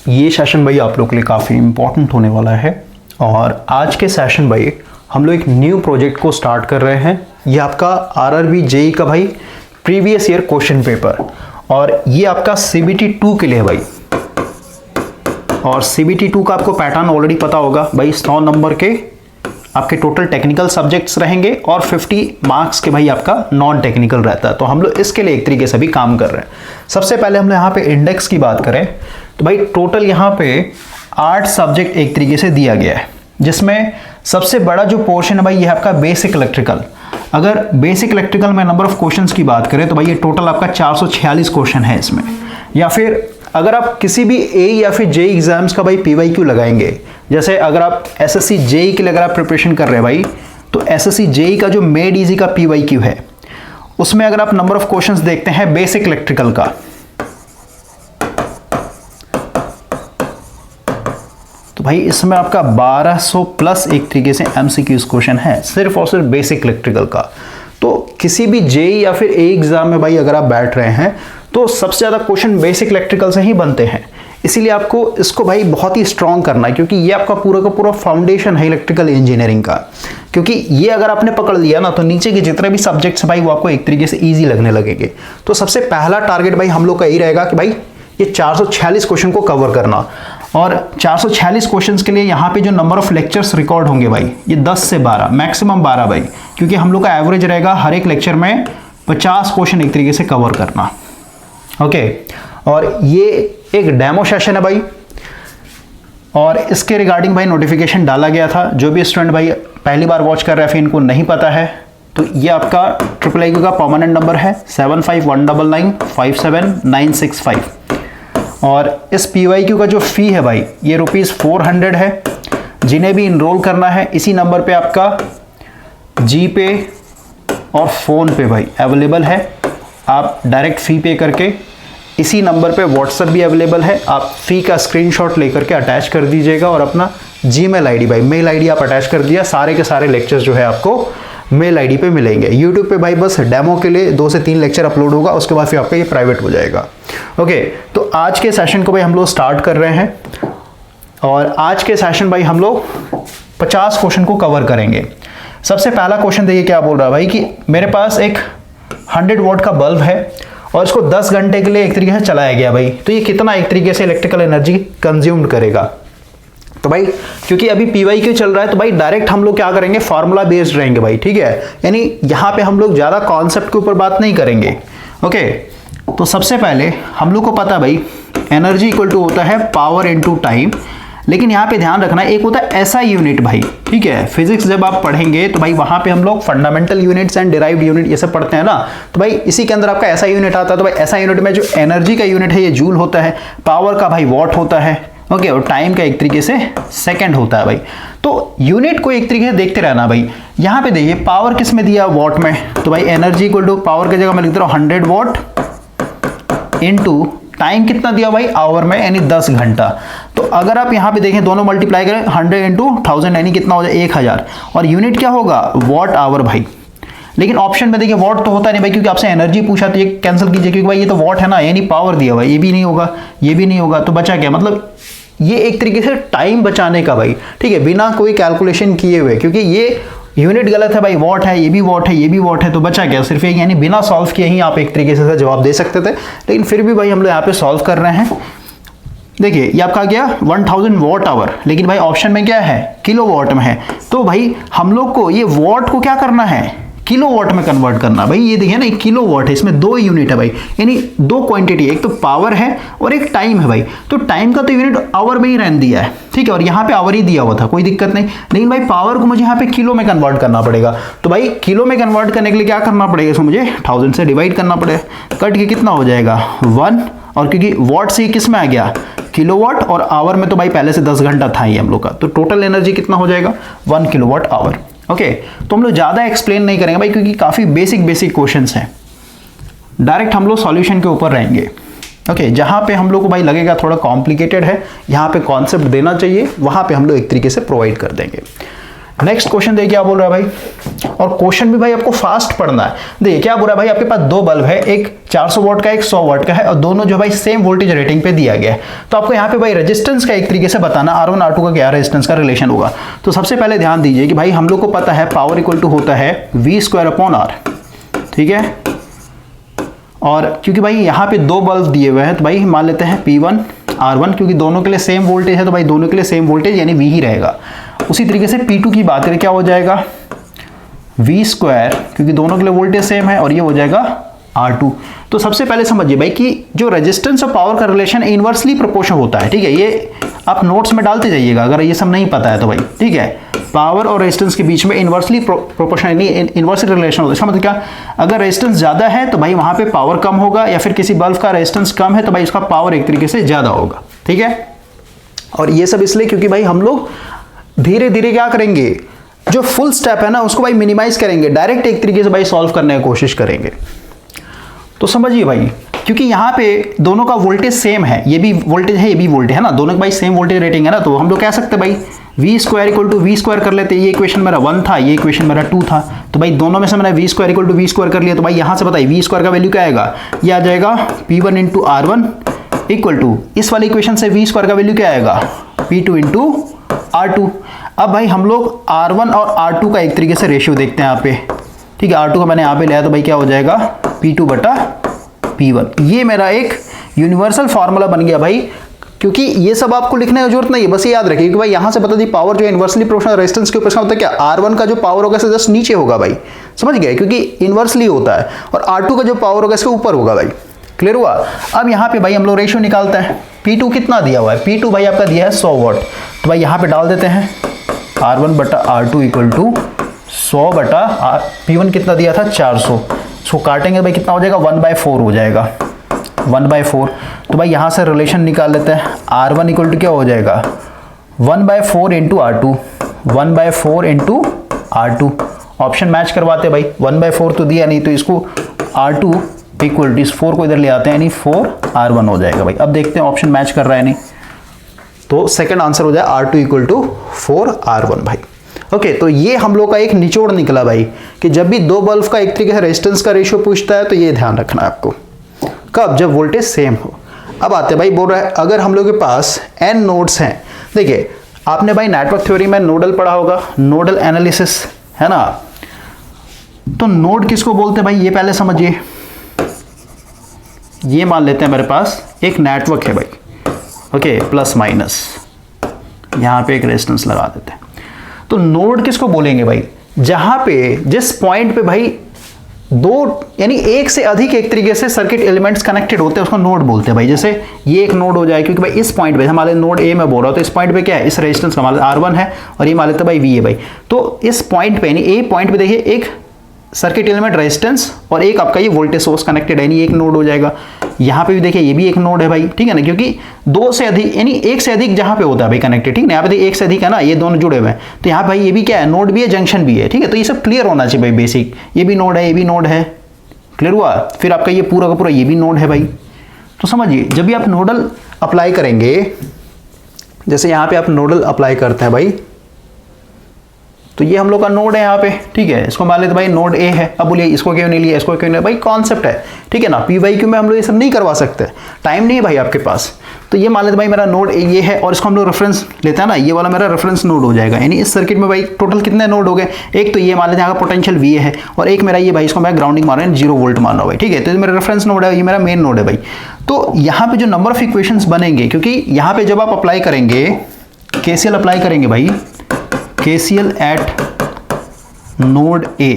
ये सेशन भाई आप लोग के लिए काफ़ी इंपॉर्टेंट होने वाला है। और आज के सेशन भाई हम लोग एक न्यू प्रोजेक्ट को स्टार्ट कर रहे हैं। ये आपका आरआरबी जेई का भाई प्रीवियस ईयर क्वेश्चन पेपर, और ये आपका सीबीटी 2 के लिए है भाई। और सीबीटी 2 का आपको पैटर्न ऑलरेडी पता होगा भाई। 100 नंबर के आपके टोटल टेक्निकल सब्जेक्ट्स रहेंगे और 50 मार्क्स के भाई आपका नॉन टेक्निकल रहता है। तो हम लोग इसके लिए एक तरीके से भी काम कर रहे हैं। सबसे पहले हम लोग यहाँ पे इंडेक्स की बात करें तो भाई टोटल यहाँ पे 8 सब्जेक्ट एक तरीके से दिया गया है, जिसमें सबसे बड़ा जो पोर्शन है भाई ये आपका बेसिक इलेक्ट्रिकल। अगर बेसिक इलेक्ट्रिकल में नंबर ऑफ क्वेश्चंस की बात करें तो भाई ये टोटल आपका 446 क्वेश्चन है इसमें। या फिर अगर आप किसी भी ए या फिर जेई एग्जाम्स का भाई पीवाईक्यू लगाएंगे, जैसे अगर आप एसएससी जेई के लिए अगर आप प्रिपरेशन कर रहे हैं भाई, तो एसएससी जेई का जो मेड इजी का पीवाईक्यू है उसमें अगर आप नंबर ऑफ क्वेश्चंस देखते हैं बेसिक इलेक्ट्रिकल का, तो भाई इसमें आपका 1200 प्लस एक तरीके से एमसीक्यूज क्वेश्चन है सिर्फ और सिर्फ बेसिक इलेक्ट्रिकल का। तो किसी भी जेई या फिर ए एग्जाम में भाई अगर आप बैठ रहे हैं तो सबसे ज़्यादा क्वेश्चन बेसिक इलेक्ट्रिकल से ही बनते हैं। इसीलिए आपको इसको भाई बहुत ही स्ट्रॉन्ग करना है, क्योंकि ये आपका पूरा का पूरा फाउंडेशन है इलेक्ट्रिकल इंजीनियरिंग का। क्योंकि ये अगर आपने पकड़ लिया ना तो नीचे के जितने भी सब्जेक्ट्स भाई वो आपको एक तरीके से ईजी लगने लगेंगे। तो सबसे पहला टारगेट भाई हम लोग का यही रहेगा कि भाई ये 446 क्वेश्चन को कवर करना। और 446 क्वेश्चंस के लिए यहाँ पे जो नंबर ऑफ लेक्चर्स रिकॉर्ड होंगे भाई ये 10 से 12 मैक्सिमम 12 भाई, क्योंकि हम लोग का एवरेज रहेगा हर एक लेक्चर में 50 क्वेश्चन एक तरीके से कवर करना। ओके, और ये एक डेमो सेशन है भाई, और इसके रिगार्डिंग भाई नोटिफिकेशन डाला गया था। जो भी स्टूडेंट भाई पहली बार वॉच कर रहे हैं फिर इनको नहीं पता है तो ये आपका IIIQ का परमानेंट नंबर है 7519957965। और इस पीवाईक्यू का जो फी है भाई ये ₹400 है। जिन्हें भी इनरोल करना है इसी नंबर पे आपका जीपे और फोन पे भाई अवेलेबल है। आप डायरेक्ट फी पे करके इसी नंबर पे व्हाट्सएप भी अवेलेबल है, आप फी का स्क्रीनशॉट लेकर के अटैच कर दीजिएगा और अपना जीमेल आईडी भाई मेल आईडी आप अटैच कर दिया, सारे के सारे लेक्चर्स जो है आपको मेल आईडी पे मिलेंगे। यूट्यूब पे भाई बस डेमो के लिए 2 से 3 लेक्चर अपलोड होगा, उसके बाद फिर आपका ये प्राइवेट हो जाएगा। ओके, तो आज के सेशन को भाई हम लोग स्टार्ट कर रहे हैं, और आज के सेशन भाई हम लोग 50 क्वेश्चन को कवर करेंगे। सबसे पहला क्वेश्चन देखिए क्या बोल रहा है भाई कि मेरे पास एक 100 वॉट का बल्ब है और इसको 10 घंटे के लिए एक तरीके से चलाया गया भाई, तो ये कितना एक तरीके से इलेक्ट्रिकल एनर्जी कंज्यूम्ड करेगा। तो भाई क्योंकि अभी पीवाईक्यू चल रहा है तो भाई डायरेक्ट हम लोग क्या करेंगे, फार्मूला बेस्ड रहेंगे भाई, ठीक है। यानी यहाँ पे हम लोग ज़्यादा कॉन्सेप्ट के ऊपर बात नहीं करेंगे। ओके, तो सबसे पहले हम लोग को पता है भाई एनर्जी इक्वल टू होता है पावर इनटू टाइम। लेकिन यहाँ पे ध्यान रखना एक होता है एसआई यूनिट भाई, ठीक है। फिजिक्स जब आप पढ़ेंगे तो भाई वहाँ पे हम लोग fundamental units and derived unit ये सब पढ़ते हैं ना, तो भाई इसी के अंदर आपका एसआई यूनिट आता है। तो भाई एसआई यूनिट में जो एनर्जी का यूनिट है ये जूल होता है, पावर का भाई वॉट होता है, ओके, और टाइम का एक तरीके से सेकंड होता है भाई। तो यूनिट को एक तरीके से देखते रहना भाई। यहाँ पे देखिए पावर किस में दिया, वॉट में, तो भाई एनर्जी इक्वल टू पावर की जगह मैं लिख रहा हूँ 100 वॉट इनटू टाइम कितना दिया भाई, आवर में, यानी 10 घंटा। तो अगर आप यहाँ पे देखें दोनों मल्टीप्लाई करें 100 इंटू 1000 यानी कितना हो जाए 1000, और यूनिट क्या होगा वॉट आवर भाई। लेकिन ऑप्शन में देखिए वॉट तो होता नहीं भाई, क्योंकि आपसे एनर्जी पूछा तो ये कैंसिल कीजिए, क्योंकि भाई ये तो वॉट है ना, यानी पावर दिया भाई, ये भी नहीं होगा ये भी नहीं होगा, तो बचा क्या, मतलब ये एक तरीके से टाइम बचाने का भाई, ठीक है, बिना कोई कैलकुलेशन किए हुए, क्योंकि ये यूनिट गलत है भाई, वॉट है, ये भी वॉट है, ये भी वॉट है, तो बचा क्या सिर्फ एक, यानी बिना सॉल्व किए ही आप एक तरीके से जवाब दे सकते थे। लेकिन फिर भी भाई हम लोग यहाँ पे सॉल्व कर रहे हैं। देखिए ये आपका क्या 1000 वॉट आवर, लेकिन भाई ऑप्शन में क्या है किलो वॉट में है। तो भाई हम लोग को ये वॉट को क्या करना है, किलो वॉट में कन्वर्ट करना। भाई ये देखिए ना एक किलो वॉट है, इसमें 2 यूनिट है भाई, यानी 2 क्वांटिटी है, एक तो पावर है और एक टाइम है भाई। तो टाइम का तो यूनिट आवर में ही रहने दिया है, ठीक है, और यहाँ पे आवर ही दिया हुआ था, कोई दिक्कत नहीं। लेकिन भाई पावर को मुझे यहाँ पे किलो में कन्वर्ट करना पड़ेगा। तो भाई किलो में कन्वर्ट करने के लिए क्या करना पड़ेगा, इसको मुझे 1000 से डिवाइड करना पड़ेगा। कट के कितना हो जाएगा 1, और क्योंकि वॉट से किस में आ गया किलोवाट, और आवर में तो भाई पहले से 10 घंटा था ही हम लोग का, तो टोटल एनर्जी कितना हो जाएगा 1 किलोवाट आवर। ओके, तो हम लोग ज़्यादा एक्सप्लेन नहीं करेंगे भाई, क्योंकि काफ़ी बेसिक क्वेश्चंस हैं। डायरेक्ट हम लोग सॉल्यूशन के ऊपर रहेंगे। ओके, जहाँ पे हम लोग को भाई लगेगा थोड़ा कॉम्प्लिकेटेड है, यहाँ पे कॉन्सेप्ट देना चाहिए, वहाँ पे हम लोग एक तरीके से प्रोवाइड कर देंगे। नेक्स्ट क्वेश्चन देखिए क्या बोल रहा है भाई, और क्वेश्चन भी भाई आपको फास्ट पढ़ना है। देखिए क्या बोल रहा है भाई, आपके पास दो बल्ब है, एक 400 वॉट का एक 100 वॉट का है, और दोनों जो भाई सेम वोल्टेज रेटिंग पे दिया गया है। तो आपको यहाँ पे भाई रेजिस्टेंस का एक तरीके से बताना R1 R2 का क्या रेजिस्टेंस का रिलेशन होगा। तो सबसे पहले ध्यान दीजिए कि भाई हम लोग को पता है पावर इक्वल टू होता है V²/R, ठीक है। और क्योंकि भाई यहाँ पे दो बल्ब दिए हुए हैं तो भाई मान लेते हैं P1 R1, क्योंकि दोनों के लिए सेम वोल्टेज है तो भाई दोनों के लिए सेम वोल्टेज यानी V ही रहेगा। उसी तरीके से P2 की बात करें क्या हो जाएगा V², क्योंकि दोनों के लिए वोल्टेज सेम है, और ये हो जाएगा R2। तो सबसे पहले समझिए भाई कि जो रेजिस्टेंस और पावर का रिलेशन इनवर्सली प्रोपोर्शनल होता है, ठीक है। ये आप नोट्स में डालते जाइएगा अगर ये सब नहीं पता है तो भाई, ठीक है। पावर और रेजिस्टेंस के बीच में इनवर्सली प्रोपोर्शनल यानी इनवर्सली रिलेशन होता है। इसका मतलब क्या, अगर रेजिस्टेंस ज़्यादा है तो भाई वहाँ पे पावर कम होगा, या फिर किसी बल्ब का रेजिस्टेंस कम है तो भाई उसका पावर एक तरीके से ज़्यादा होगा, ठीक है। और ये सब इसलिए क्योंकि भाई हम लोग धीरे धीरे क्या करेंगे, जो फुल स्टेप है ना उसको भाई मिनिमाइज करेंगे, डायरेक्ट एक तरीके से भाई सॉल्व करने की कोशिश करेंगे। तो समझिए भाई, क्योंकि यहाँ पे दोनों का वोल्टेज सेम है, ये भी वोल्टेज है ये भी वोल्टेज है ना, दोनों का भाई सेम वोल्टेज रेटिंग है ना, तो हम लोग कह सकते हैं भाई V² = V² कर लेते। ये इक्वेशन मेरा 1 था, ये इक्वेशन मेरा 2 था, तो भाई दोनों में से मैंने V² = V² कर लिया। तो भाई यहाँ से बताइए V² का वैल्यू क्या आएगा, ये आ जाएगा P1 × R1 इक्वल टू, इस वाली इक्वेशन से V² का वैल्यू क्या आएगा P2 × R2। अब भाई हम लोग R1 और R2 का एक तरीके से रेशियो देखते हैं यहाँ पे, ठीक है। R2 का मैंने यहाँ पे लिया तो भाई क्या हो जाएगा P2/P1। ये मेरा एक यूनिवर्सल फार्मूला बन गया भाई, क्योंकि ये सब आपको लिखने की जरूरत नहीं है, बस ये याद रखिए कि भाई यहाँ से बता दी पावर जो इनवर्सली प्रोपोर्शनल रेजिस्टेंस के ऊपर का होता है क्या, R1 का जो पावर होगा इससे जस्ट नीचे होगा भाई, समझ गए, क्योंकि इनवर्सली होता है, और R2 का जो पावर होगा इसके ऊपर होगा भाई। क्लियर हुआ। अब यहाँ पे भाई हम लोग रेशियो निकालते हैं। P2 कितना दिया हुआ है, P2 भाई आपका दिया है 100 वॉट, तो भाई यहाँ पे डाल देते हैं R1/R2 इक्वल टू 100/, P1 कितना दिया था 400, इसको काटेंगे भाई कितना हो जाएगा 1/4 हो जाएगा, 1/4। तो भाई यहाँ से रिलेशन निकाल लेते हैं, R1 इक्वल टू क्या हो जाएगा 1/4 × R2, 1/4 × R2। ऑप्शन मैच करवाते भाई, 1/4 तो दिया नहीं, तो इसको R2 इक्वल टू इस 4 को इधर ले आते हैं, यानी 4R1 हो जाएगा भाई। अब देखते हैं ऑप्शन मैच कर रहा है नहीं, तो सेकंड आंसर हो जाए R2 इक्वल टू 4R1 भाई। ओके, तो ये हम लोग का एक निचोड़ निकला भाई कि जब भी दो बल्ब का एक तरीके से रेजिस्टेंस का रेशियो पूछता है तो ये ध्यान रखना है आपको, कब, जब वोल्टेज सेम हो। अब आते भाई, बोल रहा है अगर हम लोग के पास n नोड्स हैं। देखिए आपने भाई नेटवर्क थ्योरी में नोडल पढ़ा होगा, नोडल एनालिसिस, है ना। तो नोड किसको बोलते हैं भाई, ये पहले समझिए। ये मान लेते हैं मेरे पास एक नेटवर्क है भाई, ओके, प्लस माइनस, यहां पे एक रेजिस्टेंस लगा देते हैं। तो नोड किसको बोलेंगे भाई, जहां पे जिस पॉइंट पे भाई दो यानी एक से अधिक एक तरीके से सर्किट एलिमेंट्स कनेक्टेड होते हैं उसको नोड बोलते हैं भाई। जैसे ये एक नोड हो जाए, क्योंकि भाई इस पॉइंट पे हमारे नोड ए में बोल रहा हूं, तो इस पॉइंट पे क्या है, इस रेजिस्टेंस का मान R1 है और ये मान लेते हैं भाई V है भाई। तो इस पॉइंट पे यानी ए पॉइंट पे देखिए एक सर्किट एलिमेंट रेजिस्टेंस और एक आपका ये वोल्टेज सोर्स कनेक्टेड है, यानी एक नोड हो जाएगा। यहाँ पे भी देखिए ये भी एक नोड है भाई, ठीक है ना, क्योंकि दो से अधिक यानी एक से अधिक जहाँ पे होता है भाई कनेक्टेड, ठीक है ना। यहाँ पे देखिए एक से अधिक है ना, ये दोनों जुड़े हुए हैं, तो यहाँ भाई ये भी क्या है, नोड भी है, जंक्शन भी है, ठीक है। तो ये सब क्लियर होना चाहिए भाई, बेसिक, ये भी नोड है, ये भी नोड है, क्लियर हुआ। फिर आपका ये पूरा का पूरा ये भी नोड है भाई। तो समझिए जब भी आप नोडल अप्लाई करेंगे, जैसे यहाँ पे आप नोडल अप्लाई करते हैं भाई, तो ये हम लोग का नोड है यहाँ पे, ठीक है। इसको मान लेते भाई नोड ए है। अब बोलिए इसको क्यों नहीं लिया, इसको क्यों नहीं, भाई कॉन्सेप्ट है, ठीक है ना। PYQ में हम लोग ये सब नहीं करवा सकते, टाइम नहीं है भाई आपके पास। तो ये मान लेते भाई मेरा नोड ए ये है, और इसको हम लोग रेफरेंस लेते हैं ना, ये वाला मेरा रेफरेंस नोड हो जाएगा। यानी इस सर्किट में भाई टोटल कितने नोड हो गए, एक तो ये मान लेते हैं यहाँ का पोटेंशियल VA है, और एक मेरा ये भाई, इसको मैं ग्राउंडिंग मान रहा हूँ, 0 वोल्ट मान रहा हूँ भाई, ठीक है। तो ये मेरा रेफरेंस नोड है, ये मेरा मेन नोड है भाई। तो यहाँ पे जो नंबर ऑफ इक्वेशंस बनेंगे, क्योंकि यहाँ पे जब आप अप्लाई करेंगे, KCL अप्लाई करेंगे भाई, KCL एट नोड A,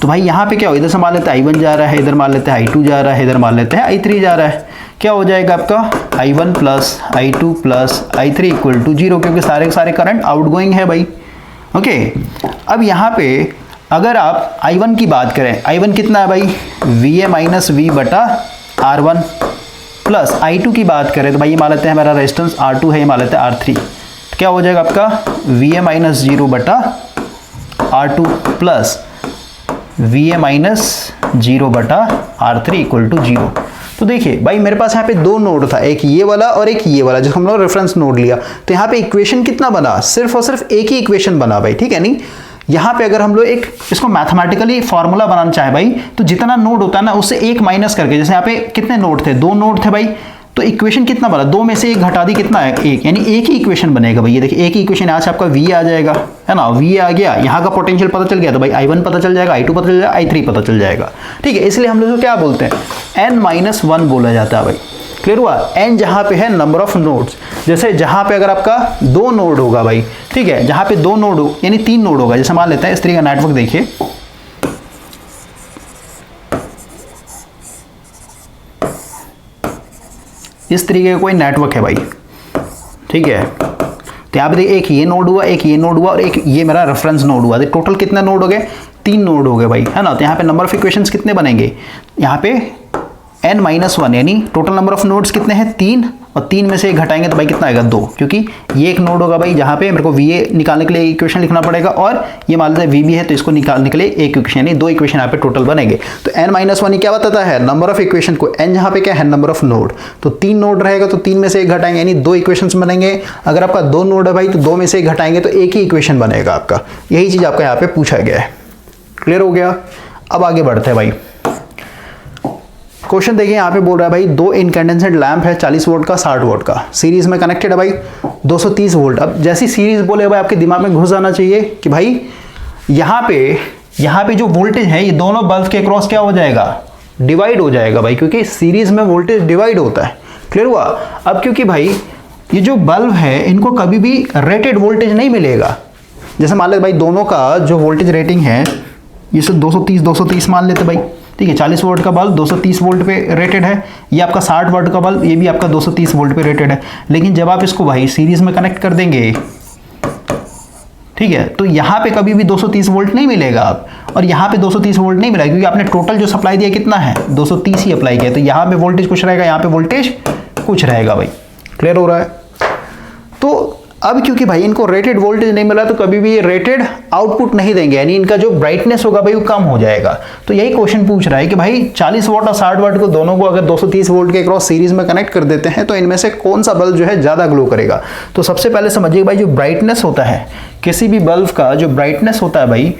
तो भाई यहाँ पे क्या हो, इधर से मान लेते हैं I1 जा रहा है, इधर मान लेते हैं I2 जा रहा है, इधर मान लेते हैं I3 जा रहा है। क्या हो जाएगा आपका I1 + I2 + I3 equal to 0, क्योंकि सारे के सारे करंट आउटगोइंग है भाई, ओके। अब यहाँ पे अगर आप I1 की बात करें, I1 कितना है भाई, VA - V/R1, प्लस I2 की बात करें तो भाई ये मान लेते हैं हमारा रेजिस्टेंस R2 है, ये मान लेते हैं R3। तो क्या हो जाएगा आपका VA - 0/R2 plus VA - 0/R3 equal to 0। तो देखिए भाई मेरे पास यहाँ पे दो नोड था, एक ये वाला और एक ये वाला, जो हम लोग रेफरेंस नोड लिया, तो यहाँ पे इक्वेशन कितना बना, सिर्फ और सिर्फ एक ही इक्वेशन बना भाई, ठीक है। नहीं यहाँ पे अगर हम लोग एक इसको मैथमेटिकली फॉर्मूला बनाना चाहे भाई, तो जितना नोड होता है ना उससे एक माइनस करके, जैसे यहाँ पे कितने नोड थे, दो नोड थे भाई, तो इक्वेशन कितना बना, दो में से एक घटा दी, कितना है, एक, यानी एक ही इक्वेशन बनेगा भाई। ये देखिए एक ही इक्वेशन यहाँ से आपका V आ जाएगा, है ना, V आ गया, यहाँ का पोटेंशियल पता चल गया, तो भाई I1 पता चल जाएगा, I2 पता चल जाएगा, I3 पता चल जाएगा, ठीक है। इसलिए हम लोग क्या बोलते हैं, n-1 बोला जाता है भाई। क्लियर हुआ। n जहाँ पे है नंबर ऑफ नोड्स, जैसे जहाँ पे अगर आपका दो नोड होगा भाई, ठीक है, जहाँ पे दो नोड हो यानी तीन नोड होगा, जैसे मान लेते हैं इस तरीके का नेटवर्क, देखिए इस तरीके का कोई नेटवर्क है भाई, ठीक है। तो यहाँ पे देखिए एक ये नोड हुआ, एक ये नोड हुआ और एक ये मेरा रेफरेंस नोड हुआ, तो टोटल कितने नोड हो गए, तीन नोड हो गए भाई, है ना। तो यहाँ पे नंबर ऑफ इक्वेशंस कितने बनेंगे, यहाँ पे n-1 यानी टोटल नंबर ऑफ नोड्स कितने हैं, तीन, और तीन में से एक घटाएंगे तो भाई कितना आएगा, दो, क्योंकि ये एक नोड होगा भाई जहाँ पे मेरे को VA निकालने के लिए इक्वेशन लिखना पड़ेगा, और ये मान लीजिए VB है तो इसको निकालने के लिए एक इक्वेशन, यानी दो इक्वेशन यहाँ पे टोटल बनेंगे। तो n-1 क्या बताता है, नंबर ऑफ इक्वेशन को, n जहाँ पे क्या है, नंबर ऑफ नोड, तो तीन नोड रहेगा तो तीन में से एक घटाएंगे यानी दो इक्वेशन बनेंगे। अगर आपका दो नोड है भाई तो दो में से एक घटाएंगे तो एक ही इक्वेशन बनेगा आपका। यही चीज़ आपका यहाँ पे पूछा गया है। क्लियर हो गया। अब आगे बढ़ते हैं भाई। क्वेश्चन देखिए यहाँ पे बोल रहा है भाई दो इनकैंडेसेंट लैंप है 40 वोल्ट का 60 वोट का, सीरीज में कनेक्टेड है भाई 230 वोल्ट। अब जैसी सीरीज बोले भाई आपके दिमाग में घुस जाना चाहिए कि भाई यहाँ पे जो वोल्टेज है ये दोनों बल्ब के क्रॉस क्या हो जाएगा, डिवाइड हो जाएगा भाई, क्योंकि सीरीज में वोल्टेज डिवाइड होता है। क्लियर हुआ। अब क्योंकि भाई ये जो बल्ब है इनको कभी भी रेटेड वोल्टेज नहीं मिलेगा, जैसे मान लेते भाई दोनों का जो वोल्टेज रेटिंग है ये सब 230 मान लेते भाई, ठीक है। 40 वोल्ट का बल्ब 230 वोल्ट पे रेटेड है, ये आपका 60 वोल्ट का बल्ब ये भी आपका 230 वोल्ट पे रेटेड है। लेकिन जब आप इसको भाई सीरीज में कनेक्ट कर देंगे, ठीक है, तो यहाँ पे कभी भी 230 वोल्ट नहीं मिलेगा आप, और यहाँ पे 230 वोल्ट नहीं मिलेगा, क्योंकि आपने टोटल जो सप्लाई दिया कितना है 230 ही अप्लाई किया, तो यहाँ पे वोल्टेज कुछ रहेगा, यहाँ पे वोल्टेज कुछ रहेगा भाई। क्लियर हो रहा है। तो अब क्योंकि भाई इनको रेटेड वोल्टेज नहीं मिला तो कभी भी ये रेटेड आउटपुट नहीं देंगे, यानी इनका जो ब्राइटनेस होगा भाई वो कम हो जाएगा। तो यही क्वेश्चन पूछ रहा है कि भाई 40 वोल्ट और 60 वोल्ट को दोनों को अगर 230 वोल्ट के क्रॉस सीरीज में कनेक्ट कर देते हैं तो इनमें से कौन सा बल्ब जो है ज़्यादा ग्लो करेगा। तो सबसे पहले समझिए भाई जो ब्राइटनेस होता है किसी भी बल्ब का, जो ब्राइटनेस होता है भाई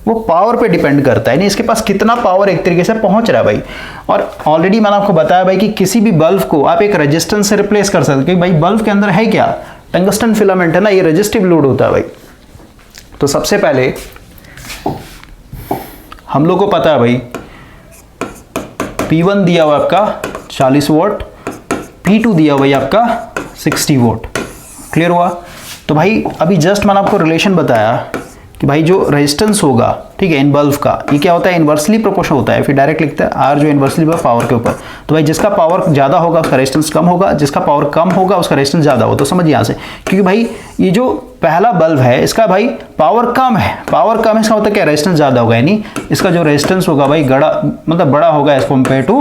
वो पावर पे डिपेंड करता है, यानी इसके पास कितना पावर एक तरीके से पहुंच रहा है भाई। और ऑलरेडी मैंने आपको बताया भाई कि किसी भी बल्ब को आप एक रेजिस्टेंस से रिप्लेस कर सकते हैं, क्योंकि भाई बल्ब के अंदर है क्या, टंगस्टन फिलामेंट है ना, ये रेजिस्टिव लोड होता है भाई। तो सबसे पहले हम लोग को पता है भाई P1 दिया हुआ आपका 40 वोल्ट, P2 दिया हुआ आपका 60 वोल्ट। क्लियर हुआ। तो भाई अभी जस्ट मैंने आपको रिलेशन बताया कि भाई जो रेजिस्टेंस होगा, ठीक है, इन बल्ब का, ये क्या होता है, इनवर्सली प्रोपोर्शनल होता है। फिर डायरेक्ट लिखते हैं R जो इनवर्सली पावर के ऊपर। तो भाई जिसका पावर ज़्यादा होगा उसका रेजिस्टेंस कम होगा, जिसका पावर कम होगा उसका रेजिस्टेंस ज़्यादा होगा। तो समझिए यहाँ से, क्योंकि भाई ये जो पहला बल्ब है इसका भाई पावर कम है, पावर कम है इसका मतलब क्या, रेजिस्टेंस ज़्यादा होगा, यानी इसका जो रेजिस्टेंस होगा भाई बड़ा होगा एज कम्पेयर टू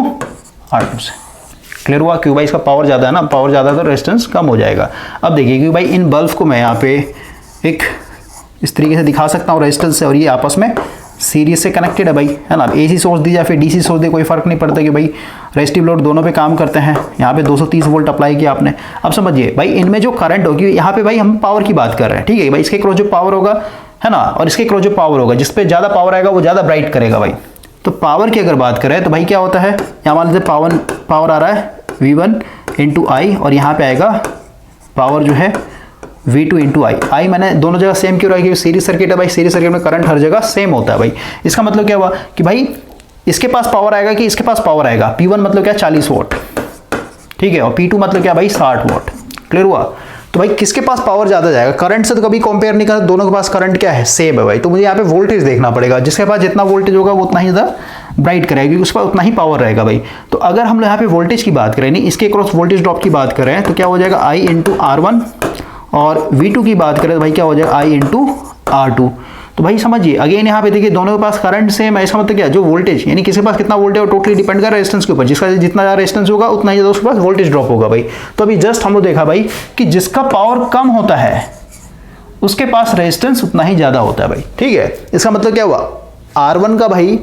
R2 से। क्लियर हुआ। क्यों भाई इसका पावर ज़्यादा है ना, पावर ज़्यादा तो रेजिस्टेंस कम हो जाएगा। अब देखिए क्योंकि भाई इन बल्ब को मैं यहाँ पे एक इस तरीके से दिखा सकता हूँ रेजिस्टेंस से, और ये आपस में सीरीज से कनेक्टेड है भाई, है ना। AC सोर्स दी या फिर DC सोर्स दे कोई फर्क नहीं पड़ता कि भाई रेजिस्टिव लोड दोनों पे काम करते हैं। यहाँ पे 230 वोल्ट अप्लाई किया आपने। अब समझिए भाई इनमें जो करंट होगी, यहाँ पे भाई हम पावर की बात कर रहे हैं, ठीक है भाई, इसके क्रॉस जो पावर होगा, है ना, और इसके क्रॉस जो पावर होगा, जिस पे ज़्यादा पावर आएगा वो ज़्यादा ब्राइट करेगा भाई। तो पावर की अगर बात करें तो भाई क्या होता है, यहाँ मान लीजिए पावर आ रहा है V1 इंटू I, और यहाँ पे आएगा पावर जो है V2 इंटू I मैंने दोनों जगह सेम क्यों रहा है, क्योंकि सीरीज सर्किट है भाई, सीरीज सर्किट में करंट हर जगह सेम होता है भाई। इसका मतलब क्या हुआ कि भाई इसके पास पावर आएगा कि इसके पास पावर आएगा। P1 मतलब क्या, 40 वोल्ट, ठीक है, और P2 मतलब क्या भाई 60 वोल्ट। क्लियर हुआ। तो भाई किसके पास पावर ज़्यादा जाएगा, करंट से तो कभी कंपेयर नहीं करते, दोनों के पास करंट क्या है, सेम है भाई। तो मुझे यहाँ पे वोल्टेज देखना पड़ेगा, जिसके पास जितना वोल्टेज होगा वो उतना ही ज़्यादा ब्राइट करेगा, क्योंकि उसके पास उतना ही पावर रहेगा भाई। तो अगर हम यहाँ पे वोल्टेज की बात करें, नहीं इसके क्रॉस वोल्टेज ड्रॉप की बात करें, तो क्या हो जाएगा I इंटू R1, और V2 की बात करें तो भाई क्या हो जाएगा I इंटू R2। तो भाई समझिए अगेन यहाँ पे देखिए दोनों के पास करंट सेम है, इसका मतलब क्या, जो वोल्टेज यानी किसी के पास कितना वोल्टेज वो टोटली डिपेंड कर रहा है रेजिस्टेंस के ऊपर, जिसका जितना ज़्यादा रेजिस्टेंस होगा उतना ही ज़्यादा उसके पास वोल्टेज ड्रॉप होगा भाई। तो अभी जस्ट हम लोग देखा भाई कि जिसका पावर कम होता है उसके पास रेजिस्टेंस उतना ही ज़्यादा होता है भाई, ठीक है। इसका मतलब क्या हुआ, R1 का भाई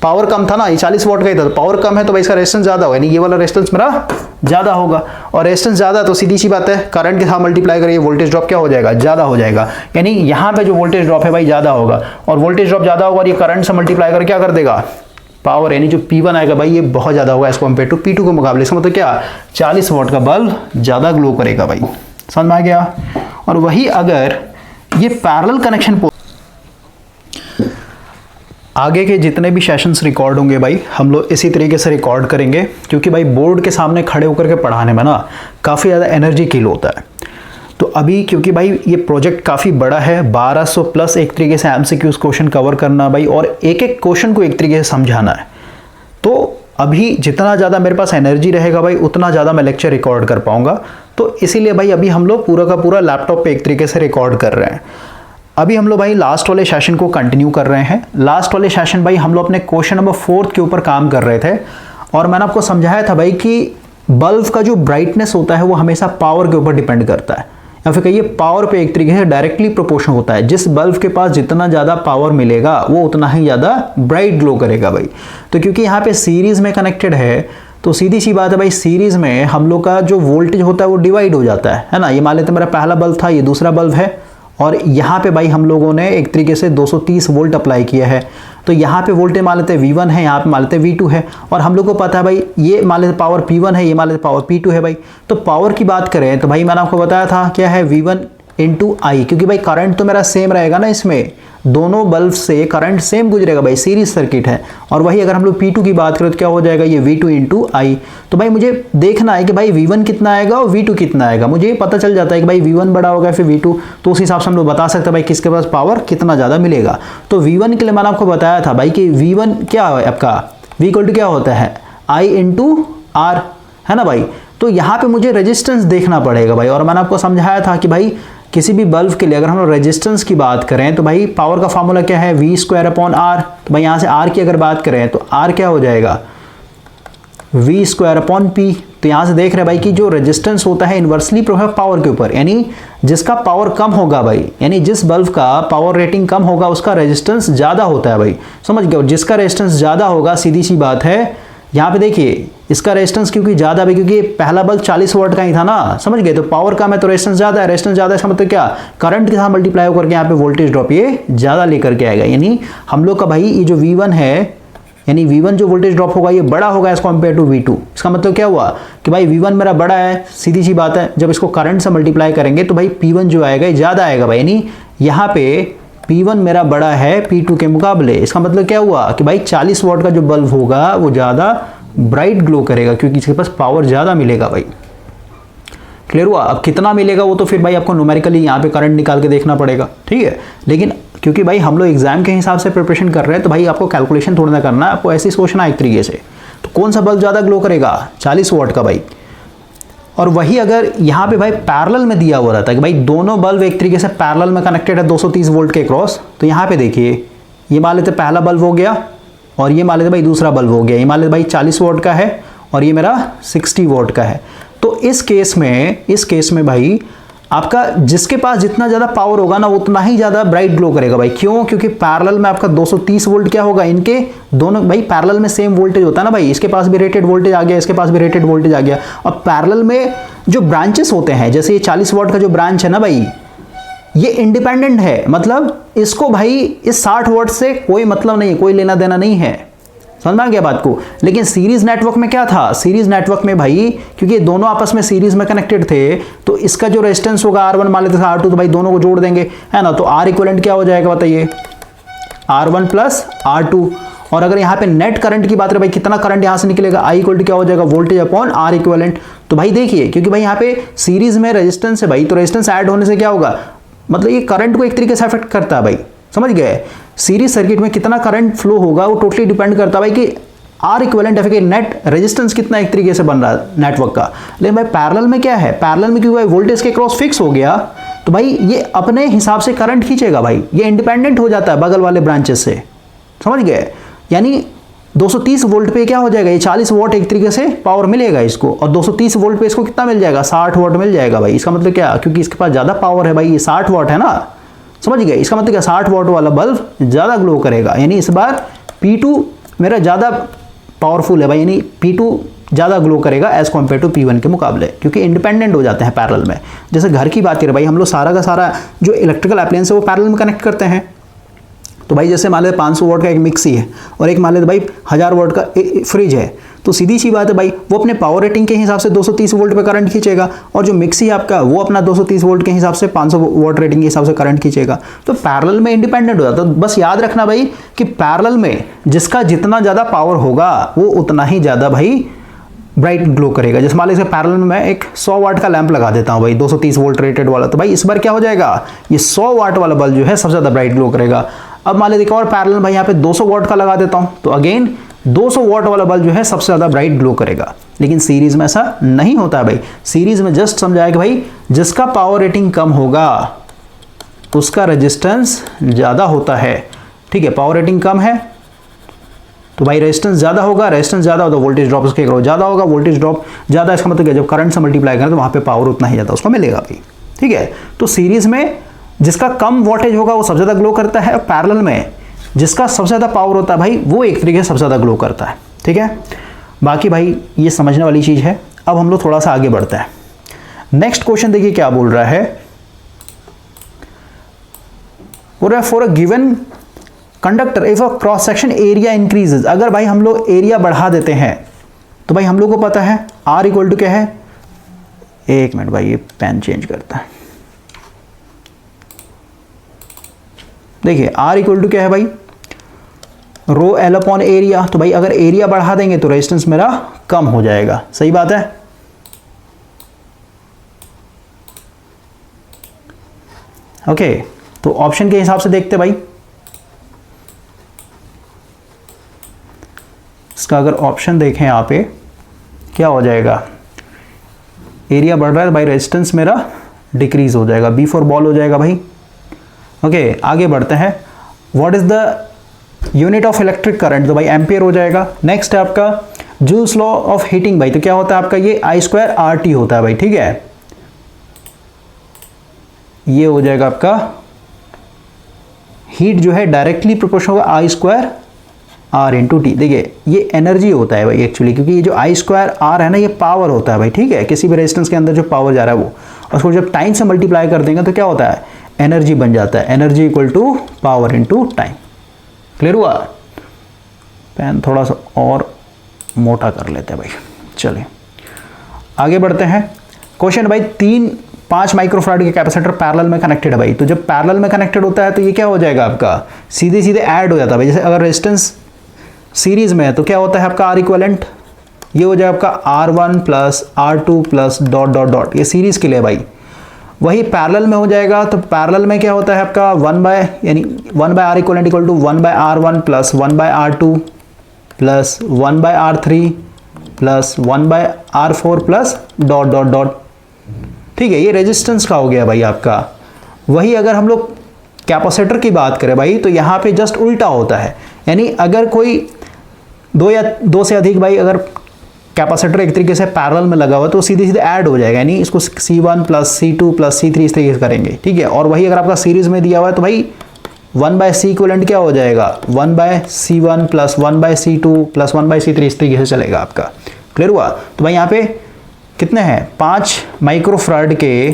पावर कम था ना, ये 40 वॉट का ही था, तो पावर कम है तो भाई इसका रेजिस्टेंस ज़्यादा होगा, यानी ये वाला रेजिस्टेंस मेरा ज़्यादा होगा। और रेजिस्टेंस ज़्यादा तो सीधी सी बात है करंट के साथ मल्टीप्लाई करिए वोल्टेज ड्रॉप क्या हो जाएगा, ज़्यादा हो जाएगा। यानी यहाँ पे जो वोल्टेज ड्रॉप है भाई ज़्यादा होगा, और वोल्टेज ड्रॉप ज़्यादा होगा और ये करंट से मल्टीप्लाई कर क्या कर देगा, पावर, यानी जो P1 आएगा भाई ये बहुत ज़्यादा होगा एज कम्पेयर टू P2 के मुकाबले। इसका मतलब क्या, 40 वॉट का बल्ब ज़्यादा ग्लो करेगा भाई, समझ में आ गया। और वही अगर ये पैरेलल कनेक्शन, आगे के जितने भी सेशंस रिकॉर्ड होंगे भाई हम लोग इसी तरीके से रिकॉर्ड करेंगे, क्योंकि भाई बोर्ड के सामने खड़े होकर के पढ़ाने में ना काफ़ी ज़्यादा एनर्जी किल होता है। तो अभी क्योंकि भाई ये प्रोजेक्ट काफ़ी बड़ा है, 1200 प्लस एक तरीके से एमसीक्यूज क्वेश्चन कवर करना भाई, और एक एक क्वेश्चन को एक तरीके से समझाना है, तो अभी जितना ज़्यादा मेरे पास एनर्जी रहेगा भाई उतना ज़्यादा मैं लेक्चर रिकॉर्ड कर पाऊँगा। तो इसीलिए भाई अभी हम लोग पूरा का पूरा लैपटॉप पे एक तरीके से रिकॉर्ड कर रहे हैं। अभी हम लोग भाई लास्ट वाले सेशन को कंटिन्यू कर रहे हैं। लास्ट वाले सेशन भाई हम लोग अपने क्वेश्चन नंबर 4 के ऊपर काम कर रहे थे, और मैंने आपको समझाया था भाई कि बल्ब का जो ब्राइटनेस होता है वो हमेशा पावर के ऊपर डिपेंड करता है, या फिर कहिए पावर पे एक तरीके से डायरेक्टली प्रोपोर्शन होता है। जिस बल्ब के पास जितना ज़्यादा पावर मिलेगा वो उतना ही ज़्यादा ब्राइट ग्लो करेगा भाई। तो क्योंकि यहाँ पे सीरीज़ में कनेक्टेड है तो सीधी सी बात है भाई, सीरीज़ में हम लोग का जो वोल्टेज होता है वो डिवाइड हो जाता है ना। ये मान लेते मेरा पहला बल्ब था, ये दूसरा बल्ब है, और यहाँ पे भाई हम लोगों ने एक तरीके से 230 वोल्ट अप्लाई किया है। तो यहाँ पे वोल्टेज मान लेते V1 है, यहाँ पे मान लेते V2 है, और हम लोग को पता है भाई ये मान लेते पावर P1 है, ये मान लेते पावर P2 है भाई। तो पावर की बात करें तो भाई मैंने आपको बताया था क्या है, V1 इंटू आई, क्योंकि भाई करंट तो मेरा सेम रहेगा ना, इसमें दोनों बल्ब से करंट सेम गुजरेगा भाई, सीरीज सर्किट है। और वही अगर हम लोग P2 की बात करें तो क्या हो जाएगा, ये V2 इंटू आई। तो भाई मुझे देखना है कि भाई V1 कितना आएगा और V2 कितना आएगा, मुझे पता चल जाता है कि भाई V1 बड़ा होगा फिर V2, तो उस हिसाब से हम लोग बता सकते हैं भाई किसके पास पावर कितना ज़्यादा मिलेगा। तो V1 के लिए मैंने आपको बताया था भाई कि V1 क्या है आपका, V इक्वल टू क्या होता है, I इंटू आर, है ना भाई। तो यहाँ पे मुझे रेजिस्टेंस देखना पड़ेगा भाई, और मैंने आपको समझाया था कि भाई किसी भी बल्ब के लिए अगर हम लोग रेजिस्टेंस की बात करें तो भाई पावर का फार्मूला क्या है, V स्क्वायर अपॉन आर। तो भाई यहाँ से R की अगर बात करें तो R क्या हो जाएगा, V स्क्वायर अपॉन P। तो यहाँ से देख रहे हैं भाई कि जो रेजिस्टेंस होता है इन्वर्सली प्रभाव पावर के ऊपर, यानी जिसका पावर कम होगा भाई, यानी जिस बल्ब का पावर रेटिंग कम होगा उसका रेजिस्टेंस ज़्यादा होता है भाई, समझ गए। और जिसका रेजिस्टेंस ज़्यादा होगा, सीधी सी बात है, यहाँ पे देखिए इसका रेजिस्टेंस क्योंकि ज़्यादा है, क्योंकि पहला बल्ब 40 वोल्ट का ही था ना, समझ गए। तो पावर कम है तो रेजिस्टेंस ज़्यादा है, रेजिस्टेंस ज़्यादा है इसका मतलब क्या, करंट के साथ मल्टीप्लाई होकर के यहाँ पे वोल्टेज ड्रॉप ये ज़्यादा लेकर के आएगा। यानी हम लोग का भाई ये जो V1 है, यानी V1 जो वोल्टेज ड्रॉप होगा ये बड़ा होगा एज कम्पेयर टू V2। इसका मतलब क्या हुआ कि भाई V1 मेरा बड़ा है, सीधी सी बात है, जब इसको करंट से मल्टीप्लाई करेंगे तो भाई P1 जो आएगा ये ज़्यादा आएगा भाई, यानी यहाँ पे P1 मेरा बड़ा है P2 के मुकाबले। इसका मतलब क्या हुआ कि भाई 40 वॉट का जो बल्ब होगा वो ज़्यादा ब्राइट ग्लो करेगा, क्योंकि इसके पास पावर ज़्यादा मिलेगा भाई। क्लियर हुआ। अब कितना मिलेगा वो तो फिर भाई आपको न्यूमेरिकली यहाँ पे करंट निकाल के देखना पड़ेगा, ठीक है। लेकिन क्योंकि भाई हम लोग एग्जाम के हिसाब से प्रिपरेशन कर रहे हैं तो भाई आपको कैलकुलेशन थोड़ा ना करना है, आपको ऐसे सोचना है एक तरीके से। तो कौन सा बल्ब ज़्यादा ग्लो करेगा, 40 वॉट का भाई। और वही अगर यहाँ पे भाई पैरेलल में दिया हुआ रहता है कि भाई दोनों बल्ब एक तरीके से पैरेलल में कनेक्टेड है 230 वोल्ट के क्रॉस, तो यहाँ पे देखिए ये मान लेते पहला बल्ब हो गया और ये मान लेते भाई दूसरा बल्ब हो गया, ये मान लेते भाई 40 वोल्ट का है और ये मेरा 60 वोल्ट का है। तो इस केस में भाई आपका जिसके पास जितना ज़्यादा पावर होगा ना उतना ही ज़्यादा ब्राइट ग्लो करेगा भाई। क्यों? क्योंकि पैरेलल में आपका 230 वोल्ट क्या होगा, इनके दोनों भाई पैरेलल में सेम वोल्टेज होता है ना भाई, इसके पास भी रेटेड वोल्टेज आ गया, इसके पास भी रेटेड वोल्टेज आ गया। और पैरेलल में जो ब्रांचेस होते हैं, जैसे ये 40 वॉट का जो ब्रांच है ना भाई, ये इंडिपेंडेंट है, मतलब इसको भाई इस 60 वॉट से कोई मतलब नहीं है, कोई लेना देना नहीं है। समझ में आ गया बात को। लेकिन सीरीज नेटवर्क में क्या था, सीरीज नेटवर्क में भाई क्योंकि दोनों आपस में सीरीज में कनेक्टेड थे तो इसका जो रेजिस्टेंस होगा R1 मान लेते थे R2, तो भाई दोनों को जोड़ देंगे, है ना। तो R इक्विवेलेंट क्या हो जाएगा बताइए, R1 प्लस R2। और अगर यहाँ पे नेट करंट की बात करें भाई कितना करंट यहाँ से निकलेगा, I इक्वल टू क्या हो जाएगा, वोल्टेज अपॉन R इक्विवेलेंट। तो भाई देखिए क्योंकि भाई यहाँ पे सीरीज में रेजिस्टेंस है भाई, तो रेजिस्टेंस ऐड होने से क्या होगा, मतलब ये करंट को एक तरीके से अफेक्ट करता है भाई, समझ गए। सीरीज सर्किट में कितना करंट फ्लो होगा वो टोटली डिपेंड करता है भाई कि R इक्विवेलेंट है, नेट रेजिस्टेंस कितना एक तरीके से बन रहा है नेटवर्क का। लेकिन भाई पैरेलल में क्या है, पैरेलल में क्योंकि भाई वोल्टेज के क्रॉस फिक्स हो गया तो भाई ये अपने हिसाब से करंट खींचेगा भाई, ये इंडिपेंडेंट हो जाता है बगल वाले ब्रांचेस से, समझ गए। यानी 230 वोल्ट पे क्या हो जाएगा, ये 40 वॉट एक तरीके से पावर मिलेगा इसको, और 230 वोल्ट पे इसको कितना मिल जाएगा, 60 वॉट मिल जाएगा भाई। इसका मतलब क्या, क्योंकि इसके पास ज़्यादा पावर है भाई, ये 60 वॉट है ना, समझ गए। इसका मतलब क्या, 60 वॉट वाला बल्ब ज़्यादा ग्लो करेगा। यानी इस बार P2 मेरा ज़्यादा पावरफुल है भाई, यानी P2 ज़्यादा ग्लो करेगा एज़ कम्पेयर टू P1 के मुकाबले, क्योंकि इंडिपेंडेंट हो जाते हैं पैरेलल में। जैसे घर की बात करें भाई, हम लोग सारा का सारा जो इलेक्ट्रिकल अप्लायंस है वो पैरेलल में कनेक्ट करते हैं। तो भाई जैसे मान लेते 500 वॉट का एक मिक्सी है और एक मान लेते भाई 1000 वॉट का फ्रिज है, तो सीधी सी बात है भाई, वो अपने पावर रेटिंग के हिसाब से 230 वोल्ट पे करंट खींचेगा, और जो मिक्सी है आपका वो अपना 230 वोल्ट के हिसाब से 500 वॉट रेटिंग के हिसाब से करंट खींचेगा। तो पैरेलल में इंडिपेंडेंट हो जाता है। तो बस याद रखना भाई कि पैरेलल में जिसका जितना ज़्यादा पावर होगा वो उतना ही ज़्यादा भाई ब्राइट ग्लो करेगा। जैसे मान लीजिए पैरेलल में मैं एक 100 वाट का लैंप लगा देता हूँ भाई, 230 वोल्ट रेटेड वाला, तो भाई इस बार क्या हो जाएगा, ये 100 वाट वाला बल्ब जो है सबसे ज़्यादा ब्राइट ग्लो करेगा। अब मान लीजिए एक और पैरेलल भाई यहाँ पे 200 वाट का लगा देता हूँ, तो अगेन 200 वाट वाला बल्ब जो है सबसे ज़्यादा ब्राइट ग्लो करेगा। लेकिन सीरीज में ऐसा नहीं होता है भाई। सीरीज में जस्ट समझाया कि भाई जिसका पावर रेटिंग कम होगा उसका रेजिस्टेंस ज़्यादा होता है। ठीक है, पावर रेटिंग कम है तो भाई रेजिस्टेंस ज़्यादा होगा, रेजिस्टेंस ज़्यादा होगा तो वोल्टेज ड्रॉप उसके ज़्यादा होगा, वोल्टेज ड्रॉप ज़्यादा, इसका मतलब जब करंट से मल्टीप्लाई करें तो वहाँ पे पावर उतना ही ज़्यादा उसको मिलेगा भाई। ठीक है, तो सीरीज में जिसका कम वोल्टेज होगा वो सबसे ज़्यादा ग्लो करता है, और पैरेलल में जिसका सबसे ज़्यादा पावर होता है भाई वो एक तरीके से सबसे ज़्यादा ग्लो करता है। ठीक है, बाकी भाई ये समझने वाली चीज़ है। अब हम लोग थोड़ा सा आगे बढ़ते हैं। नेक्स्ट क्वेश्चन देखिए क्या बोल रहा है, बोल रहा है for a given conductor if a cross section area increases. अगर भाई हम लोग एरिया बढ़ा देते हैं तो भाई हम लोग को पता है R इक्वल टू क्या है, एक मिनट भाई ये पेन चेंज करता है। देखिए R इक्वल टू क्या है भाई, रो L अपॉन एरिया। तो भाई अगर एरिया बढ़ा देंगे तो रेजिस्टेंस मेरा कम हो जाएगा, सही बात है। ओके, तो ऑप्शन के हिसाब से देखते भाई, इसका अगर ऑप्शन देखें यहाँ पे क्या हो जाएगा, एरिया बढ़ रहा है तो भाई रेजिस्टेंस मेरा डिक्रीज हो जाएगा, B फॉर बॉल हो जाएगा भाई। ओके, आगे बढ़ते हैं। What is the unit of electric current, तो भाई एम्पियर हो जाएगा। नेक्स्ट है आपका जूल्स लॉ ऑफ हीटिंग भाई, तो क्या होता है आपका ये I² RT होता है भाई। ठीक है, ये हो जाएगा आपका हीट जो है डायरेक्टली प्रोपोर्शनल होगा I² R इंटू टी। देखिए ये एनर्जी होता है भाई एक्चुअली, क्योंकि ये जो I² R है ना ये पावर होता है भाई। ठीक है, किसी भी रेजिस्टेंस के अंदर जो पावर जा रहा है वो, और उसको जब टाइम से मल्टीप्लाई कर देंगे तो क्या होता है, एनर्जी बन जाता है। Energy equal to power into time. Clear हुआ? पेन थोड़ा सा और मोटा कर लेते हैं भाई। चलिए आगे बढ़ते हैं। क्वेश्चन भाई 5 माइक्रोफैराड के कैपेसिटर पैरेलल में कनेक्टेड है भाई। तो जब पैरेलल में कनेक्टेड होता है तो ये क्या हो जाएगा आपका, सीधे सीधे ऐड हो जाता है भाई। जैसे अगर रेजिस्टेंस सीरीज में है तो क्या होता है आपका R इक्विवेलेंट, ये हो जाएगा आपका R1 plus R2 plus dot dot dot, ये सीरीज के लिए भाई। वही पैरेलल में हो जाएगा तो पैरेलल में क्या होता है आपका 1 by R equivalent equal to 1 by R1 plus 1 by R2 plus 1 by R3 plus 1 by R4 plus dot dot dot. ठीक है, ये रेजिस्टेंस का हो गया भाई आपका। वही अगर हम लोग कैपेसिटर की बात करें भाई तो यहाँ पे जस्ट उल्टा होता है, यानी अगर कोई दो या दो से अधिक भाई अगर कैपेसिटर एक तरीके से पैरेलल में लगा हुआ तो सीधे सीधे ऐड हो जाएगा, यानी इसको C1 plus C2 plus C3 इस तरीके से करेंगे। ठीक है, और वही अगर आपका सीरीज में दिया हुआ है तो भाई 1 बाय C इक्विवेलेंट क्या हो जाएगा, 1 by C1 plus 1 by C2 plus 1 by C3 इस तरीके से चलेगा आपका। क्लियर हुआ? तो भाई यहाँ पे कितने हैं, 5 माइक्रोफैराड के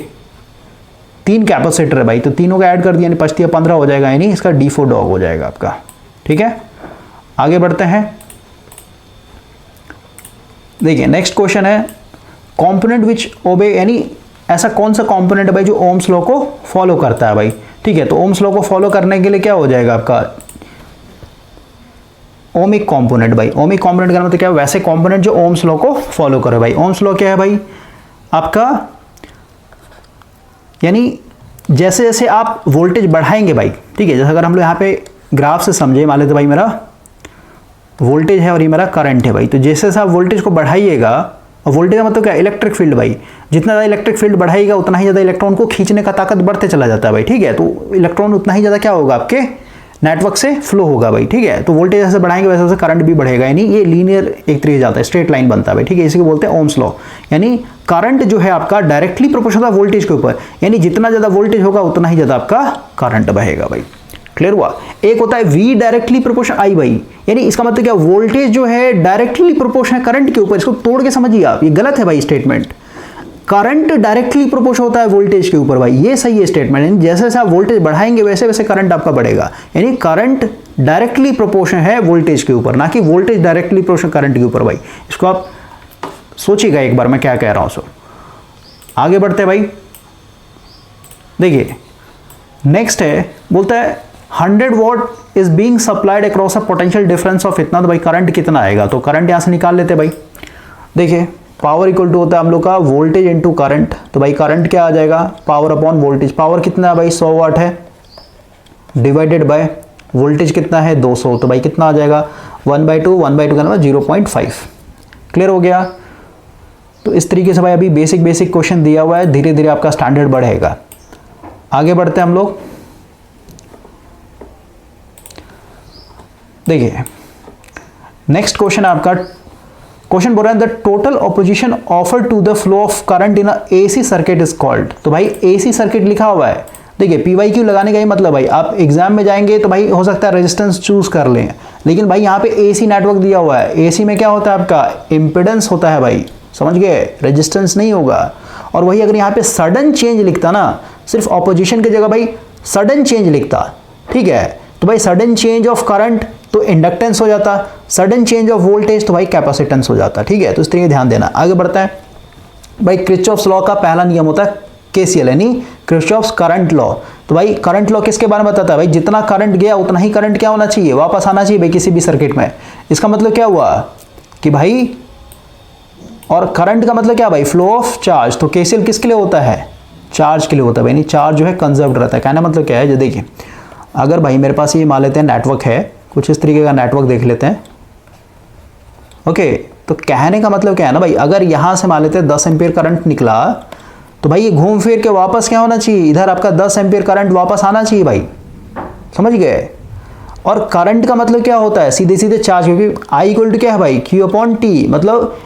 3 कैपेसिटर है भाई, तो तीनों का ऐड कर दिया, यानी 5 या 15 हो जाएगा, यानी इसका D4 डॉग हो जाएगा आपका। ठीक है, आगे बढ़ते हैं। देखिए नेक्स्ट क्वेश्चन है कंपोनेंट विच ओबे, यानी ऐसा कौन सा कंपोनेंट है भाई जो ओम्स लॉ को फॉलो करता है भाई। ठीक है, तो ओम्स लॉ को फॉलो करने के लिए क्या हो जाएगा आपका, ओमिक कंपोनेंट भाई। ओमिक कंपोनेंट का मतलब क्या है, वैसे कंपोनेंट जो ओम्स लॉ को फॉलो करे भाई। ओम्स लॉ क्या है भाई आपका, यानी जैसे जैसे आप वोल्टेज बढ़ाएंगे भाई। ठीक है, जैसे अगर हम लोग यहाँ पे ग्राफ से समझे, मान लेते भाई मेरा वोल्टेज है और ये मेरा करंट है भाई, तो जैसे जैसे आप वोल्टेज को बढ़ाइएगा, और वोल्टेज का मतलब क्या, इलेक्ट्रिक फील्ड भाई, जितना ज़्यादा इलेक्ट्रिक फील्ड बढ़ाएगा उतना ही ज़्यादा इलेक्ट्रॉन को खींचने का ताकत बढ़ते चला जाता है भाई। ठीक है, तो इलेक्ट्रॉन उतना ही ज़्यादा क्या होगा आपके नेटवर्क से फ्लो होगा भाई। ठीक है, तो वोल्टेज जैसे बढ़ाएंगे वैसे वैसे करंट भी बढ़ेगा, यानी ये लीनियर एक तरीके जाता है, स्ट्रेट लाइन बनता है भाई। ठीक है, इसी को बोलते हैं ओम्स लॉ। यानी करंट जो है आपका डायरेक्टली प्रोपोर्शनल है वोल्टेज के ऊपर, यानी जितना ज़्यादा वोल्टेज होगा उतना ही ज़्यादा आपका करंट बहेगा भाई। क्लियर हुआ। एक होता है V डायरेक्टली प्रोपोर्शनल I भाई, यानी इसका मतलब क्या, वोल्टेज जो है डायरेक्टली प्रोपोर्शनल है करंट के ऊपर। इसको तोड़ के समझिए आप, ये गलत है भाई स्टेटमेंट। करंट डायरेक्टली प्रोपोर्शनल होता है वोल्टेज के ऊपर भाई, ये सही है स्टेटमेंट। यानी जैसे जैसे आप वोल्टेज बढ़ाएंगे वैसे वैसे करंट आपका बढ़ेगा, यानी करंट डायरेक्टली प्रोपोर्शनल है वोल्टेज के ऊपर, ना कि वोल्टेज डायरेक्टली प्रोपोर्शनल करंट के ऊपर भाई। इसको आप सोचिएगा एक बार मैं क्या कह रहा हूं। सो आगे बढ़ते हैं भाई। देखिए नेक्स्ट है, बोलता है 100 what is being supplied across a potential difference of इतना, तो भाई करंट कितना आएगा, तो करंट यहां से निकाल लेते भाई। देखिए पावर इक्वल टू होता है हम लोग का वोल्टेज इनटू करंट, तो भाई करंट क्या आ जाएगा, पावर अपॉन वोल्टेज। पावर कितना है भाई 100 वाट है, डिवाइडेड बाय वोल्टेज कितना है 200, तो भाई कितना आ जाएगा 1/2 1/2 का मतलब 0.5। क्लियर हो गया। तो इस तरीके से भाई अभी बेसिक क्वेश्चन दिया हुआ है, धीरे धीरे आपका स्टैंडर्ड बढ़ेगा। आगे बढ़ते हैं हम लोग। देखिए नेक्स्ट क्वेश्चन आपका, क्वेश्चन बोल रहा है the total opposition offer to the flow of current in AC circuit is called. तो भाई एसी सर्किट लिखा हुआ है। देखिए PYQ लगाने का ही मतलब भाई, आप एग्जाम में जाएंगे तो भाई हो सकता है रेजिस्टेंस चूज कर लें, लेकिन भाई यहाँ पे एसी नेटवर्क दिया हुआ है। एसी में क्या होता है आपका, इम्पिडेंस होता है भाई, समझ गए, रेजिस्टेंस नहीं होगा। और वही अगर यहाँ पे सडन चेंज लिखता ना, सिर्फ ऑपोजिशन की जगह भाई सडन चेंज लिखता, ठीक है, तो भाई सडन चेंज ऑफ करंट तो इंडक्टेंस हो जाता, सडन चेंज ऑफ वोल्टेज तो भाई कैपेसिटेंस हो जाता, ठीक है। तो इस तरीके ध्यान देना। आगे बढ़ता है भाई, किरचॉफ्स लॉ का पहला नियम होता है KCL, यानी किरचॉफ्स करंट लॉ। तो भाई करंट लॉ किसके बारे में बताता है भाई, जितना करंट गया उतना ही करंट क्या होना चाहिए, वापस आना चाहिए भाई किसी भी सर्किट में। इसका मतलब क्या हुआ कि भाई, और करंट का मतलब क्या भाई, फ्लो ऑफ चार्ज। तो KCL किसके लिए होता है, चार्ज के लिए होता है भाई, चार्ज जो है कंजर्व्ड रहता है। कहना मतलब क्या है, जो देखिए अगर भाई मेरे पास ये मान लेते हैं नेटवर्क है, कुछ इस तरीके का नेटवर्क देख लेते हैं, ओके। तो कहने का मतलब क्या है ना भाई, अगर यहां से मान लेते हैं 10 एम्पीयर करंट निकला, तो भाई ये घूम फिर के वापस क्या होना चाहिए, इधर आपका 10 एम्पीयर करंट वापस आना चाहिए भाई, समझ गए। और करंट का मतलब क्या होता है, सीधे सीधे चार्ज, क्योंकि I इक्वल टू क्या है भाई, Q/T, मतलब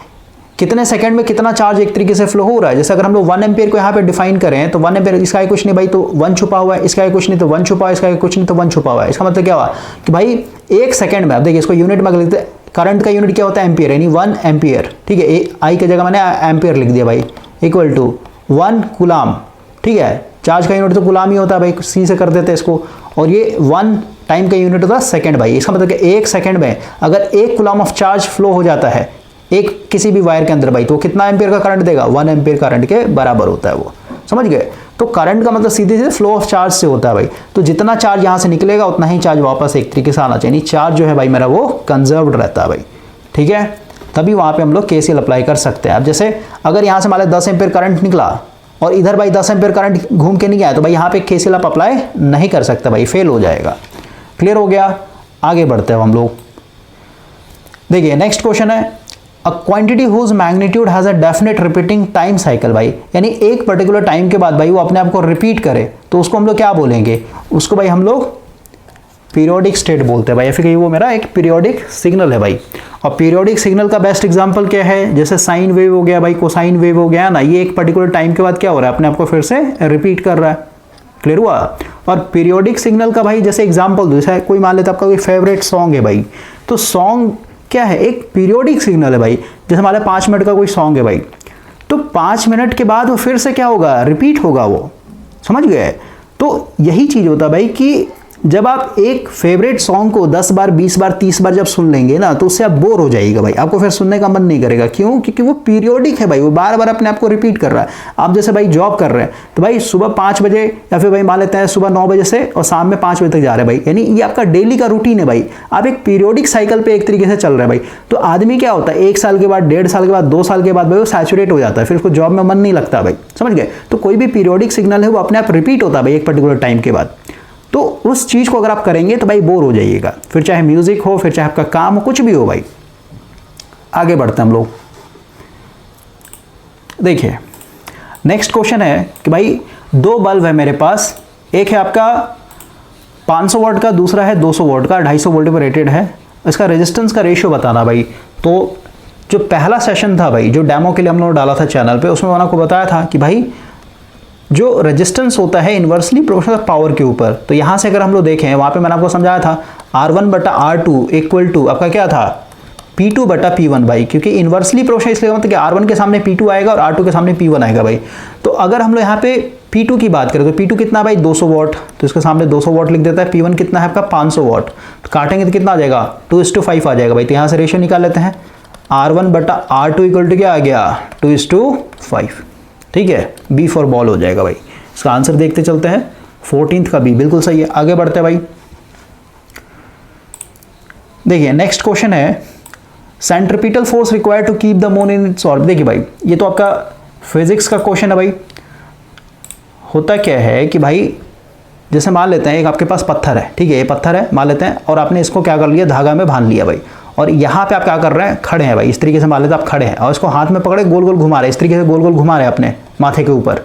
कितने सेकंड में कितना चार्ज एक तरीके से फ्लो हो रहा है। जैसे अगर हम लोग 1 एम्पीयर को यहाँ पे डिफाइन करें, तो 1 एम्पीयर इसका कुछ नहीं भाई, तो 1 छुपा हुआ है, इसका कुछ नहीं तो 1 छुपा है, इसका कुछ नहीं तो 1 छुपा हुआ है। इसका मतलब क्या हुआ कि भाई एक सेकंड में, अब देखिए इसको यूनिट में लिखते हैं, करंट का यूनिट क्या होता है एम्पीयर, यानी 1 एम्पीयर, ठीक है। I की जगह मैंने एम्पीयर लिख दिया भाई, इक्वल टू 1 कूलाम, ठीक है। चार्ज का यूनिट तो कूलाम ही होता है भाई, C से कर देते हैं इसको, और ये 1 टाइम का यूनिट होता है सेकंड भाई। इसका मतलब एक सेकंड में अगर 1 कूलाम ऑफ चार्ज फ्लो हो जाता है एक किसी भी वायर के अंदर भाई, तो कितना एम्पीयर का करंट देगा, 1 एम्पीयर करंट के बराबर होता है वो, समझ गए। तो करंट का मतलब सीधे सीधे फ्लो ऑफ चार्ज से होता है भाई। तो जितना चार्ज यहां से निकलेगा उतना ही चार्ज वापस एक तरीके से आना चाहिए, चार्ज जो है भाई मेरा वो कंजर्व्ड रहता है भाई, ठीक है। तभी वहां पे हम लोग KCL अप्लाई कर सकते हैं। अब जैसे अगर यहां से मान लो 10 एम्पीयर करंट निकला और इधर भाई 10 एम्पीयर करंट घूम के नहीं आया, तो भाई यहाँ पे KCL आप अप्लाई नहीं कर सकते भाई, फेल हो जाएगा। क्लियर हो गया। आगे बढ़ते हैं हम लोग। देखिए नेक्स्ट क्वेश्चन है, a quantity whose magnitude has a definite repeating time cycle भाई, यानी एक पर्टिकुलर टाइम के बाद भाई वो अपने आप को रिपीट करे, तो उसको हम लोग क्या बोलेंगे, उसको भाई हम लोग पीरियोडिक स्टेट बोलते हैं भाई, या फिर वो मेरा एक पीरियोडिक सिग्नल है भाई। और पीरियोडिक सिग्नल का बेस्ट एग्जांपल क्या है, जैसे साइन वेव हो गया भाई, कोसाइन वेव हो गया ना, ये एक पर्टिकुलर टाइम के बाद क्या हो रहा है, अपने आप को फिर से रिपीट कर रहा है। क्लियर हुआ। और पीरियोडिक सिग्नल का भाई जैसे एग्जांपल, जैसे कोई मान लेता आपका कोई फेवरेट सॉन्ग है भाई, तो सॉन्ग क्या है, एक पीरियोडिक सिग्नल है भाई। जैसे हमारे 5 मिनट का कोई सॉन्ग है भाई, तो 5 मिनट के बाद वो फिर से क्या होगा, रिपीट होगा वो, समझ गए। तो यही चीज होता है भाई कि जब आप एक फेवरेट सॉन्ग को 10 बार 20 बार 30 बार जब सुन लेंगे ना, तो उससे आप बोर हो जाइएगा भाई, आपको फिर सुनने का मन नहीं करेगा। क्यों, क्योंकि वो पीरियोडिक है भाई, वो बार बार अपने आप को रिपीट कर रहा है। आप जैसे भाई जॉब कर रहे हैं, तो भाई सुबह 5 बजे या फिर भाई मान लेते हैं सुबह 9 बजे से और शाम में 5 बजे तक जा रहे हैं भाई, यानी ये आपका डेली का रूटीन है भाई। आप एक पीरियोडिक साइकिल पे एक तरीके से चल रहे हैं भाई। तो आदमी क्या होता है, 1 साल के बाद, 1.5 साल के बाद, 2 साल के बाद भाई वो सैचुरेट हो जाता है, फिर उसको जॉब में मन नहीं लगता भाई, समझ गए। तो कोई भी पीरियोडिक सिग्नल है वो अपने आप रिपीट होता है भाई एक पर्टिकुलर टाइम के बाद। तो उस चीज को अगर आप करेंगे तो भाई बोर हो जाइएगा, फिर चाहे म्यूजिक हो, फिर चाहे आपका काम हो, कुछ भी हो भाई। आगे बढ़ते हैं हम लोग। देखिए नेक्स्ट क्वेश्चन है कि भाई 2 बल्ब है मेरे पास, एक है आपका 500 वाट का, दूसरा है 200 वाट का, 250 वोल्ट पर रेटेड है। इसका रेजिस्टेंस का रेशियो बताना भाई। तो जो पहला सेशन था भाई, जो डेमो के लिए हम लोगों ने डाला था चैनल पे, उसमें मैंने आपको बताया था कि भाई जो रेजिस्टेंस होता है इन्वर्सली प्रोपोर्शनल पावर के ऊपर। तो यहाँ से अगर हम लोग देखें, वहाँ पे मैंने आपको समझाया था R1/R2 इक्वल टू आपका क्या था, P2/P1 भाई, क्योंकि इन्वर्सली प्रोपोर्शनल इसलिए मतलब कि R1 के सामने P2 आएगा और R2 के सामने P1 आएगा भाई। तो अगर हम लोग यहाँ पे P2 की बात करें तो P2 कितना भाई 200 वॉट, तो इसके सामने 200 वॉट लिख देता है। P1 कितना है आपका 500 वॉट, तो काटेंगे तो कितना आ जाएगा 2:5 आ जाएगा भाई। तो यहाँ से रेशियो निकाल लेते हैं, R1/R2 इक्वल टू क्या आ गया 2:5, ठीक है। बी फॉर बॉल हो जाएगा भाई। इसका आंसर देखते चलते हैं, 14th का बी बिल्कुल सही है। आगे बढ़ते हैं भाई, देखिए नेक्स्ट क्वेश्चन है, centripetal force required to keep the moon in its orbit. देखिए भाई ये तो आपका फिजिक्स का क्वेश्चन है भाई। होता क्या है कि भाई जैसे मान लेते हैं एक आपके पास पत्थर है, ठीक है, ये पत्थर है मान लेते हैं, और आपने इसको क्या कर लिया, धागा में बांध लिया भाई, और यहाँ पे आप क्या कर रहे हैं, खड़े हैं भाई, इस तरीके से मान लेते हैं आप खड़े हैं, और इसको हाथ में पकड़े गोल गोल घुमा रहे हैं, इस तरीके से गोल गोल घुमा रहे हैं अपने माथे के ऊपर।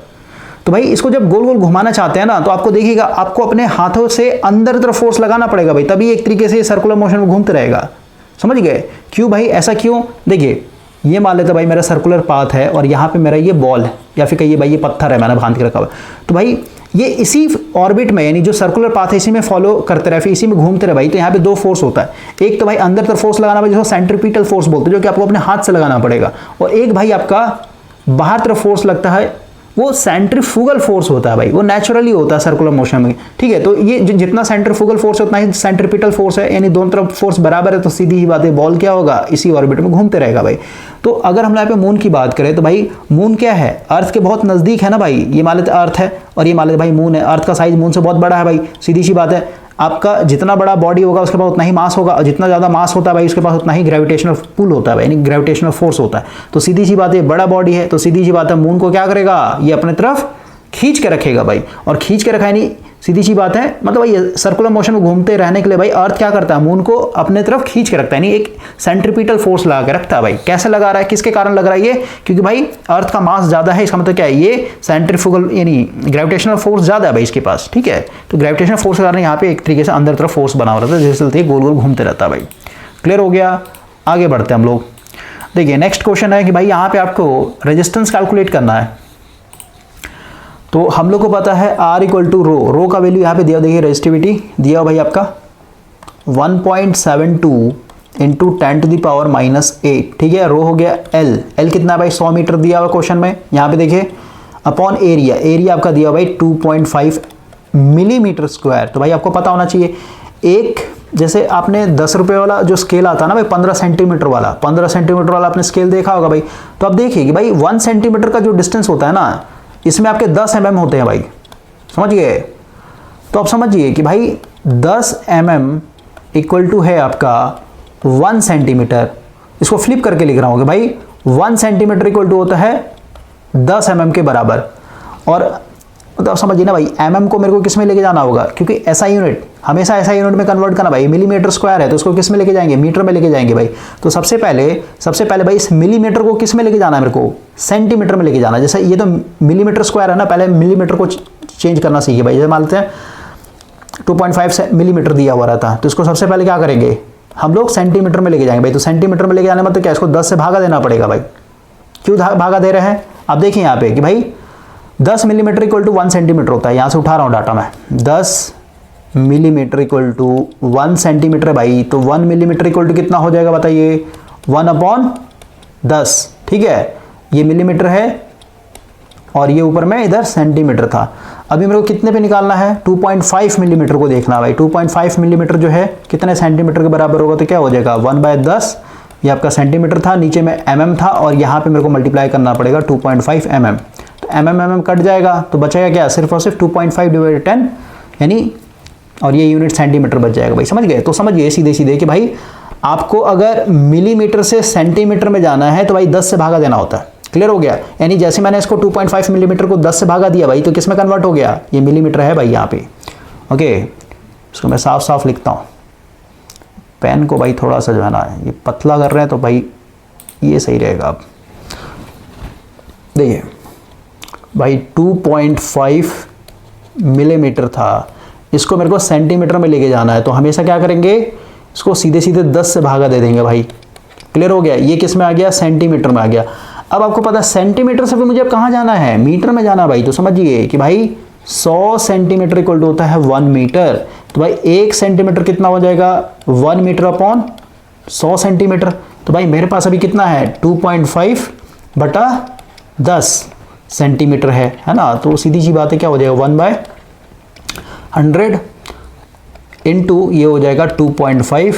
तो भाई इसको जब गोल गोल घुमाना चाहते हैं ना, तो आपको देखिएगा आपको अपने हाथों से अंदर तरफ फोर्स लगाना पड़ेगा भाई, तभी एक तरीके से सर्कुलर मोशन में घूमते रहेगा। समझ गए क्यों भाई, ऐसा क्यों? देखिए ये मान लेते भाई मेरा सर्कुलर पाथ है, और यहाँ पे मेरा ये बॉल है, या फिर कहिए भाई ये पत्थर है मैंने बांध के रखा हुआ, तो भाई ये इसी ऑर्बिट में, यानी जो सर्कुलर पाथ है इसी में फॉलो करते रहे, फिर इसी में घूमते रहे भाई। तो यहाँ पे दो फोर्स होता है, एक तो भाई अंदर तरफ फोर्स लगाना भाई, जिसको सेंट्रीपिटल फोर्स बोलते हैं, जो कि आपको अपने हाथ से लगाना पड़ेगा, और एक भाई आपका बाहर तरफ फोर्स लगता है, वो सेंट्रीफ्यूगल फोर्स होता है भाई, वो नेचुरली होता है सर्कुलर मोशन में, ठीक है। तो ये जितना सेंट्रीफ्यूगल फोर्स है उतना ही सेंट्रीपिटल फोर्स है, यानी दोनों तरफ फोर्स बराबर है, तो सीधी ही बात है बॉल क्या होगा, इसी ऑर्बिट में घूमते रहेगा भाई। तो अगर हम यहाँ पे मून की बात करें तो भाई मून क्या है, अर्थ के बहुत नजदीक है ना भाई, ये मान लेते अर्थ है और ये मान लेते भाई मून है। अर्थ का साइज मून से बहुत बड़ा है भाई, सीधी सी बात है, आपका जितना बड़ा बॉडी होगा उसके पास उतना ही मास होगा, और जितना ज़्यादा मास होता है भाई उसके पास उतना ही ग्रेविटेशनल पुल होता है, यानी ग्रेविटेशनल फोर्स होता है। तो सीधी सी बात है, बड़ा बॉडी है तो सीधी सी बात है मून को क्या करेगा, ये अपने तरफ खींच के रखेगा भाई, और खींच के रखा यानी सीधी सी बात है, मतलब भाई सर्कुलर मोशन में घूमते रहने के लिए भाई अर्थ क्या करता है, मून को अपने तरफ खींच के रखता है, यानी एक सेंट्रीपिटल फोर्स लगा के रखता है भाई। कैसे लगा रहा है, किसके कारण लग रहा है ये, क्योंकि भाई अर्थ का मास ज्यादा है, इसका मतलब क्या है, ये सेंट्रीफ्यूगल यानी ग्रेविटेशनल फोर्स ज्यादा है भाई इसके पास, ठीक है। तो ग्रेविटेशनल फोर्स के कारण यहाँ पे एक तरीके से अंदर तरफ फोर्स बना हुआ रहता है, जिससे चलते गोल गोल घूमते रहता है भाई। क्लियर हो गया, आगे बढ़ते हैं हम लोग। देखिए नेक्स्ट क्वेश्चन है कि भाई यहाँ पे आपको रेजिस्टेंस कैलकुलेट करना है। तो हम लोग को पता है R इक्वल टू रो, रो का वैल्यू यहाँ पे दिया, देखिए रेजिस्टिविटी दिया भाई आपका 1.72 इंटू 10⁻⁻8, ठीक है। रो हो गया L कितना भाई 100 मीटर दिया हुआ क्वेश्चन में, यहाँ पे देखिए अपॉन एरिया, एरिया आपका दिया भाई 2.5 मिलीमीटर स्क्वायर। तो भाई आपको पता होना चाहिए, एक जैसे आपने 10 रुपये वाला जो स्केल आता है ना भाई 15 सेंटीमीटर वाला, 15 सेंटीमीटर वाला आपने स्केल देखा होगा भाई। तो आप देखिए कि भाई 1 सेंटीमीटर का जो डिस्टेंस होता है ना, इसमें आपके 10 mm होते हैं भाई, समझ गए। तो आप समझिए कि भाई 10 mm इक्वल टू है आपका 1 सेंटीमीटर। इसको फ्लिप करके लिख रहा हूँ कि भाई 1 सेंटीमीटर इक्वल टू होता है 10 mm के बराबर। और तो आप समझिए ना भाई, mm को मेरे को किस में लेके जाना होगा, क्योंकि ऐसा यूनिट हमेशा ऐसा यूनिट में कन्वर्ट करना भाई। मिलीमीटर स्क्वायर है तो उसको किस में लेके जाएंगे, मीटर में लेके जाएंगे भाई। तो सबसे पहले भाई इस मिलीमीटर को किस में लेके जाना है, मेरे को सेंटीमीटर में लेके जाना है। जैसे ये तो मिलीमीटर स्क्वायर है ना, पहले मिलीमीटर को चेंज करना सीखिए भाई। जैसे मान लेते हैं 2.5 मिलीमीटर दिया हुआ रहता है, तो इसको सबसे पहले क्या करेंगे हम लोग सेंटीमीटर में लेके जाएंगे भाई। तो सेंटीमीटर में लेके जाने मतलब क्या, इसको 10 से भागा देना पड़ेगा भाई। क्यों भागा दे रहे हैं, आप देखिए यहाँ पे कि भाई 10 मिलीमीटर इक्वल टू 1 सेंटीमीटर होता है, यहाँ से उठा रहा हूँ डाटा मैं। 10 मिलीमीटर इक्वल टू 1 सेंटीमीटर है भाई, तो 1 मिलीमीटर इक्वल टू कितना हो जाएगा बताइए, 1/10, ठीक है। ये मिलीमीटर है और ये ऊपर में इधर सेंटीमीटर था। अभी मेरे को कितने पे निकालना है, 2.5 मिलीमीटर को देखना भाई। 2.5 मिलीमीटर जो है कितने सेंटीमीटर के बराबर होगा, तो क्या हो जाएगा 1/10, ये आपका सेंटीमीटर था, नीचे में mm था, और यहाँ पे मेरे को मल्टीप्लाई करना पड़ेगा 2.5 mm। तो mm कट जाएगा, तो बचेगा क्या, सिर्फ और सिर्फ 2.5 / 10, यानी और ये यूनिट सेंटीमीटर बच जाएगा भाई। समझ गए। तो समझिए सीधे कि भाई आपको अगर मिलीमीटर से सेंटीमीटर में जाना है तो भाई 10 से भागा देना होता है। क्लियर हो गया, यानी जैसे मैंने इसको 2.5 मिलीमीटर को 10 से भागा दिया भाई, तो किस में कन्वर्ट हो गया, ये मिलीमीटर है भाई यहाँ पे। ओके, इसको मैं साफ साफ लिखता हूँ, पेन को भाई थोड़ा सा जो है ना ये पतला कर रहे हैं, तो भाई ये सही रहेगा। अब देखिए भाई 2.5 मिलीमीटर था, इसको मेरे को सेंटीमीटर में लेके जाना है, तो हमेशा क्या करेंगे, इसको सीधे 10 से भागा दे देंगे भाई। क्लियर हो गया, ये किस में आ गया, सेंटीमीटर में आ गया। अब आपको पता है सेंटीमीटर से फिर मुझे अब कहाँ जाना है, मीटर में जाना भाई। तो समझिए कि भाई 100 सेंटीमीटर इक्वल टू होता है 1 मीटर। तो भाई 1 सेंटीमीटर कितना हो जाएगा, 1 मीटर अपॉन 100 सेंटीमीटर। तो भाई मेरे पास अभी कितना है, 2.5 बटा 10 सेंटीमीटर है ना। तो सीधी सी बात है, क्या हो जाएगा 1/100 इंटू ये हो जाएगा 2.5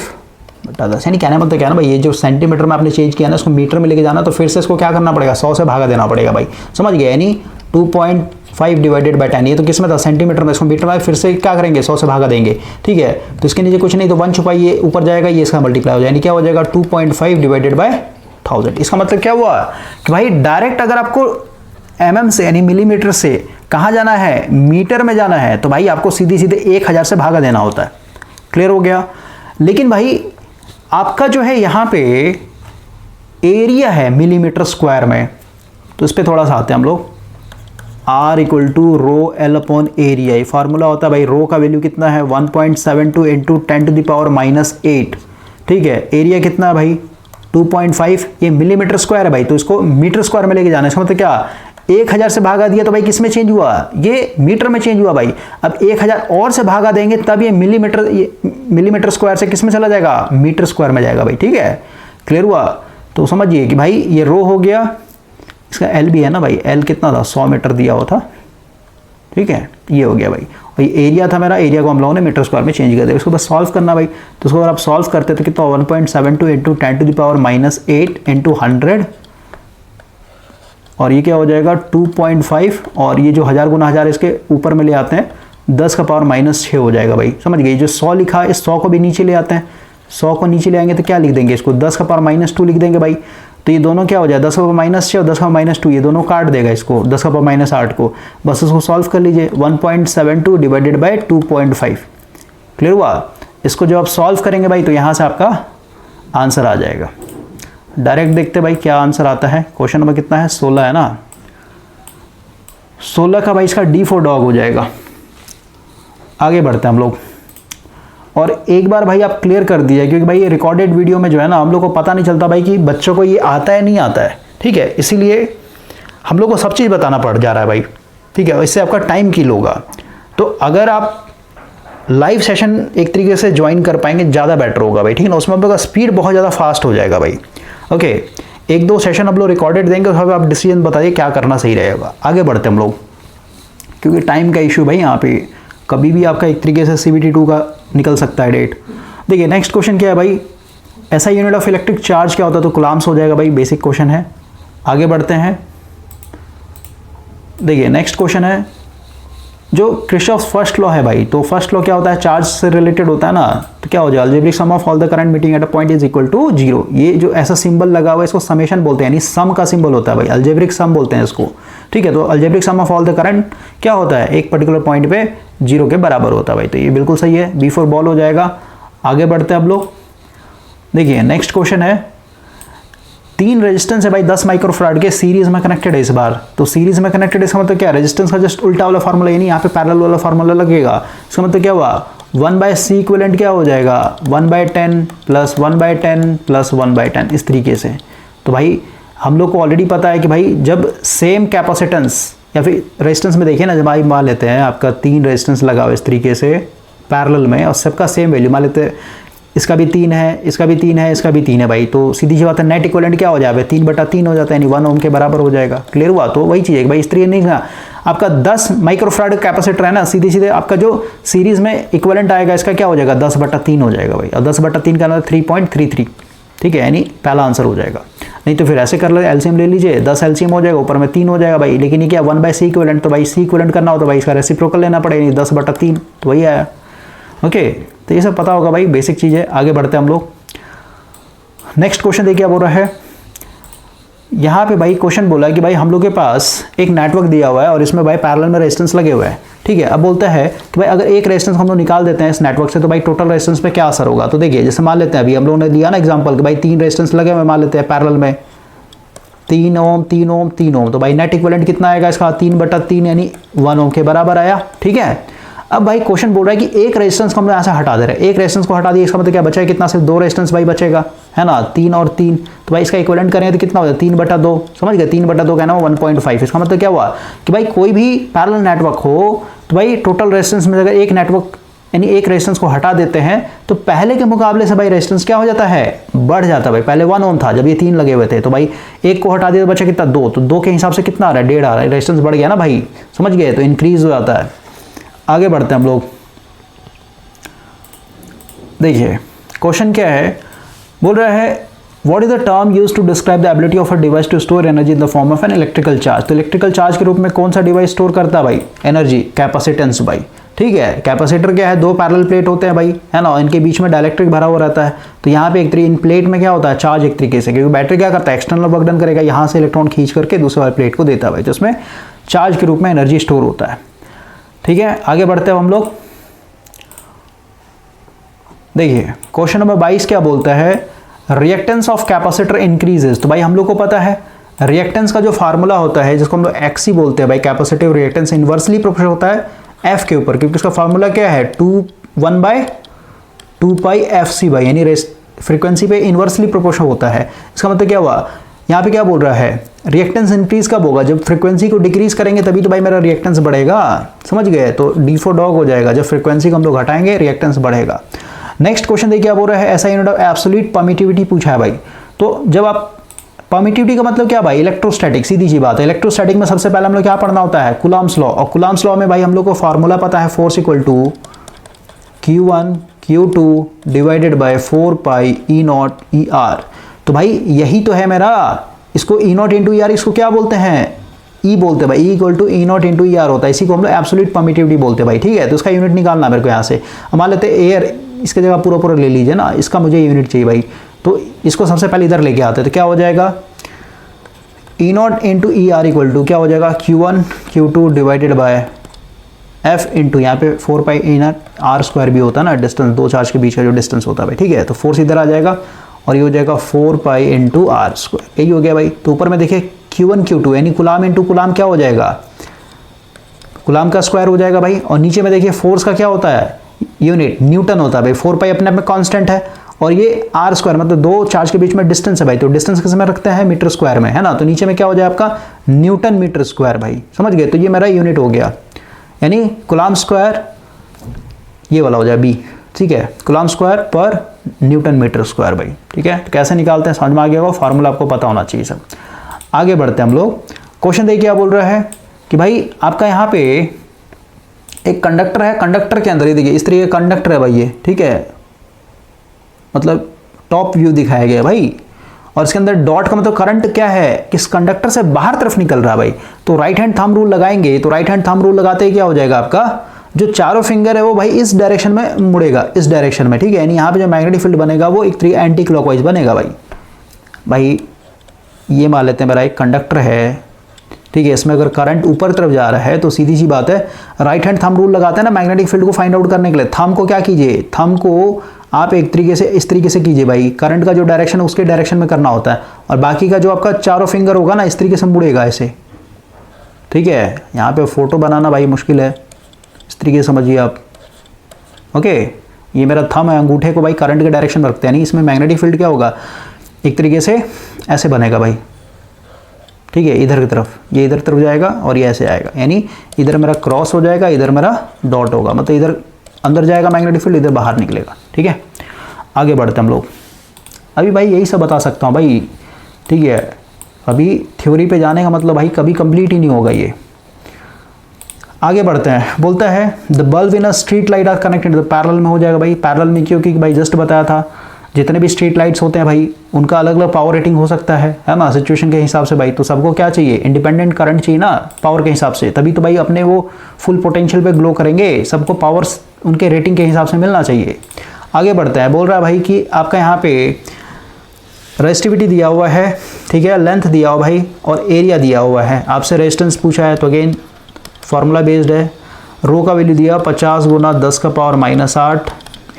बटा 10। यानी कहने मतलब क्या ना भाई, ये जो सेंटीमीटर में आपने चेंज किया ना, इसको मीटर में लेके जाना, तो फिर से इसको क्या करना पड़ेगा, 100 से भागा देना पड़ेगा भाई। समझ गए, यानी 2.5 डिवाइडेड बाई 10। ये तो किस में था, सेंटीमीटर में, इसको मीटर में फिर से क्या करेंगे, 100 से भागा देंगे। ठीक है, तो इसके नीचे कुछ नहीं, तो 1 छुपाइए, ऊपर जाएगा, ये इसका मल्टीप्लाई हो जाएगा, यानी क्या हो जाएगा 2.5 डिवाइडेड बाई 1000। इसका मतलब क्या हुआ कि भाई डायरेक्ट अगर आपको mm से यानी मिलीमीटर से कहाँ जाना है, मीटर में जाना है, तो भाई आपको सीधे सीधे 1000 से भागा देना होता है। क्लियर हो गया। लेकिन भाई आपका जो है यहाँ पे एरिया है मिलीमीटर स्क्वायर में, तो इस पर थोड़ा सा आते हैं हम लोग। R equal to rho L upon area, formula होता है भाई, रो का वैल्यू कितना है 1.72 इंटू 10⁻⁻8। ठीक है, एरिया कितना है भाई 2.5, ये मिलीमीटर स्क्वायर है भाई, तो इसको मीटर स्क्वायर में लेके जाना है। इसका मतलब क्या, 1000 से भागा दिया तो भाई किस में चेंज हुआ, ये मीटर में चेंज हुआ भाई। अब 1000 और से भागा देंगे तब ये मिलीमीटर स्क्वायर से किस में चला जाएगा, मीटर स्क्वायर में जाएगा भाई। ठीक है, क्लियर हुआ। तो समझिए कि भाई ये रो हो गया, इसका एल भी है ना भाई, एल कितना था 100 मीटर दिया हुआ था। ठीक है, ये हो गया भाई। भाई एरिया था मेरा, एरिया को हम लोगों ने मीटर स्क्वायर में चेंज कर दिया। इसको बस सॉल्व करना भाई। तो इसको अगर आप सॉल्व करते तो कितना 1.72 इंटू 10⁻⁻8 इंटू 100, और ये क्या हो जाएगा 2.5, और ये जो 1000 गुना 1000 इसके ऊपर में ले आते हैं 10⁻⁻6 हो जाएगा भाई। समझ गए, जो 100 लिखा है इस 100 को भी नीचे ले आते हैं, 100 को नीचे ले आएंगे तो क्या लिख देंगे, इसको 10⁻⁻2 लिख देंगे भाई। तो ये दोनों क्या हो जाए 10⁻6 और 10⁻2, ये दोनों काट देगा इसको 10⁻8 को। बस इसको सॉल्व कर लीजिए, 1.72 डिवाइडेड बाई 2.5। क्लियर हुआ। इसको जब आप सॉल्व करेंगे भाई तो यहाँ से आपका आंसर आ जाएगा। डायरेक्ट देखते भाई क्या आंसर आता है। क्वेश्चन नंबर कितना है, 16 है ना। 16 का भाई इसका D फॉर डॉग हो जाएगा। आगे बढ़ते हैं हम लोग। और एक बार भाई आप क्लियर कर दिया, क्योंकि भाई ये रिकॉर्डेड वीडियो में जो है ना, हम लोग को पता नहीं चलता भाई कि बच्चों को ये आता है नहीं आता है। ठीक है, इसीलिए हम लोग को सब चीज़ बताना पड़ जा रहा है भाई। ठीक है, इससे आपका टाइम किल होगा। तो अगर आप लाइव सेशन एक तरीके से ज्वाइन कर पाएंगे ज़्यादा बेटर होगा भाई। ठीक है ना, उसमें आपका स्पीड बहुत ज़्यादा फास्ट हो जाएगा भाई। ओके, 1-2 सेशन आप लोग रिकॉर्डेड देंगे, तो आप डिसीजन बताइए क्या करना सही रहेगा। आगे बढ़ते हम लोग, क्योंकि टाइम का इशू भाई यहाँ पे कभी भी आपका एक तरीके से CBT 2 का निकल सकता है डेट। देखिए नेक्स्ट क्वेश्चन क्या है भाई, ऐसा यूनिट ऑफ इलेक्ट्रिक चार्ज क्या होता है, तो कूलम्ब्स हो जाएगा भाई, बेसिक क्वेश्चन है। आगे बढ़ते हैं। देखिए नेक्स्ट क्वेश्चन है, जो किरचॉफ्स फर्स्ट लॉ है भाई, तो फर्स्ट लॉ क्या होता है, चार्ज से रिलेटेड होता है ना। तो क्या हो जाएगा, algebraic sum of all the current meeting at a point is equal to 0। ये जो ऐसा सिंबल लगा हुआ है इसको समेशन बोलते हैं, यानी सम का सिंबल होता है भाई, अलजेब्रिक सम बोलते हैं इसको। ठीक है, तो algebraic sum of all the current क्या होता है, एक पर्टिकुलर पॉइंट पे 0 के बराबर होता है भाई। तो ये बिल्कुल सही है, B फॉर बॉल हो जाएगा। आगे बढ़ते हैं अब लोग। देखिए नेक्स्ट क्वेश्चन है, 3 रेजिस्टेंस है भाई 10 माइक्रोफैराड के, सीरीज में कनेक्टेड है इस बार। तो सीरीज में कनेक्टेड इसका मतलब क्या है, रेजिस्टेंस का जस्ट उल्टा वाला फार्मूला, यानी यहाँ पे पैरेलल वाला फार्मूला लगेगा। इसका मतलब क्या हुआ, 1/C इक्विवेलेंट क्या हो जाएगा, 1/10 प्लस 1/10 प्लस 1/10, इस तरीके से। तो भाई हम लोग को ऑलरेडी पता है कि भाई जब सेम कैपेसिटेंस या फिर रेजिस्टेंस में देखिए ना, जब भाई मान लेते हैं आपका 3 रेजिस्टेंस लगा हुआ इस तरीके से पैरेलल में, और सबका सेम वैल्यू मान लेते हैं, इसका भी 3 है, इसका भी 3 है, इसका भी 3 है भाई, तो सीधी सी बात है नेट इक्विवेलेंट क्या हो जाएगा, 3/3 हो जाता है, यानी 1 ओम के बराबर हो जाएगा। क्लियर हुआ। तो वही चीज़ है भाई, इस तरीके नहीं ना, आपका 10 माइक्रोफैराड कैपेसिटर है ना, सीधे सीधे आपका जो सीरीज में इक्विवेलेंट आएगा इसका क्या हो जाएगा, 10/3 हो जाएगा भाई, और 10/3 का मतलब 3.33। ठीक है, यानी पहला आंसर हो जाएगा। नहीं तो फिर ऐसे कर ले, एलसीएम ले लीजिए, 10 एलसीएम हो जाएगा, ऊपर में 3 हो जाएगा भाई। लेकिन ये क्या 1/C इक्विवेलेंट, तो भाई C इक्विवेलेंट करना हो तो भाई इसका रेसिप्रोकल लेना पड़ेगा, यानी 10/3, तो वही आया। ओके, तो ये सब पता होगा भाई, बेसिक चीज़ है। आगे बढ़ते हैं हम लोग। नेक्स्ट क्वेश्चन देखिए क्या बोल रहा है, यहाँ पे भाई क्वेश्चन बोला है कि भाई हम लोग के पास एक नेटवर्क दिया हुआ है और इसमें भाई पैरेलल में रेजिस्टेंस लगे हुए हैं। ठीक है, अब बोलता है कि भाई अगर एक रेजिस्टेंस हम लोग निकाल देते हैं इस नेटवर्क से, तो भाई टोटल रेजिस्टेंस पे क्या असर होगा। तो देखिए जैसे मान लेते हैं, अभी हम लोगों ने लिया ना एग्जांपल कि भाई 3 रेजिस्टेंस लगे हुए मान लेते हैं पैरेलल में, 3 ओम 3 ओम 3 ओम, तो भाई नेट इक्विवेलेंट कितना आएगा इसका, 3/3 यानी 1 ओम के बराबर आया। ठीक है, अब भाई क्वेश्चन बोल रहा है कि एक रेजिस्टेंस को हम यहाँ से हटा दे रहे हैं, एक रेजिस्टेंस को हटा दिया, इसका मतलब क्या बचा है कितना, सिर्फ 2 रेजिस्टेंस भाई बचेगा, है ना, 3 और 3, तो भाई इसका इक्विवेलेंट करेंगे तो कितना हो जाए 3/2, समझ गए, 3/2 कहना 1.5। इसका मतलब क्या हुआ कि भाई कोई भी पैरेलल नेटवर्क हो तो भाई टोटल रेजिस्टेंस में अगर एक नेटवर्क यानी एक रेजिस्टेंस को हटा देते हैं तो पहले के मुकाबले से भाई रेजिस्टेंस क्या हो जाता है, बढ़ जाता है भाई। पहले 1 ओम था जब ये 3 लगे हुए थे, तो भाई एक को हटा दिया तो बचा कितना 2, तो 2 के हिसाब से कितना आ रहा है 1.5 आ रहा है, रेजिस्टेंस बढ़ गया ना भाई, समझ गए, तो इंक्रीज हो जाता है। आगे बढ़ते हैं हम लोग, देखिए क्वेश्चन क्या है, बोल रहा है what is the term use to describe the ability of a device to store energy in the form of an electrical charge. तो इलेक्ट्रिकल चार्ज के रूप में कौन सा डिवाइस स्टोर करता है भाई, एनर्जी, कैपेसिटेंस भाई, ठीक है। कैपेसिटर क्या है, 2 पैरेलल प्लेट होते हैं भाई, है ना, इनके बीच में डाइलेक्ट्रिक भरा हुआ रहता है, तो यहाँ पे इन प्लेट में क्या होता है, चार्ज एक तरीके से, क्योंकि बैटरी क्या करता है एक्सटर्नल वर्क डन करेगा, यहाँ से इलेक्ट्रॉन खींच करके दूसरे वाले प्लेट को देता है भाई, जिसमें चार्ज के रूप में एनर्जी स्टोर होता है, ठीक है। आगे बढ़ते हैं हम लोग, देखिए क्वेश्चन नंबर 22 क्या बोलता है, रिएक्टेंस ऑफ कैपेसिटर इंक्रीजेस। तो भाई हम लोग को पता है रिएक्टेंस का जो फार्मूला होता है जिसको हम लोग एक्सी बोलते हैं भाई, कैपेसिटिव रिएक्टेंस इनवर्सली प्रोपोर्शनल होता है एफ के ऊपर, क्योंकि उसका फार्मूला क्या है 1/2πfc भाई, यानी फ्रीक्वेंसी पे इनवर्सली प्रोपोर्शनल होता है। इसका मतलब क्या हुआ, यहाँ पे क्या बोल रहा है, रिएक्टेंस इंक्रीज कब होगा, जब फ्रीक्वेंसी को डिक्रीज करेंगे तभी तो भाई मेरा रिएक्टेंस बढ़ेगा, समझ गए, तो डी फॉर डॉग हो जाएगा, जब फ्रीक्वेंसी को हम लोग हटाएंगे रिएक्टेंस बढ़ेगा। नेक्स्ट क्वेश्चन देखिए क्या बोल रहा है, ऐसा यूनिट ऑफ एब्सोल्यूट परमिटिविटी पूछा है भाई। तो जब आप परमिटिविटी का मतलब क्या भाई, इलेक्ट्रोस्टैटिक, सीधी सी बात है। इलेक्ट्रोस्टैटिक में सबसे पहले हम लोग क्या पढ़ना होता है, कूलम्ब्स लॉ, और कूलम्ब्स लॉ में भाई हम लोग को फॉर्मूला पता है, force equal to Q1 Q2 divided by 4πE0 ER। तो भाई यही तो है मेरा, इसको E0 इंटू ER, इसको क्या बोलते हैं, E बोलते हैं भाई, E equal to E0 into ER होता है, इसी को हम लोग एब्सोल्यूट परमिटिविटी बोलते हैं भाई, ठीक है। तो इसका यूनिट निकालना मेरे को यहाँ से, हम मान लेते हैं एयर, इसके जगह पूरा पूरा ले लीजिए ना, इसका मुझे यूनिट चाहिए भाई, तो इसको सबसे पहले इधर लेके आते हैं, तो क्या हो जाएगा E0 into ER equal to क्या हो जाएगा Q1 Q2 divided bye F into यहाँ पे 4πE0 R² भी होता है ना, डिस्टेंस, 2 चार्ज के बीच का जो डिस्टेंस होता है भाई, ठीक है। तो फोर्स इधर आ जाएगा और ये हो जाएगा 4π इंटू R², यही हो गया भाई। तो ऊपर में देखिए Q1 Q2 यानी कुलाम इंटू कुलाम क्या हो जाएगा, कुलाम का स्क्वायर हो जाएगा भाई, और नीचे में देखिए फोर्स का क्या होता है, यूनिट न्यूटन होता है भाई, 4π अपने आप में कांस्टेंट है, और ये R² मतलब 2 चार्ज के बीच में डिस्टेंस है भाई, तो डिस्टेंस किस में रखते हैं, मीटर स्क्वायर में, है ना, तो नीचे में क्या हो जाए आपका न्यूटन मीटर स्क्वायर भाई, समझ गए। तो ये मेरा यूनिट हो गया, यानी कुलाम स्क्वायर ये वाला हो जाए B, ठीक है, कुलाम स्क्वायर पर न्यूटन मीटर स्क्वायर भाई, ठीक है। तो कैसे निकालते हैं समझ में आ गया होगा, फार्मूला आपको पता होना चाहिए सब। आगे बढ़ते हैं हम लोग, क्वेश्चन देखिए क्या बोल रहा है कि भाई आपका यहाँ पे एक कंडक्टर है, कंडक्टर के अंदर ही देखिए इस तरीके का कंडक्टर है भाई ये, ठीक है, मतलब टॉप व्यू दिखाया गया भाई, और इसके अंदर डॉट का मतलब करंट क्या है, किस कंडक्टर से बाहर तरफ निकल रहा है भाई। तो राइट हैंड थंब रूल लगाएंगे, तो राइट हैंड थंब रूल लगाते ही क्या हो जाएगा, आपका जो चारों फिंगर है वो भाई इस डायरेक्शन में मुड़ेगा, इस डायरेक्शन में, ठीक है, यानी यहाँ पे जो मैग्नेटिक फील्ड बनेगा वो एक एंटी क्लॉकवाइज बनेगा भाई। ये मान लेते हैं मेरा एक कंडक्टर है, ठीक है, इसमें अगर करंट ऊपर तरफ जा रहा है तो सीधी सी बात है राइट हैंड थंब रूल लगाते हैं ना मैग्नेटिक फील्ड को फाइंड आउट करने के लिए, थंब को क्या कीजिए, थंब को आप एक तरीके से इस तरीके से कीजिए भाई, करंट का जो डायरेक्शन है उसके डायरेक्शन में करना होता है, और बाकी का जो आपका चारों फिंगर होगा ना इस तरीके से मुड़ेगा ऐसे, ठीक है। यहाँ पे फोटो बनाना भाई मुश्किल है, इस तरीके से समझिए आप, ओके। ये मेरा थंब है, अंगूठे को भाई करंट के डायरेक्शन में रखते हैं, यानी इसमें मैग्नेटिक फील्ड क्या होगा, एक तरीके से ऐसे बनेगा भाई, ठीक है, इधर की तरफ, ये इधर तरफ जाएगा और ये ऐसे आएगा, यानी इधर मेरा क्रॉस हो जाएगा, इधर मेरा डॉट होगा, मतलब इधर अंदर जाएगा मैग्नेटिक फील्ड, इधर बाहर निकलेगा, ठीक है। आगे बढ़ते हम लोग, अभी भाई यही सब बता सकता हूँ भाई, ठीक है, अभी थ्योरी पे जाने का मतलब भाई कभी कंप्लीट ही नहीं होगा ये। आगे बढ़ते हैं, बोलता है the bulb in a street light are connected, तो पैरेलल में हो जाएगा भाई, पैरेलल में क्योंकि भाई जस्ट बताया था जितने भी स्ट्रीट लाइट्स होते हैं भाई उनका अलग अलग पावर रेटिंग हो सकता है ना, सिचुएशन के हिसाब से भाई। तो सबको क्या चाहिए, इंडिपेंडेंट करंट चाहिए ना पावर के हिसाब से, तभी तो भाई अपने वो फुल पोटेंशियल पे ग्लो करेंगे, सबको पावर्स उनके रेटिंग के हिसाब से मिलना चाहिए। आगे बढ़ता है, बोल रहा है भाई कि आपका यहाँ पे रेजिस्टिविटी दिया हुआ है, ठीक है, लेंथ दिया हुआ भाई और एरिया दिया हुआ है, आपसे रेजिस्टेंस पूछा है तो अगेन फार्मूला बेस्ड है, रो का वैल्यू दिया 50 गुना 10 का पावर -8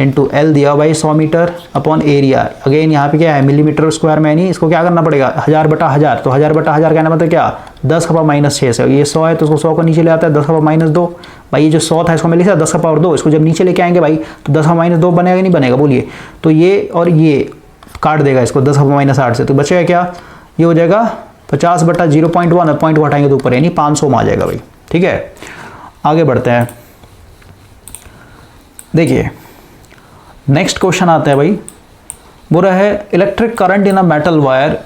इंटू एल दिया भाई 100 मीटर अपॉन एरिया, अगेन यहाँ पे क्या है मिलीमीटर स्क्वायर में, नहीं इसको क्या करना पड़ेगा 1000/1000, तो 1000/1000 कहना मतलब क्या 10 का पावर -6 से, ये 100 है तो उसको 100 को नीचे ले आता है, 10 का पावर -2 भाई, ये जो 100 था इसको मैं लिखा 10 का पावर 2, इसको जब नीचे लेके आएंगे भाई तो 10 का -2 बनेगा कि नहीं बनेगा बोलिए। तो ये और ये काट देगा इसको 10 का पावर -8 से, तो बचेगा क्या, ये हो जाएगा 50/0.1 और पॉइंट को हटाएंगे तो ऊपर यानी 500 में आ जाएगा भाई। ठीक है, आगे बढ़ते हैं। देखिए नेक्स्ट क्वेश्चन आता है भाई, बोल रहा है electric current in a metal wire.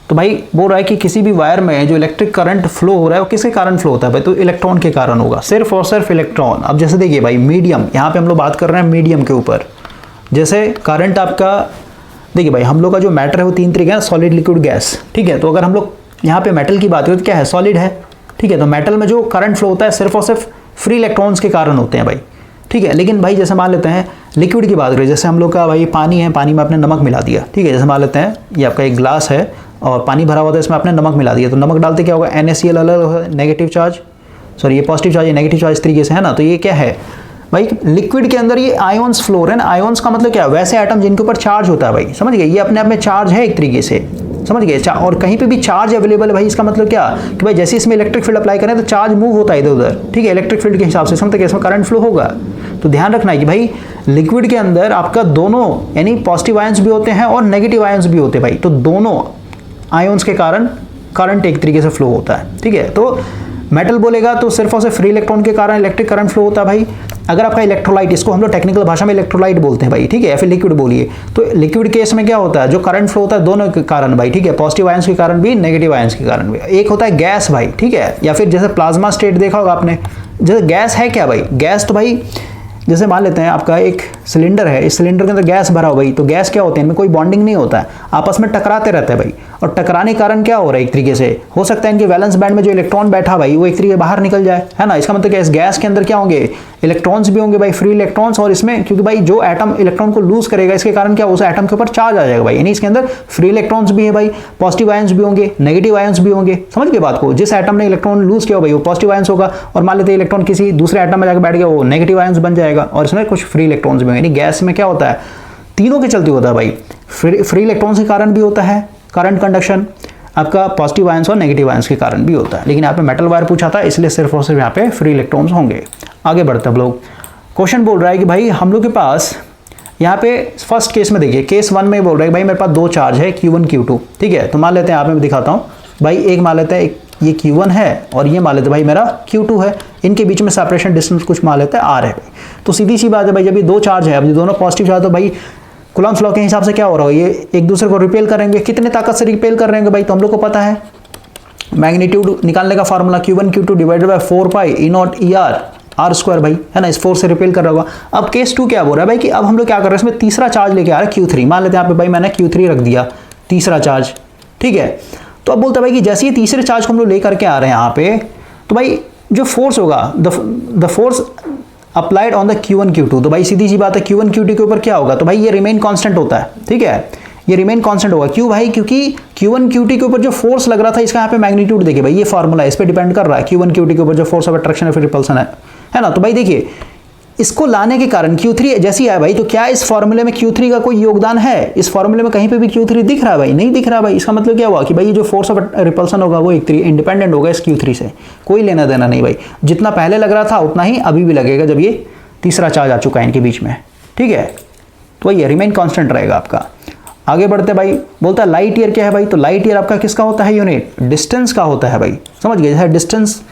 तो भाई बोल रहा है कि किसी भी वायर में जो इलेक्ट्रिक करंट फ्लो हो रहा है वो किसके कारण फ्लो होता है भाई, तो इलेक्ट्रॉन के कारण होगा, सिर्फ और सिर्फ इलेक्ट्रॉन। अब जैसे देखिए भाई मीडियम, यहाँ पे हम लोग बात कर रहे हैं मीडियम के ऊपर, जैसे करंट आपका देखिए भाई हम लोग का जो मैटर है वो 3 तरीके हैं, सॉलिड, लिक्विड, गैस। ठीक है, तो अगर हम लोग यहाँ पे मेटल की बात करें तो क्या है, सॉलिड है। ठीक है, तो मेटल में जो करंट फ्लो होता है सिर्फ और सिर्फ फ्री इलेक्ट्रॉन्स के कारण होते हैं भाई। ठीक है, लेकिन भाई जैसे मान लेते हैं लिक्विड की बात करें, जैसे हम लोग का भाई पानी है, पानी में आपने नमक मिला दिया। ठीक है, जैसे मान लेते हैं ये आपका एक ग्लास है और पानी भरा हुआ था, इसमें आपने नमक मिला दिया, तो नमक डालते क्या होगा, NaCl अलग नेगेटिव चार्ज, सॉरी ये पॉजिटिव चार्ज, ये नेगेटिव चार्ज, इस तरीके से है ना। तो ये क्या है भाई, लिक्विड के अंदर ये आयोन्स फ्लो रहे हैं। आयोन्स का मतलब क्या है, वैसे एटम जिनके ऊपर चार्ज होता है भाई, समझ गए, ये अपने आप में चार्ज है एक तरीके से, समझ गए। और कहीं पे भी चार्ज अवेलेबल है भाई, इसका मतलब क्या कि भाई जैसे इसमें इलेक्ट्रिक फील्ड अप्लाई करें तो चार्ज मूव होता है इधर उधर। ठीक है, इलेक्ट्रिक फील्ड के हिसाब से समझते इसमें करंट फ्लो होगा। तो ध्यान रखना है कि भाई लिक्विड के अंदर आपका दोनों यानी पॉजिटिव आयंस भी होते हैं और नेगेटिव आयंस भी होते हैं भाई, तो दोनों आयंस के कारण करंट एक तरीके से फ्लो होता है। ठीक है, तो मेटल बोलेगा तो सिर्फ और सिर्फ फ्री इलेक्ट्रॉन के कारण इलेक्ट्रिक करंट फ्लो होता है भाई। अगर आपका इलेक्ट्रोलाइट, इसको हम लोग टेक्निकल भाषा में इलेक्ट्रोलाइट बोलते हैं भाई। ठीक है, या फिर लिक्विड बोलिए, तो लिक्विड केस में क्या होता है, जो करंट फ्लो होता है दोनों के कारण भाई। ठीक है, पॉजिटिव आयंस के कारण भी, नेगेटिव आयंस के कारण भी। एक होता है गैस भाई, ठीक है, या फिर जैसे प्लाज्मा स्टेट देखा होगा आपने। जैसे गैस है क्या भाई, गैस तो भाई जैसे मान लेते हैं आपका एक सिलेंडर है, इस सिलेंडर के अंदर गैस भरा हो भाई, तो गैस क्या होते हैं, इनमें कोई बॉन्डिंग नहीं होता है, आपस में टकराते रहते हैं भाई। और टकराने के कारण क्या हो रहा है, एक तरीके से हो सकता है इनके वैलेंस बैंड में जो इलेक्ट्रॉन बैठा भाई वो एक तरीके बाहर निकल जाए, है ना। इसका मतलब क्या, इस गैस के अंदर क्या होंगे, इलेक्ट्रॉन्स भी होंगे भाई, फ्री इलेक्ट्रॉन्स। और इसमें क्योंकि भाई जो एटम इलेक्ट्रॉन को लूज करेगा इसके कारण क्या, उस एटम के ऊपर चार्ज आ जाएगा भाई, यानी इसके अंदर फ्री इलेक्ट्रॉन्स भी है भाई, पॉजिटिव आयंस भी होंगे, नेगेटिव आयंस भी होंगे। समझ गए बात को, जिस एटम ने इलेक्ट्रॉन लूज किया भाई वो पॉजिटिव आयंस होगा, और मान लेते हैं इलेक्ट्रॉन किसी दूसरे एटम में जाकर बैठ गया वो नेगेटिव आयंस बन जाएगा, और इसमें कुछ फ्री इलेक्ट्रॉन्स भी होंगे। यानी गैस में क्या होता है, तीनों के चलते होता है भाई, फ्री इलेक्ट्रॉन्स के कारण भी होता है करंट कंडक्शन, आपका पॉजिटिव आयंस और नेगेटिव आयंस के कारण भी होता है। लेकिन यहाँ पे मेटल वायर पूछा था इसलिए सिर्फ और सिर्फ यहाँ पे फ्री इलेक्ट्रॉन्स होंगे। आगे बढ़ते हैं हम लोग, क्वेश्चन बोल रहा है कि भाई हम लोग के पास यहाँ पे फर्स्ट केस में देखिए, केस 1 में बोल रहा है कि भाई मेरे पास दो चार्ज है Q1 Q2। ठीक है, तो मान लेते हैं यहाँ पे मैं दिखाता हूँ भाई, एक मान लेते हैं एक ये Q1 है और ये मान लेते हैं भाई मेरा Q2 है, इनके बीच में सेपरेशन डिस्टेंस कुछ मान लेते हैं R है भाई। तो सीधी सी बात है भाई, जब ये दो चार्ज है, अब ये दोनों पॉजिटिव चार्ज, तो भाई कूलम्ब्स लॉ के हिसाब से क्या हो रहा है, ये एक दूसरे को रिपेल करेंगे। कितने ताकत से रिपेल कर रहे हैं भाई, तो हम लोग को पता है मैग्नीट्यूड निकालने का formula Q1 Q2 divided bye 4 पाई E0 ER R स्क्वायर भाई, है ना, इस 4 से रिपेल कर रहा होगा। अब केस 2 क्या बोल रहा है भाई कि अब हम लोग क्या कर रहे हैं, इसमें तीसरा चार्ज लेके आ रहा है Q3, मान लेते हैं यहाँ पे भाई मैंने Q3 रख दिया तीसरा चार्ज। ठीक है, तो अब बोलता है भाई कि जैसे ही तीसरे चार्ज को हम लोग लेकर के आ रहे हैं यहाँ पे, तो भाई जो फोर्स होगा the force applied on the Q1 Q2, तो भाई सीधी सी बात है Q1 Q2 के ऊपर क्या होगा, तो भाई ये रिमेन कांस्टेंट होता है। ठीक है, ये रिमेन कांस्टेंट होगा, क्यों भाई, क्योंकि Q1 Q2 के ऊपर जो फोर्स लग रहा था इसका यहाँ पे मैग्नीट्यूड देखिए भाई, ये फार्मूला इस पे डिपेंड कर रहा है, Q1 Q2 के ऊपर जो फोर्स ऑफ अट्रैक्शन या फिर रिपल्सन है ना। तो भाई देखिए इसको लाने के कारण Q3 जैसी है भाई, तो क्या इस फॉर्मूले में Q3 का कोई योगदान है, इस फॉर्मूले में कहीं पे भी Q3 दिख रहा है भाई, नहीं दिख रहा भाई। इसका मतलब क्या हुआ कि भाई जो फोर्स ऑफ रिपल्सन होगा वो एक तरीके इंडिपेंडेंट होगा इस Q3 से, कोई लेना देना नहीं भाई, जितना पहले लग रहा था उतना ही अभी भी लगेगा जब ये तीसरा चार्ज आ चुका है इनके बीच में। ठीक है, तो ये रिमेन कांस्टेंट रहेगा आपका। आगे बढ़ते भाई, बोलता है लाइट ईयर क्या है भाई, तो लाइट ईयर आपका किसका होता है, यूनिट डिस्टेंस का होता है भाई। समझ गए, जैसे डिस्टेंस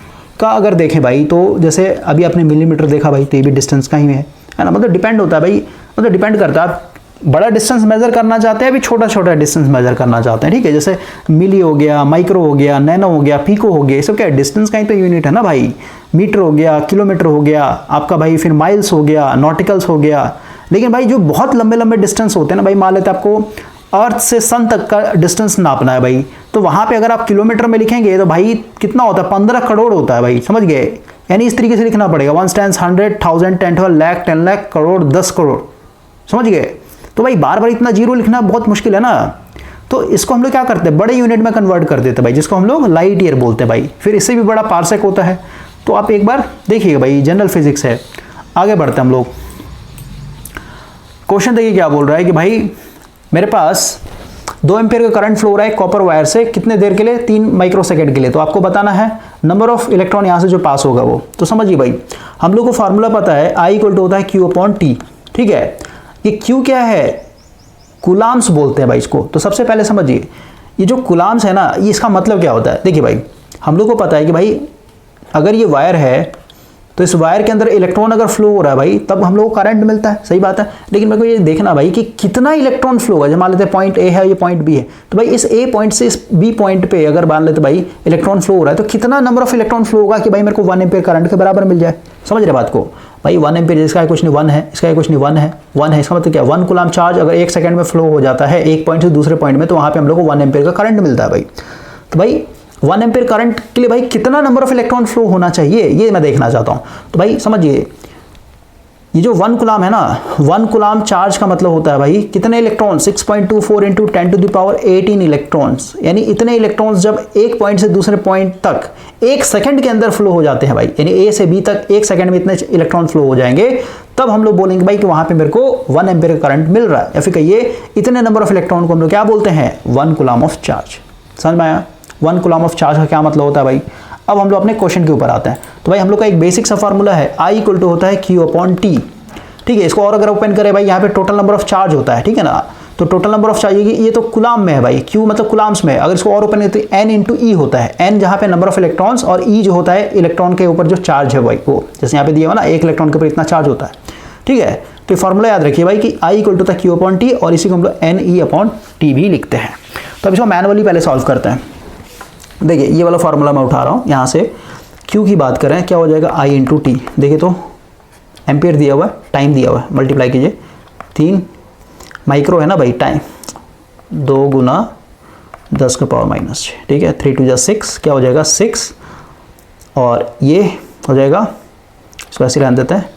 का अगर देखें भाई, तो जैसे अभी आपने मिलीमीटर देखा भाई, तो ये भी डिस्टेंस का ही है ना, मतलब डिपेंड होता है भाई, मतलब डिपेंड करता है आप बड़ा डिस्टेंस मेजर करना चाहते हैं, अभी छोटा छोटा डिस्टेंस मेजर करना चाहते हैं। ठीक है, जैसे मिली हो गया, माइक्रो हो गया, नैनो हो गया, पीको हो गया, ये सब क्या है, डिस्टेंस का ही तो यूनिट है ना भाई। मीटर हो गया, किलोमीटर हो गया आपका भाई, फिर माइल्स हो गया, नॉटिकल्स हो गया। लेकिन भाई जो बहुत लंबे लंबे डिस्टेंस होते हैं ना भाई, मान लेते हैं आपको अर्थ से सन तक का डिस्टेंस नापना है भाई, तो वहां पे अगर आप किलोमीटर में लिखेंगे तो भाई कितना होता है, 15 करोड़ होता है भाई। समझ गए, यानी इस तरीके से लिखना पड़ेगा, 1 stands 100, 1000, 10, 12 लाख, 10 लाख, करोड़, 10 करोड़। समझ गए, तो भाई बार बार इतना जीरो लिखना बहुत मुश्किल है ना, तो इसको हम लोग क्या करते हैं, बड़े यूनिट में कन्वर्ट कर देते हैं भाई, जिसको हम लोग लाइट ईयर बोलते हैं भाई। फिर इससे भी बड़ा पार्सेक होता है, तो आप एक बार देखिएगा भाई, जनरल फिजिक्स है। आगे बढ़ते हैं हम लोग, क्वेश्चन देखिए क्या बोल रहा है कि भाई मेरे पास 2 एम्पियर का करंट फ्लो हो रहा है कॉपर वायर से कितने देर के लिए, 3 माइक्रोसेकंड के लिए। तो आपको बताना है नंबर ऑफ इलेक्ट्रॉन यहाँ से जो पास होगा वो। तो समझिए भाई, हम लोग को फार्मूला पता है I इक्वल टू होता है Q अपॉन T, ठीक है। ये Q क्या है, कूलाम्स बोलते हैं भाई इसको। तो सबसे पहले समझिए ये जो कूलाम्स है ना, ये इसका मतलब क्या होता है। देखिए भाई, हम लोग को पता है कि भाई अगर ये वायर है तो इस वायर के अंदर इलेक्ट्रॉन अगर फ्लो हो रहा है भाई, तब हम लोग को करंट मिलता है, सही बात है। लेकिन मेरे को ये देखना भाई कि कितना इलेक्ट्रॉन फ्लो होगा। जब मान लेते हैं पॉइंट ए है, ये पॉइंट बी है, तो भाई इस ए पॉइंट से इस बी पॉइंट पे अगर मान लेते भाई इलेक्ट्रॉन फ्लो हो रहा है, तो कितना नंबर ऑफ इलेक्ट्रॉन फ्लो होगा कि भाई मेरे को 1 एम्पियर करंट के बराबर मिल जाए। समझ रहे बात को भाई, 1 एम्पियर इसका कुछ नहीं 1 है, इसका कुछ नहीं 1 है, 1 है, इसका मतलब क्या, 1 कूलम चार्ज अगर 1 सेकंड में फ्लो हो जाता है एक पॉइंट से दूसरे पॉइंट में, तो वहां पे हम लोग को 1 एम्पियर का करंट मिलता है भाई। तो भाई 1 एम्पियर करंट के लिए भाई कितना नंबर ऑफ इलेक्ट्रॉन फ्लो होना चाहिए, ये मैं देखना चाहता हूं। तो भाई समझिए, ये जो 1 कूलम है ना, 1 कूलम चार्ज का मतलब होता है भाई कितने electron, 6.24 into 10 to the power 18 electrons, यानी इतने इलेक्ट्रॉन्स जब एक पॉइंट से दूसरे पॉइंट तक 1 सेकंड के अंदर फ्लो हो जाते हैं भाई, यानी ए से बी तक 1 सेकंड में इतने इलेक्ट्रॉन फ्लो हो जाएंगे, तब हम लोग बोलेंगे भाई कि वहां पे मेरे को 1 एम्पियर का करंट मिल रहा है। या फिर कहिए इतने नंबर ऑफ इलेक्ट्रॉन को हम लोग क्या बोलते हैं, 1 कूलम ऑफ चार्ज। समझ में आया, 1 कूलम ऑफ चार्ज का क्या मतलब होता है भाई। अब हम लोग अपने क्वेश्चन के ऊपर आते हैं। तो भाई हम लोग का एक बेसिक सा फार्मूला है I इक्वल टू होता है Q अपॉन T, ठीक है। इसको और अगर ओपन करें भाई, यहाँ पे टोटल नंबर ऑफ चार्ज होता है, ठीक है ना। तो टोटल नंबर ऑफ चार्ज ये तो कूलम में है भाई, Q मतलब कूलम्स में है। अगर इसको और ओपन करें तो N इंटू E होता है, N जहाँ पे नंबर ऑफ इलेक्ट्रॉन्स और E जो होता है इलेक्ट्रॉन के ऊपर जो चार्ज है भाई, वो जैसे यहाँ पे दिया हुआ ना, एक इलेक्ट्रॉन के ऊपर इतना चार्ज होता है, ठीक है। तो फार्मूला याद रखिए भाई कि I इक्वल टू होता है Q अपॉन T, और इसी को हम लोग NE अपॉन T भी लिखते हैं। तो अब इसको मैनुअली पहले सॉल्व करते हैं। देखिए ये वाला फार्मूला मैं उठा रहा हूँ, यहाँ से Q की बात करें क्या हो जाएगा, I इंटू T। देखिए तो एम्पियर दिया हुआ है, टाइम दिया हुआ है, मल्टीप्लाई कीजिए, 3 माइक्रो है ना भाई, टाइम 2 गुना 10 का पावर -6, ठीक है। 3 2 6, क्या हो जाएगा 6, और ये हो जाएगा, इसको ऐसे रहने देते हैं,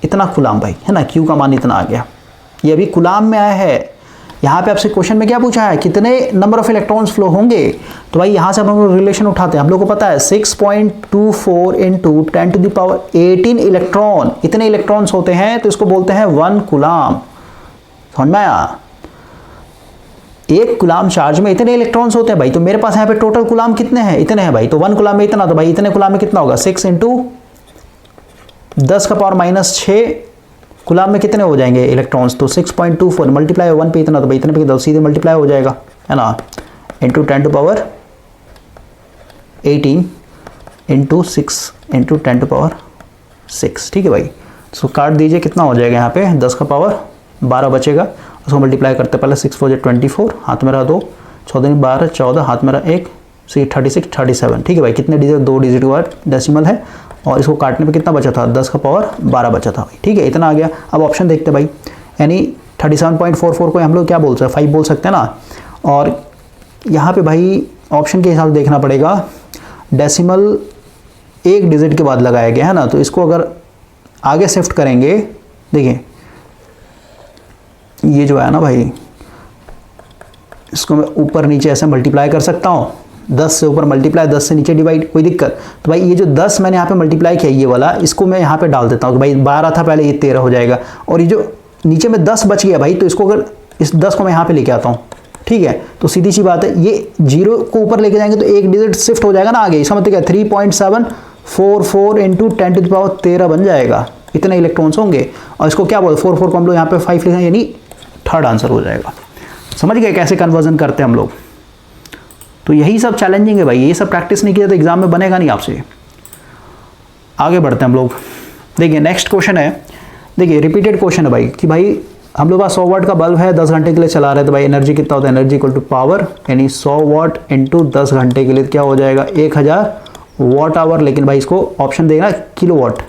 इतना कूलम भाई है ना, Q का मान इतना आ गया। ये अभी कूलम में आया है। यहाँ पे आपसे क्वेश्चन में क्या पूछा है, कितने नंबर ऑफ इलेक्ट्रॉन्स फ्लो होंगे। तो भाई यहाँ से हम लोग रिलेशन उठाते हैं। हम लोग को पता है 6.24 into 10 to the power 18 electron, इतने इलेक्ट्रॉन्स होते हैं, तो इसको बोलते हैं 1 कूलम। समझ में आया, एक कूलम चार्ज में इतने इलेक्ट्रॉन्स होते हैं भाई। तो मेरे पास यहाँ पे टोटल कूलम कितने हैं, इतने हैं भाई। तो 1 कूलम में इतना, तो भाई इतने कूलम में कितना होगा, 6 इंटू 10 का पावर -6 कूलम में कितने हो जाएंगे इलेक्ट्रॉन्स। तो 6.24 मल्टीप्लाई 1 पे इतना, तो भाई इतने पे सीधे मल्टीप्लाई हो जाएगा, है ना, into 10 to power 18 into 6 into 10 to power 6, ठीक है भाई। इसको काट दीजिए, कितना हो जाएगा यहाँ पे, 10 का पावर 12 बचेगा। उसको मल्टीप्लाई करते पहले 6 4 24, हाथ में रहा 2, 6 दिन 12, 14, हाथ में रहा 1, 36 37, ठीक है भाई। कितने डिजिट, 2 डिजिट का डेसिमल है, और इसको काटने पे कितना बचा था, 10 का पावर 12 बचा था भाई, ठीक है। इतना आ गया। अब ऑप्शन देखते हैं भाई, यानी 37.44 को हम लोग क्या बोल सकते हैं, 5 बोल सकते हैं ना। और यहाँ पे भाई ऑप्शन के हिसाब से देखना पड़ेगा, डेसिमल 1 डिजिट के बाद लगाया गया है ना, तो इसको अगर आगे शिफ्ट करेंगे, देखिए ये जो है ना भाई, इसको मैं ऊपर नीचे ऐसे मल्टीप्लाई कर सकता हूँ, 10 से ऊपर मल्टीप्लाई, 10 से नीचे डिवाइड, कोई दिक्कत। तो भाई ये जो 10 मैंने यहाँ पे मल्टीप्लाई किया ये वाला, इसको मैं यहाँ पे डाल देता हूँ। तो भाई 12 था पहले, ये 13 हो जाएगा। और ये जो नीचे में 10 बच गया भाई, तो इसको अगर इस 10 को मैं यहाँ पे लेके आता हूँ, ठीक है। तो सीधी सी बात है, ये 0 को ऊपर लेके जाएंगे तो 1 डिजिट शिफ्ट हो जाएगा ना आगे। इसका मतलब क्या, 3.744 इंटू 10 टू द पावर 13 बन जाएगा, इतने इलेक्ट्रॉन्स होंगे। और इसको क्या बोलते, 4 को हम लोग यहाँ पे 5 लिखें, यानी थर्ड आंसर हो जाएगा। समझ गए कैसे कन्वर्जन करते हैं हम लोग। तो यही सब चैलेंजिंग है भाई, ये सब प्रैक्टिस नहीं किया तो एग्जाम में बनेगा नहीं आपसे। आगे बढ़ते हैं हम लोग। देखिए नेक्स्ट क्वेश्चन है, देखिए रिपीटेड क्वेश्चन है भाई, कि भाई हम लोग का 100 वाट का बल्ब है, 10 घंटे के लिए चला रहे हैं, तो भाई एनर्जी कितना होता है, एनर्जी इक्वल टू पावर, यानी 100 वाट इंटू 10 घंटे के लिए क्या हो जाएगा, 1000 वाट आवर। लेकिन भाई इसको ऑप्शन देगा किलो वाट,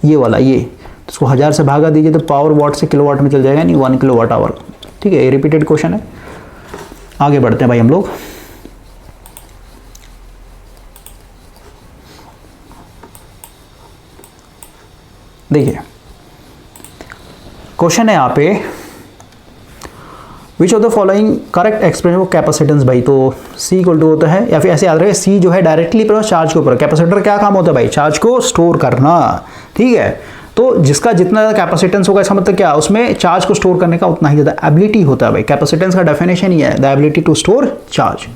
ये वाला, ये इसको 1000 से भागा दीजिए तो पावर वाट से किलो वाट में चल जाएगा, यानी 1 किलो वाट आवर, ठीक है। ये रिपीटेड क्वेश्चन है। आगे बढ़ते हैं भाई हम लोग। देखिए क्वेश्चन है यहाँ पे, which of the following correct expression of capacitance भाई। तो C इक्वल टू होता है, या फिर ऐसे याद रहे, C जो है डायरेक्टली पर चार्ज के ऊपर, कैपेसिटर क्या काम होता है भाई, चार्ज को स्टोर करना, ठीक है। तो जिसका जितना ज़्यादा कैपेसिटेंस होगा, इसका मतलब क्या, उसमें चार्ज को स्टोर करने का उतना ही ज़्यादा एबिलिटी होता है भाई। कैपेसिटेंस का डेफिनेशन ही है the ability to store charge.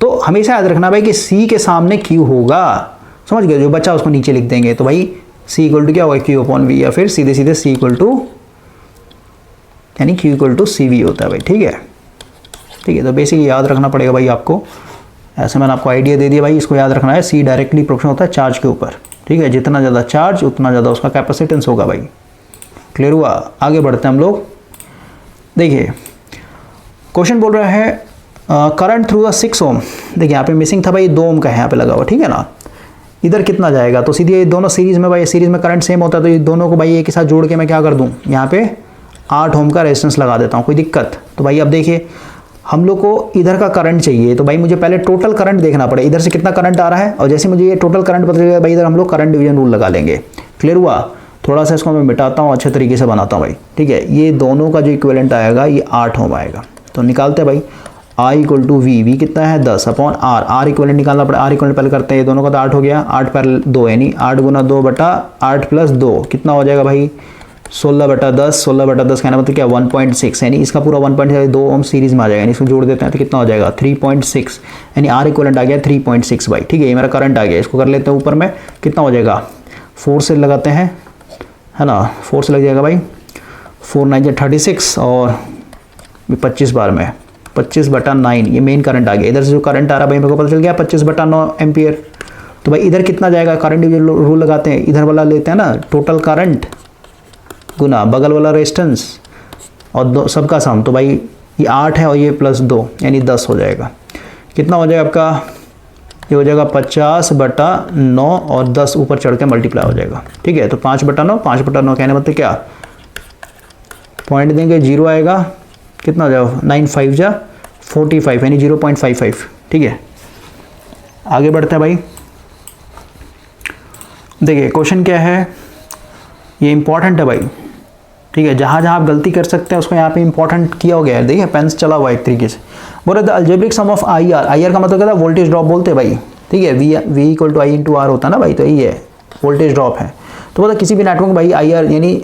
तो हमेशा याद रखना भाई कि C के सामने Q होगा, समझ गए, जो बच्चा उसको नीचे लिख देंगे। तो भाई C इक्वल टू क्या होगा, Q अपॉन V, या फिर सीधे सीधे C इक्वल टू यानी Q इक्वल टू CV होता है भाई। ठीक है, ठीक है। तो बेसिक याद रखना पड़ेगा भाई आपको, ऐसे मैंने आपको आइडिया दे दिया भाई, इसको याद रखना है। C डायरेक्टली प्रोपोर्शनल होता है चार्ज के ऊपर। ठीक है, जितना ज़्यादा चार्ज उतना ज़्यादा उसका कैपेसिटेंस होगा भाई। क्लियर हुआ? आगे बढ़ते हैं हम लोग। देखिए क्वेश्चन बोल रहा है करंट थ्रू द 6 ओम। देखिए यहाँ पे मिसिंग था भाई, 2 ओम का है यहाँ पे लगा हुआ, ठीक है ना। इधर कितना जाएगा, तो सीधे ये दोनों सीरीज में भाई, सीरीज में करंट सेम होता है, तो ये दोनों को भाई एक के साथ जोड़ के मैं क्या कर दूँ, यहाँ पे 8 ओम का रेजिस्टेंस लगा देता हूँ। कोई दिक्कत? तो भाई अब देखिए हम लोग को इधर का करंट चाहिए, तो भाई मुझे पहले टोटल करंट देखना पड़े, इधर से कितना करंट आ रहा है, और जैसे मुझे ये टोटल करंट पता चलेगा भाई, इधर हम लोग करंट डिवीजन रूल लगा लेंगे। क्लियर हुआ? थोड़ा सा इसको मैं मिटाता हूँ, अच्छे तरीके से बनाता हूँ भाई। ठीक है, ये दोनों का जो इक्विवेलेंट आएगा ये 8 ओम आएगा। तो निकालते हैं भाई, I इक्वल टू वी कितना है 10 अपॉन आर इक्विवेलेंट निकालना पड़ेगा। आर इक्विवेलेंट पहले करते हैं, ये दोनों का तो 8 हो गया, 8 पर 2 यानी 8 गुना 2 बटा 8 प्लस 2 कितना हो जाएगा भाई 16 बटा 10। 16 बटा 10 कहना मतलब क्या 1.6, यानी इसका पूरा 1.6 2 ओम सीरीज में आ जाएगा, यानी इसको जोड़ देते हैं तो कितना हो जाएगा 3.6, यानी आर इक्विवेलेंट आ गया 3.6 भाई। ठीक है, ये मेरा करंट आ गया, इसको कर लेते हैं ऊपर में, कितना हो जाएगा 4 से लगाते हैं, है ना, 4 से लग जाएगा भाई, 4 9 36 और 25 बार में 25 बटा 9, ये मेन करंट आ गया। इधर से जो करंट आ रहा है भाई मेरे को पता चल गया 25 बटा 9 एम्पियर। तो भाई इधर कितना जाएगा, करंट डिवीजन रूल लगाते हैं, इधर वाला लेते हैं ना टोटल करंट गुना बगल वाला रेजिस्टेंस और सबका सम। तो भाई ये 8 है और ये प्लस 2 यानी 10 हो जाएगा। कितना हो जाएगा आपका, ये हो जाएगा 50 बटा 9 और 10 ऊपर चढ़ के मल्टीप्लाई हो जाएगा। ठीक है, तो 5 बटा 9 5 बटा 9 कहने मतलब क्या, पॉइंट देंगे 0 आएगा, कितना हो जाएगा 9 5 जा 45 यानी 0.55। ठीक है, आगे बढ़ते हैं भाई। देखिए क्वेश्चन क्या है, ये इंपॉर्टेंट है भाई। ठीक है, जहाँ जहाँ आप गलती कर सकते हैं उसको यहाँ पे इंपॉर्टेंट किया हो गया है। देखिए पेंस चला हुआ है एक तरीके से। बोले the algebraic sum of I R, I R का मतलब क्या था, वोल्टेज ड्रॉप बोलते हैं भाई। ठीक है, V equal to I into R होता है ना भाई, तो यही है वोल्टेज ड्रॉप है। तो मतलब किसी भी नेटवर्क में भाई आई आर यानी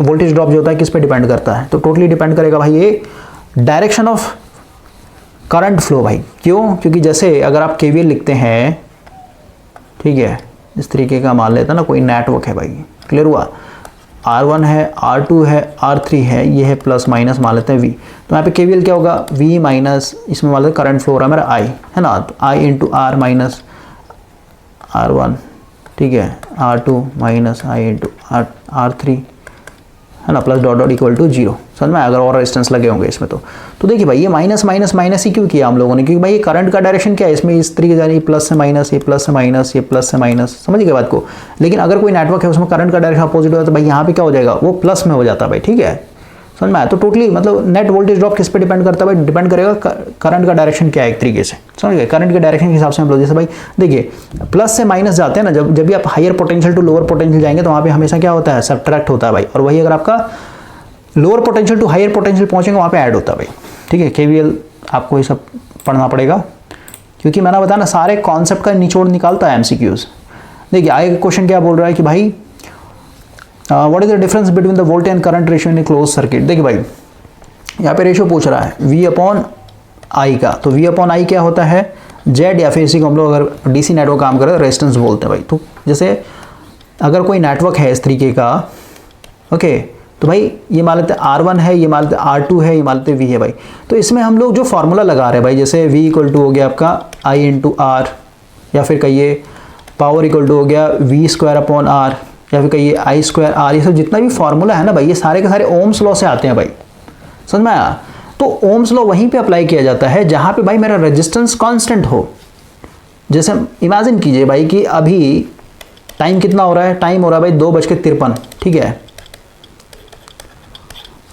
वोल्टेज ड्रॉप जो होता है किस पे डिपेंड करता है, तो टोटली डिपेंड करेगा भाई ये डायरेक्शन ऑफ करंट फ्लो भाई। क्यों? क्योंकि जैसे अगर आप केवीएल लिखते हैं, ठीक है, इस तरीके का मान लेता ना कोई नेटवर्क है भाई। क्लियर हुआ? R1 है, R2 है, R3 है, ये है प्लस माइनस मान लेते हैं V। तो यहाँ पे केवीएल क्या होगा, V माइनस, इसमें मान लेते करंट फ्लो हो रहा है मेरा I, है ना, तो I into R minus R1, ठीक है, R2 minus I into R3, है ना, plus dot dot equal to 0। समझ में? अगर और रेजिस्टेंस लगे होंगे इसमें तो देखिए भाई ये माइनस माइनस माइनस ही क्यों किया हम लोगों ने, क्योंकि भाई ये करंट का डायरेक्शन क्या है इसमें, इस तरीके से यानी प्लस से माइनस, ये प्लस से माइनस, ये प्लस से माइनस, समझ गए बात को। लेकिन अगर कोई नेटवर्क है उसमें करंट का डायरेक्शन अपोजिट होता है तो भाई यहाँ पे क्या हो जाएगा, वो प्लस में हो जाता है भाई। ठीक है, समझ में आया? तो टोटली मतलब नेट वोल्टेज ड्रॉप किस पे डिपेंड करता है भाई, डिपेंड करेगा करंट का डायरेक्शन क्या है एक तरीके से। समझ गए? करंट के डायरेक्शन के हिसाब से हम लोग, जैसे भाई देखिए प्लस से माइनस जाते हैं ना, जब भी आप higher potential to lower potential जाएंगे तो वहाँ पे हमेशा क्या होता है, सब्ट्रैक्ट होता है भाई। और वही अगर आपका lower potential to higher potential पहुंचेंगे वहाँ पे ऐड होता है भाई। ठीक है, केवीएल आपको ये सब पढ़ना पड़ेगा, क्योंकि मैंने बताया ना सारे कॉन्सेप्ट का निचोड़ निकालता है एमसीक्यूज। देखिए आगे क्वेश्चन क्या बोल रहा है कि भाई what is the difference between the voltage and current ratio in A close circuit. देखिए भाई यहाँ पे रेशियो पूछ रहा है V अपॉन आई का, तो V अपॉन आई क्या होता है, जेड, या फिर इसी को हम लोग अगर डीसी नेटवर्क काम करें रेजिस्टेंस बोलते हैं भाई। तो जैसे अगर कोई नेटवर्क है इस तरीके का, ओके, तो भाई ये मान लेते R1 है, ये मान लेते R2 है, ये मान लेते V है भाई। तो इसमें हम लोग जो फार्मूला लगा रहे हैं भाई, जैसे V इक्वल टू हो गया आपका I इंटू R, या फिर कहिए पावर इक्वल टू हो गया V स्क्वायर अपॉन R, या फिर कहिए I स्क्वायर R, ये सब जितना भी फार्मूला है ना भाई ये सारे के सारे ओम्स लॉ से आते हैं भाई। समझ में आया? तो ओम्स लॉ वहीं पे अप्लाई किया जाता है जहाँ पे भाई मेरा रेजिस्टेंस कांस्टेंट हो। जैसे इमेजिन कीजिए भाई कि अभी टाइम कितना हो रहा है, टाइम हो रहा है भाई 2:53, ठीक है,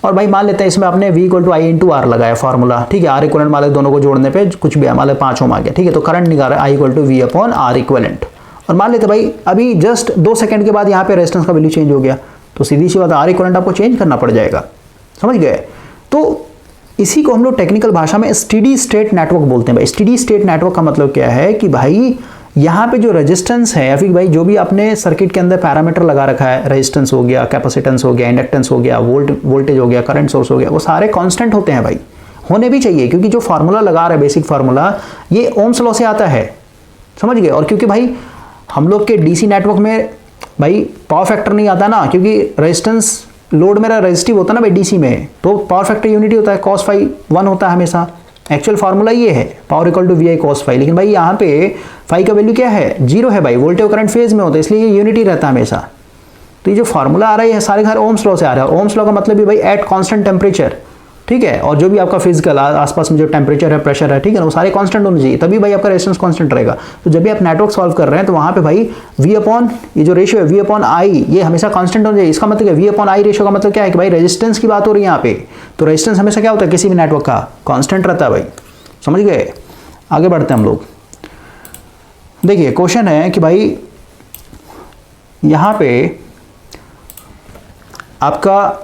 और भाई मान लेते हैं इसमें आपने V equal to I into R लगाया फार्मूला। ठीक है, आर इक्वलेंट मान लेते दोनों को जोड़ने पे कुछ भी मान लेते 5 ओम आ गया। ठीक है, तो करंट निकाल रहा है I equal to V upon R equivalent, और मान लेते भाई अभी जस्ट 2 सेकंड के बाद यहाँ पे रेजिस्टेंस का वैल्यू चेंज हो गया, तो सीधी सी बात आर इक्वलेंट आपको चेंज करना पड़ जाएगा। समझ गए? तो इसी को हम लोग टेक्निकल भाषा में स्टेडी स्टेट नेटवर्क बोलते हैं भाई। स्टेडी स्टेट नेटवर्क का मतलब क्या है कि भाई यहाँ पे जो रेजिस्टेंस है या फिर भाई जो भी आपने सर्किट के अंदर पैरामीटर लगा रखा है, रेजिस्टेंस हो गया, कैपेसिटेंस हो गया, इंडक्टेंस हो गया, वोल्टेज हो गया, करंट सोर्स हो गया, वो सारे कांस्टेंट होते हैं भाई, होने भी चाहिए, क्योंकि जो फार्मूला लगा रहे हैं बेसिक फार्मूला ये ओम्स लॉ से आता है, समझ गए। और क्योंकि भाई हम लोग के डीसी नेटवर्क में भाई पावर फैक्टर नहीं आता ना, क्योंकि रेजिस्टेंस लोड मेरा रेजिस्टिव होता है ना भाई डीसी में, तो पावर फैक्टर यूनिटी होता है, cos फाई 1 होता है हमेशा। एक्चुअल फार्मूला ये है power equal to V cos phi, लेकिन भाई यहाँ पे फाई का वैल्यू क्या है, 0 है भाई, वोल्टेज करंट फेज में होता है, इसलिए ये यूनिटी रहता है हमेशा। तो ये जो फार्मूला आ रहा है सारे घर ओम्स लॉ से आ रहा है। ओम्स लॉ का मतलब भी भाई एट कांस्टेंट टेम्परेचर, ठीक है, और जो भी आपका फिजिकल आसपास में जो टेम्परेचर है, प्रेशर है, ठीक है ना, वो सारे कांस्टेंट होने चाहिए, तभी भाई आपका रेजिस्टेंस कांस्टेंट रहेगा। तो जब भी आप नेटवर्क सॉल्व कर रहे हैं तो वहाँ पे भाई V अपॉन ये जो रेशियो है V अपॉन आई, ये हमेशा कांस्टेंट होना चाहिए। इसका मतलब क्या, V अपॉन आई रेशियो का मतलब क्या है कि भाई रेजिस्टेंस की बात हो रही है यहाँ पे, तो रेजिस्टेंस हमेशा क्या होता है किसी भी नेटवर्क का, कांस्टेंट रहता है भाई, समझ गए। आगे बढ़ते हैं हम लोग। देखिए क्वेश्चन है कि भाई यहाँ पे आपका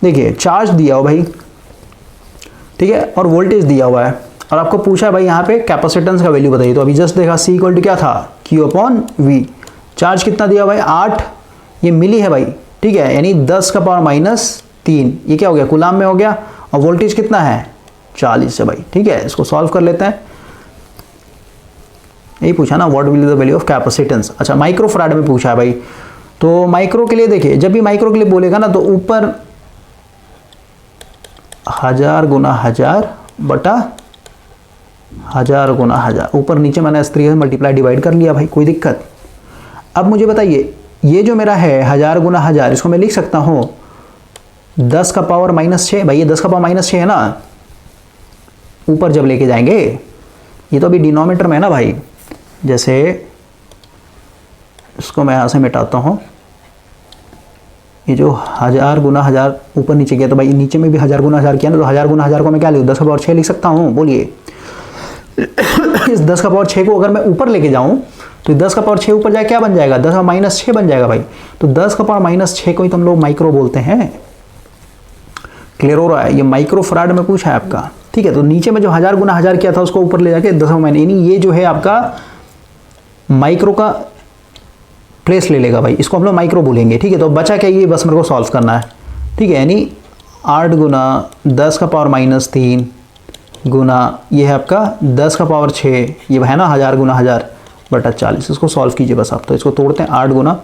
देखिए चार्ज दिया हुआ भाई, ठीक है, और वोल्टेज दिया हुआ है, और आपको पूछा है भाई यहाँ पे कैपेसिटेंस का वैल्यू बताइए। तो अभी जस्ट देखा C इक्वल टू क्या था, Q अपॉन V। चार्ज कितना दिया भाई 8, ये मिली है भाई, ठीक है, यानी 10 का पावर -3, ये क्या हो गया कूलाम में हो गया, और वोल्टेज कितना है 40 है भाई, ठीक है। इसको सॉल्व कर लेते हैं। यही पूछा ना what will the value of capacitance. अच्छा माइक्रो फराड में पूछा है भाई, तो माइक्रो के लिए देखिए जब भी माइक्रो के लिए बोलेगा ना तो ऊपर 1000 गुना 1000 बटा 1000 गुना 1000, ऊपर नीचे मैंने इस तरीके से मल्टीप्लाई डिवाइड कर लिया भाई, कोई दिक्कत। अब मुझे बताइए ये जो मेरा है 1000 गुना 1000, इसको मैं लिख सकता हूँ 10 का पावर -6, भाई ये 10 का पावर -6 है ना, ऊपर जब लेके जाएंगे, ये तो अभी डिनोमिनेटर में है ना भाई, जैसे इसको मैं यहाँ से मिटाता हूँ, ये जो 1000 गुना 1000 ऊपर नीचे गया, तो भाई नीचे में भी 1000 गुना 1000 किया ना, तो 1000 गुना 1000 को मैं क्या लिखूँ 10 का पावर 6 लिख सकता हूँ, बोलिए। इस 10 का पावर 6 को अगर मैं ऊपर लेके जाऊँ तो 10 का पावर 6 ऊपर जाए क्या बन जाएगा, 10 का -6 बन जाएगा भाई। तो 10 का पावर -6 को ही तो हम लोग माइक्रो बोलते हैं। क्लियर हो रहा है, ये माइक्रो फराड में पूछा है आपका, ठीक है। तो नीचे में जो 1000 गुना 1000 किया था उसको ऊपर ले जाके 10 यानी ये जो है आपका माइक्रो का प्लेस ले लेगा भाई, इसको हम लोग माइक्रो बोलेंगे, ठीक है। तो बचा क्या, ये बस मेरे को सॉल्व करना है, ठीक है, यानी 8 गुना 10 का पावर -3 गुना ये है आपका 10 का पावर 6, ये है ना 1000 गुना 1000 बटा 40, इसको सॉल्व कीजिए बस आप। तो इसको तोड़ते हैं, 8 गुना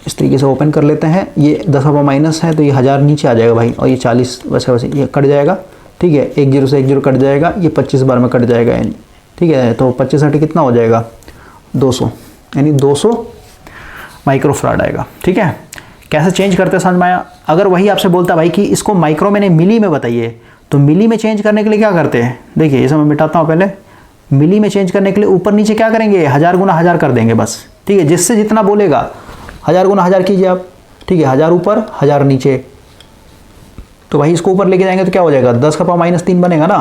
इस तरीके से ओपन कर लेते हैं, ये 10 का पावर माइनस है तो ये 1000 नीचे आ जाएगा भाई, और ये 40 वैसे वैसे ये कट जाएगा, ठीक है, 1 0 से 1 0 कट जाएगा, ये 25 बार में कट जाएगा यानी, ठीक है। तो 25 हटे कितना हो जाएगा 200, यानी 200 माइक्रो फराड आएगा, ठीक है। कैसे चेंज करते समझ में आया। अगर वही आपसे बोलता भाई कि इसको माइक्रो में नहीं मिली में बताइए, तो मिली में चेंज करने के लिए क्या करते हैं, देखिए इसे मैं मिटाता हूँ पहले। मिली में चेंज करने के लिए ऊपर नीचे क्या करेंगे 1000 गुना 1000 कर देंगे बस, ठीक है, जिससे जितना बोलेगा 1000 गुना 1000 कीजिए आप, ठीक है, 1000 ऊपर 1000 नीचे, तो भाई इसको ऊपर लेके जाएंगे तो क्या हो जाएगा 10 का पावर -3 बनेगा ना,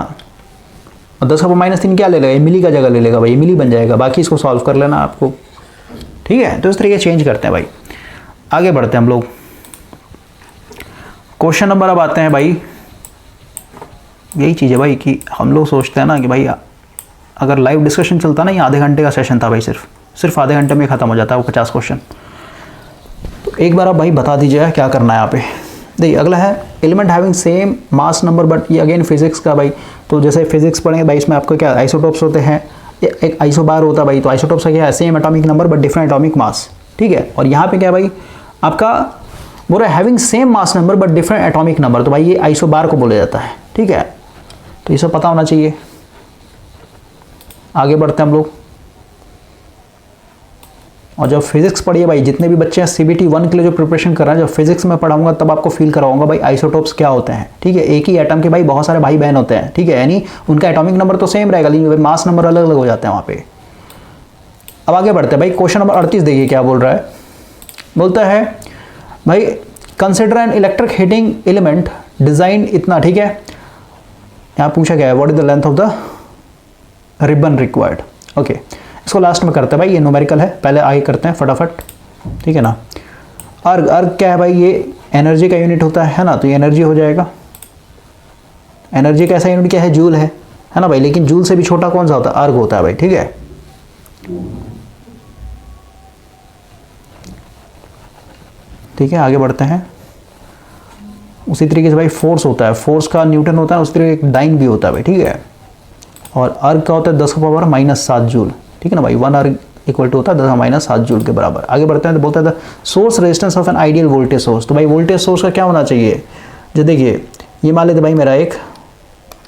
और 10 का पावर -3 क्या ले लेगा, मिली का जगह ले लेगा भाई, मिली बन जाएगा। बाकी इसको सॉल्व कर लेना आपको, ठीक है। तो इस तरीके चेंज करते हैं भाई। आगे बढ़ते हैं हम लोग। क्वेश्चन नंबर अब आते हैं भाई, यही चीज़ है भाई कि हम लोग सोचते हैं ना कि भाई अगर लाइव डिस्कशन चलता ना, ये आधे घंटे का सेशन था भाई, सिर्फ आधे घंटे में ख़त्म हो जाता है वो 50 क्वेश्चन। तो एक बार आप भाई बता दीजिए क्या करना है यहाँ पे। देखिए अगला है element having same mass number, but ये अगेन फिजिक्स का भाई, तो जैसे फिजिक्स पढ़ेंगे भाई इसमें आपको क्या आइसोटोप्स होते हैं, एक आइसोबार होता है भाई, तो आइसोटोप्स का क्या है same atomic number but different atomic mass, ठीक है। और यहाँ पे क्या भाई आपका बोल रहा है having same mass number but different atomic number, तो भाई ये आइसोबार को बोला जाता है, ठीक है। तो ये सब पता होना चाहिए। आगे बढ़ते हैं हम लोग। और जब फिजिक्स पढ़िए भाई, जितने भी बच्चे हैं CBT 1 के लिए जो प्रिपरेशन कर रहे हैं, जब फिजिक्स में पढ़ाऊंगा तब आपको फील कराऊंगा भाई आइसोटोप्स क्या होते हैं, ठीक है। एक ही एटम के भाई बहुत सारे भाई बहन होते हैं, ठीक है, यानी उनका एटॉमिक नंबर तो सेम रहेगा लेकिन मास नंबर अलग अलग हो जाते हैं वहाँ पे। अब आगे बढ़ते हैं भाई, क्वेश्चन नंबर 38 देखिए क्या बोल रहा है। बोलता है भाई consider an electric heating element design इतना, ठीक है। यहाँ पूछा गया है what is the length of the ribbon required, okay. इसको लास्ट में करते हैं भाई, ये न्यूमेरिकल है, पहले आगे करते हैं फटाफट, ठीक है ना। अर्ग क्या है भाई, ये एनर्जी का यूनिट होता है ना, तो ये एनर्जी हो जाएगा। एनर्जी का ऐसा यूनिट क्या है, जूल है, है ना भाई, लेकिन जूल से भी छोटा कौन सा होता है, अर्ग होता है भाई, ठीक है। ठीक है, आगे बढ़ते हैं। उसी तरीके से भाई फोर्स होता है, फोर्स का न्यूटन होता है, उसी तरीके एक डाइन भी होता है भाई, ठीक है। और अर्ग का होता है 10⁻⁻7 जूल, ठीक है ना भाई, 1 अर्ग इक्वल टू होता है 10⁻7 जूल के बराबर। आगे बढ़ते हैं तो बोलता है source resistance of an ideal voltage source. तो भाई वोल्टेज सोर्स का क्या होना चाहिए, जो देखिए ये मान लेते भाई मेरा एक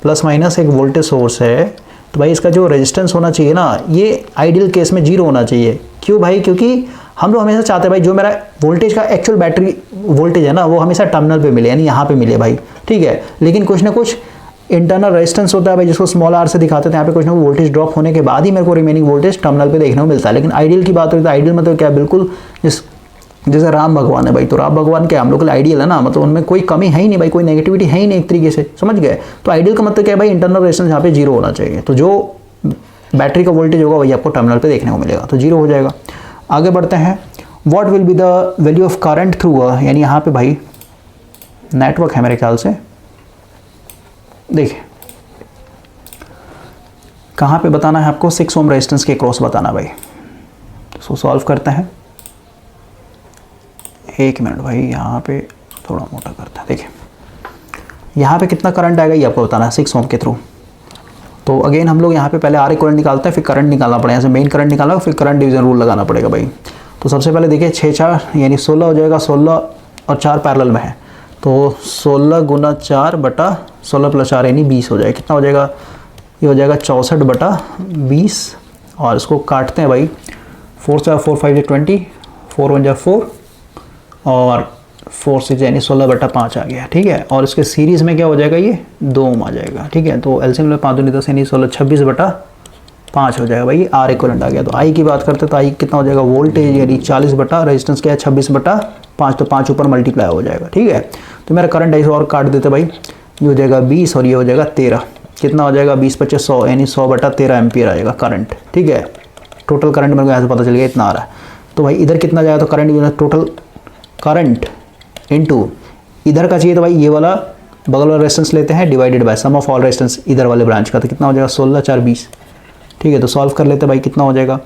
प्लस माइनस एक वोल्टेज सोर्स है, तो भाई इसका जो रेजिस्टेंस होना चाहिए ना, ये आइडियल केस में 0 होना चाहिए। क्यों भाई, क्योंकि हम लोग हमेशा चाहते हैं भाई जो मेरा वोल्टेज का एक्चुअल बैटरी वोल्टेज है ना, वो हमेशा टर्मिनल पे मिले, यानी यहाँ पे मिले भाई, ठीक है। लेकिन कुछ ना कुछ इंटरनल रेजिस्टेंस होता है भाई, जिसको स्मॉल आर से दिखाते थे, यहाँ पे कुछ ना कुछ वोल्टेज ड्रॉप होने के बाद ही मेरे को रिमेनिंग वोल्टेज टर्मिनल पे देखने को मिलता है। लेकिन आइडियल की बात होती है तो आइडियल मतलब क्या है, बिल्कुल जैसे राम भगवान है भाई, तो राम भगवान क्या हम लोग के लिए आइडियल है ना, मतलब उनमें कोई कमी है ही नहीं भाई, कोई नेगेटिविटी है ही नहीं एक तरीके से, समझ गए। तो आइडियल का मतलब क्या है भाई, इंटरनल रेजिस्टेंस यहाँ पे 0 होना चाहिए। तो जो बैटरी का वोल्टेज होगा वही आपको टर्मिनल पे देखने को मिलेगा, तो 0 हो जाएगा। आगे बढ़ते हैं, what will be the value of current through, यानी यहाँ पे भाई नेटवर्क है मेरे ख्याल से, देखिए कहाँ पे बताना है आपको, 6 ओम रेजिस्टेंस के क्रॉस बताना भाई। तो सॉल्व करते हैं, 1 मिनट भाई, यहाँ पे थोड़ा मोटा करते हैं। देखिए यहाँ पे कितना करंट आएगा ये आपको बताना है 6 ओम के थ्रू। तो अगेन हम लोग यहाँ पे पहले आर इक्विवेलेंट निकालते हैं, फिर करंट निकालना पड़ेगा, जैसे मेन करंट निकाला फिर करंट डिवीजन रूल लगाना पड़ेगा भाई। तो सबसे पहले देखिए 6 4 यानी 16 हो जाएगा, 16 और 4 पैरेलल में है, तो 16 गुना 4 बटा 16 प्लस 4 यानी 20 हो जाएगा। कितना हो जाएगा, ये हो जाएगा 64 बटा 20। और इसको काटते हैं भाई, 4 4 4 5 20, 4 1 4 और 4 6 यानी 16 बटा 5 आ गया, ठीक है। और इसके सीरीज़ में क्या हो जाएगा, ये 2 ओम आ जाएगा, ठीक है। तो एलसीएम में 5 दूनी 10 यानी 16 26 बटा 5 हो जाएगा भाई, आर इक्विवेलेंट आ गया। तो आई की बात करते हैं तो आई कितना हो जाएगा, वोल्टेज यानी 40 बटा रेजिस्टेंस क्या है 26 बटा 5, तो 5 ऊपर मल्टीप्लाई हो जाएगा, ठीक है। तो मेरा करंट ऐसे और काट देते भाई, ये हो जाएगा 20 और ये हो जाएगा 13। कितना हो जाएगा, 20 25 100 यानी 100 बटा 13 एम्पियर आएगा करंट, ठीक है। टोटल करंट मेरे को यहाँ से पता चल गया इतना आ रहा है। तो भाई इधर कितना जाएगा, तो करंट टोटल करंट इनटू इधर का चाहिए, तो भाई ये वाला बगल वाला रेजिस्टेंस लेते हैं divided by sum of all resistance इधर वाले ब्रांच का। तो कितना हो जाएगा 16 4 20, ठीक है। तो सॉल्व कर लेते हैं भाई, कितना हो जाएगा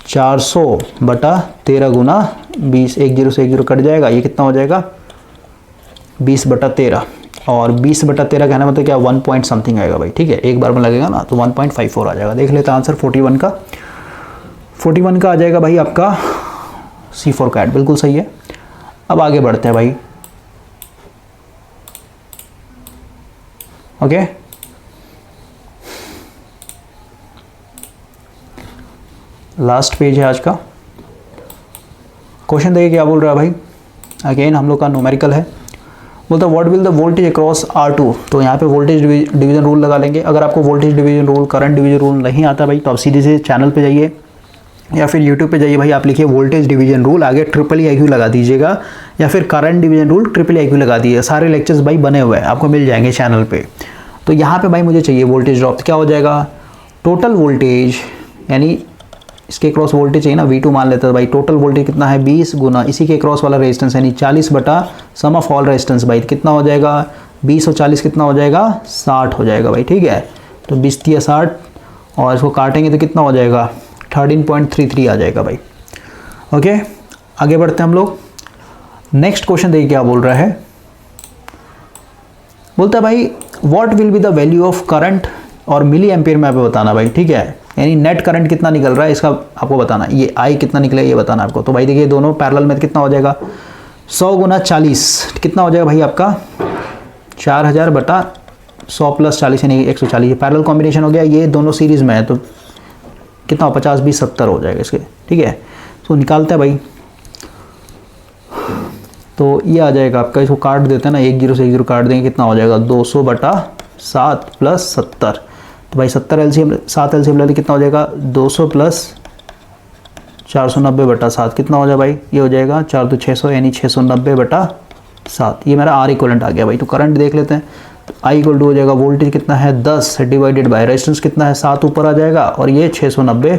400 बटा 13 गुना 20, 1 0 से 1 0 कट जाएगा, ये कितना हो जाएगा 20 बटा 13। और 20 बटा 13 कहना मतलब क्या 1 पॉइंट समथिंग आएगा भाई, ठीक है। एक बार में लगेगा ना तो 1.54 आ जाएगा। देख लेते हैं आंसर 41 का आ जाएगा भाई आपका C4 कैट, बिल्कुल सही है। अब आगे बढ़ते हैं भाई, ओके। लास्ट पेज है आज का। क्वेश्चन देखिए क्या बोल रहा है भाई, अगेन हम लोग का न्यूमेरिकल है। बोलता है what will the voltage across R2। तो यहाँ पे वोल्टेज डिवीजन रूल लगा लेंगे। अगर आपको voltage division rule, current division rule नहीं आता भाई, तो आप सीधे से चैनल पे जाइए या फिर यूट्यूब पे जाइए भाई, आप लिखिए वोल्टेज डिवीजन रूल, आगे EEIQ लगा दीजिएगा, या फिर करंट डिवीजन रूल EEIQ लगा दीजिए। सारे लेक्चर्स भाई बने हुए हैं, आपको मिल जाएंगे चैनल पे। तो यहाँ पे भाई मुझे चाहिए वोल्टेज ड्रॉप, तो क्या हो जाएगा टोटल वोल्टेज, यानी इसके क्रॉस वोल्टेज चाहिए ना, V2 मान लेते हैं भाई। टोटल वोल्टेज कितना है 20 गुना इसी के क्रॉस वाला रेजिस्टेंस यानी 40 बटा सम ऑफ ऑल रेजिस्टेंस भाई। कितना हो जाएगा 20 और 40 कितना हो जाएगा 60 हो जाएगा भाई, ठीक है। तो 20 3 60 और इसको काटेंगे तो कितना हो जाएगा 13.33 आ जाएगा भाई, ओके। आगे बढ़ते हैं हम लोग। नेक्स्ट क्वेश्चन देखिए क्या बोल रहा है। बोलता है भाई what will be the value of current, और मिली एम्पियर में आपको बताना भाई, ठीक है। यानी नेट करंट कितना निकल रहा है इसका आपको बताना, ये आई कितना निकलेगा ये बताना आपको। तो भाई देखिए दोनों पैरेलल में कितना हो जाएगा 100 गुना 40, कितना हो जाएगा भाई आपका 4000 बटा 100 प्लस 40 यानी 140। पैरेलल कॉम्बिनेशन हो गया, ये दोनों सीरीज में है तो कितना 50 20 70 हो जाएगा इसके, ठीक है। तो निकालते हैं भाई, तो ये आ जाएगा आपका, इसको काट देते हैं ना, 1 0 से 1 0 काट देंगे, कितना हो जाएगा 200 बटा 7 प्लस 70। तो भाई 70 एलसीएम 7 एलसीएम ले कितना हो जाएगा 200 प्लस 490 बटा 7, कितना हो जाएगा भाई ये हो जाएगा 4 तो 600 यानी 690 बटा 7। ये मेरा आर इक्वलेंट आ गया भाई। तो करंट देख लेते हैं, तो आई इक्वल टू हो जाएगा वोल्टेज कितना है 10 डिवाइडेड बाय रेजिस्टेंस कितना है 7 ऊपर आ जाएगा और ये 690